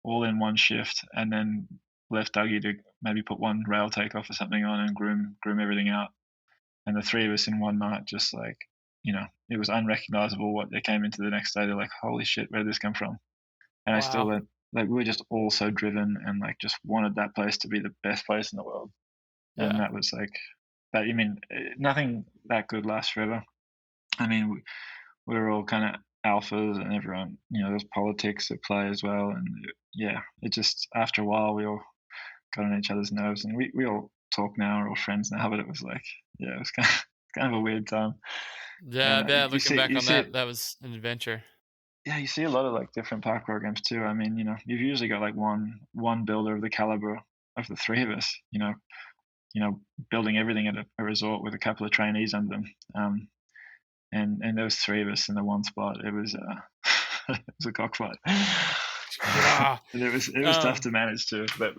all in one shift, and then left Dougie to maybe put one rail takeoff or something on and groom everything out. And the three of us in one night, just like, it was unrecognizable what they came into the next day. They're like, holy shit, where did this come from? And I still went, like, we were just all so driven and like just wanted that place to be the best place in the world. Yeah. And that was like, that. I mean, nothing that good lasts forever. I mean, we were all kind of alphas, and everyone, there's politics at play as well. And it just, after a while, we all got on each other's nerves, and we all talk now, we're all friends now, but it was like, it was kind of a weird time. Yeah, looking back on that, that was an adventure. Yeah, you see a lot of like different park programs too. I mean, you've usually got like one builder of the caliber of the three of us, building everything at a resort with a couple of trainees under them. And there was three of us in the one spot. It was it was a cockfight. And it was tough to manage too. But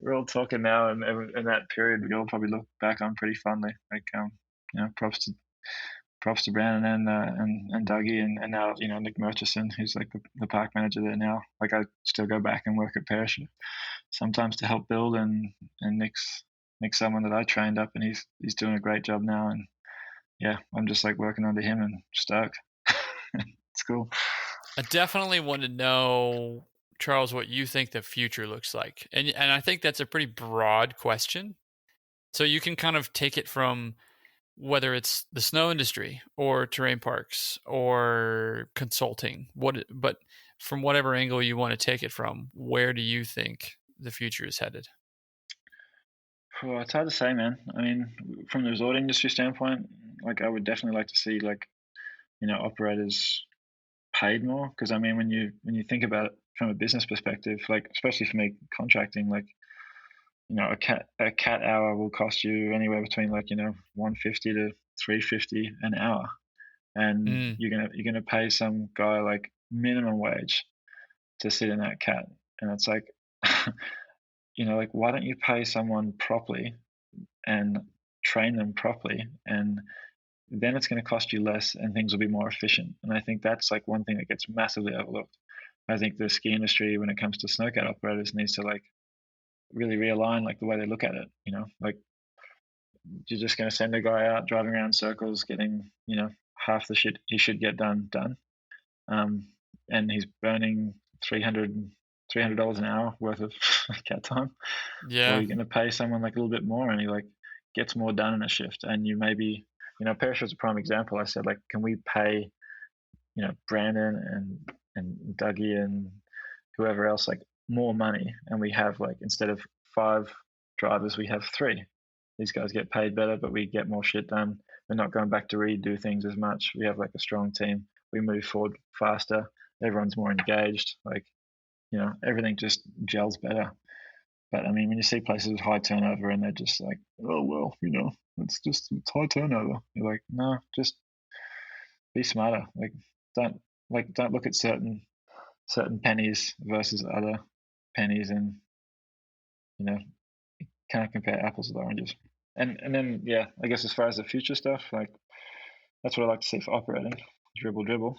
we're all talking now, and in that period, we all probably look back on pretty fondly. Like, props to Brandon and Dougie, and now Nick Murchison, who's like the park manager there now. Like, I still go back and work at Perisher sometimes to help build, and Nick's someone that I trained up, and he's doing a great job now. And I'm just like working under him and stoked. It's cool. I definitely want to know, Charles, what you think the future looks like, and I think that's a pretty broad question. So you can kind of take it from whether it's the snow industry or terrain parks or consulting, but from whatever angle you want to take it from, where do you think the future is headed? Well, it's hard to say, man. I mean, from the resort industry standpoint, like, I would definitely like to see like, operators paid more, because I mean, when you think about it from a business perspective, like, especially for me contracting, like, a cat hour will cost you anywhere between like, $150 to $350 an hour, and you're gonna pay some guy like minimum wage to sit in that cat, and it's like, like, why don't you pay someone properly and train them properly, and then it's going to cost you less and things will be more efficient. And I think that's like one thing that gets massively overlooked. I think the ski industry, when it comes to snowcat operators, needs to like really realign like the way they look at it. Like, you're just going to send a guy out driving around in circles, getting half the shit he should get done, and he's burning $300 an hour worth of cat time. Yeah. Or you're going to pay someone like a little bit more, and he like gets more done in a shift. And you maybe, Perisher is a prime example. I said, like, can we pay, Brandon and Dougie and whoever else like more money, and we have like, instead of 5 drivers, we have 3. These guys get paid better, but we get more shit done. We're not going back to redo things as much. We have like a strong team. We move forward faster. Everyone's more engaged. Like, everything just gels better. But I mean, when you see places with high turnover and they're just like, oh, well, it's high turnover. You're like, no, just be smarter. Like, don't look at certain pennies versus other pennies, and you can't compare apples with oranges. And then I guess as far as the future stuff, like, that's what I like to see for operating, dribble.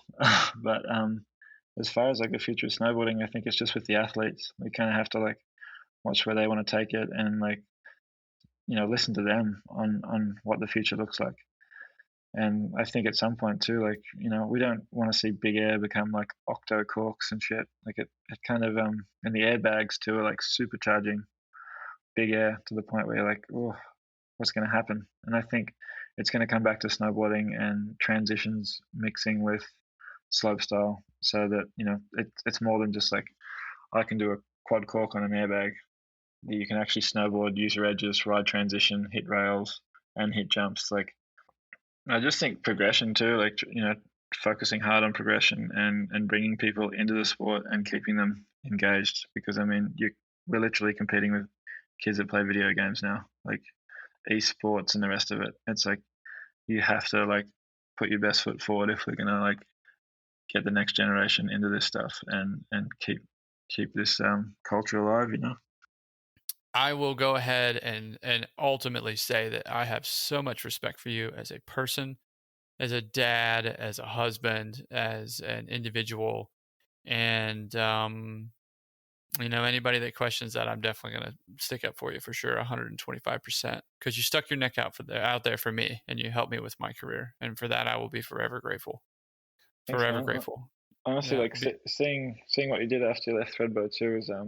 But as far as like the future of snowboarding, I think it's just with the athletes. We kind of have to like watch where they want to take it and like, listen to them on what the future looks like. And I think at some point too, like, we don't want to see big air become like octo corks and shit. Like it kind of, and the airbags too are like supercharging big air to the point where you're like, oh, what's going to happen? And I think it's going to come back to snowboarding and transitions mixing with slopestyle, so that, it's more than just like, I can do a quad cork on an airbag. You can actually snowboard, use your edges, ride transition, hit rails, and hit jumps. Like, I just think progression too, like, focusing hard on progression and bringing people into the sport and keeping them engaged. Because, I mean, we're literally competing with kids that play video games now, like esports and the rest of it. It's like, you have to like put your best foot forward if we're going to like get the next generation into this stuff and keep this culture alive, I will go ahead and ultimately say that I have so much respect for you as a person, as a dad, as a husband, as an individual. And, anybody that questions that, I'm definitely going to stick up for you for sure, 125%, because you stuck your neck out there for me, and you helped me with my career. And for that, I will be forever grateful. Thanks, Forever man. grateful. Honestly, like seeing what you did after you left Thredbo too is, I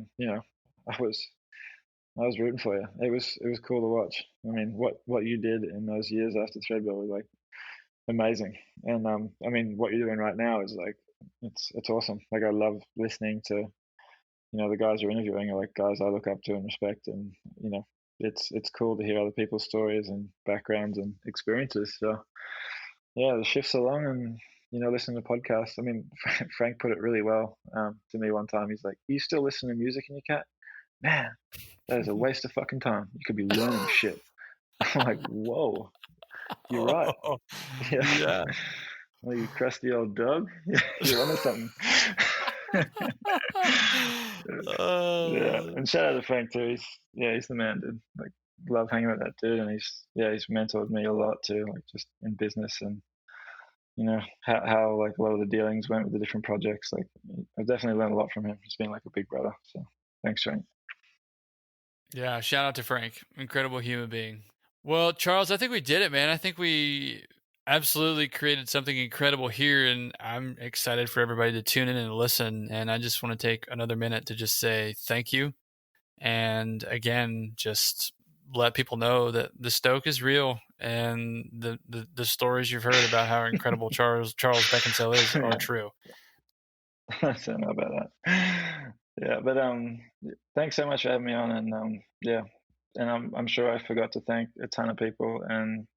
was rooting for you. It was cool to watch. I mean, what you did in those years after Thredbo was like amazing. And I mean, what you're doing right now is like, it's awesome. Like, I love listening to, the guys you're interviewing are like guys I look up to and respect, and it's cool to hear other people's stories and backgrounds and experiences. So yeah, the shifts are long, and listening to podcasts. I mean, Frank put it really well to me one time. He's like, "You still listen to music in your cat? Man, that is a waste of fucking time. You could be learning shit." I'm like, whoa, you're right. Yeah. Well, you crusty old dog. You're onto something. Yeah, and shout out to Frank too. He's the man, dude. Like, love hanging with that dude, and he's mentored me a lot too, like just in business and how like a lot of the dealings went with the different projects. Like, I've definitely learned a lot from him. He's been like a big brother. So thanks, Frank. Yeah, shout out to Frank. Incredible human being. Well, Charles, I think we did it, man. I think we absolutely created something incredible here, and I'm excited for everybody to tune in and listen. And I just want to take another minute to just say thank you. And again, just let people know that the Stoke is real, and the stories you've heard about how incredible Charles Beckinsale is are true. I don't know about that. Yeah, but thanks so much for having me on, and and I'm sure I forgot to thank a ton of people, and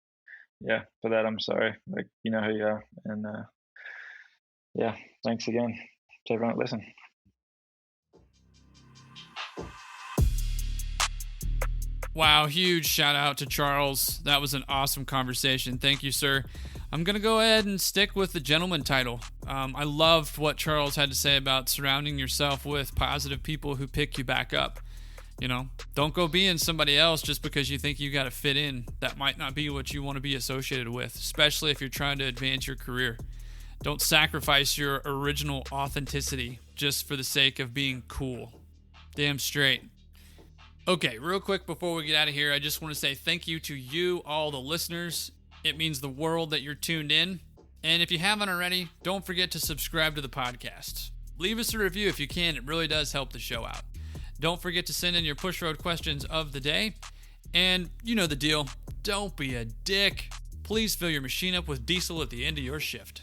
for that I'm sorry. Like, you know who you are, and thanks again to everyone that listened. Wow, huge shout out to Charles. That was an awesome conversation. Thank you, sir. I'm going to go ahead and stick with the gentleman title. I loved what Charles had to say about surrounding yourself with positive people who pick you back up. Don't go being somebody else just because you think you got to fit in. That might not be what you want to be associated with, especially if you're trying to advance your career. Don't sacrifice your original authenticity just for the sake of being cool. Damn straight. Okay, real quick before we get out of here, I just want to say thank you to you, all the listeners. It means the world that you're tuned in. And if you haven't already, don't forget to subscribe to the podcast. Leave us a review if you can. It really does help the show out. Don't forget to send in your push road questions of the day. And you know the deal. Don't be a dick. Please fill your machine up with diesel at the end of your shift.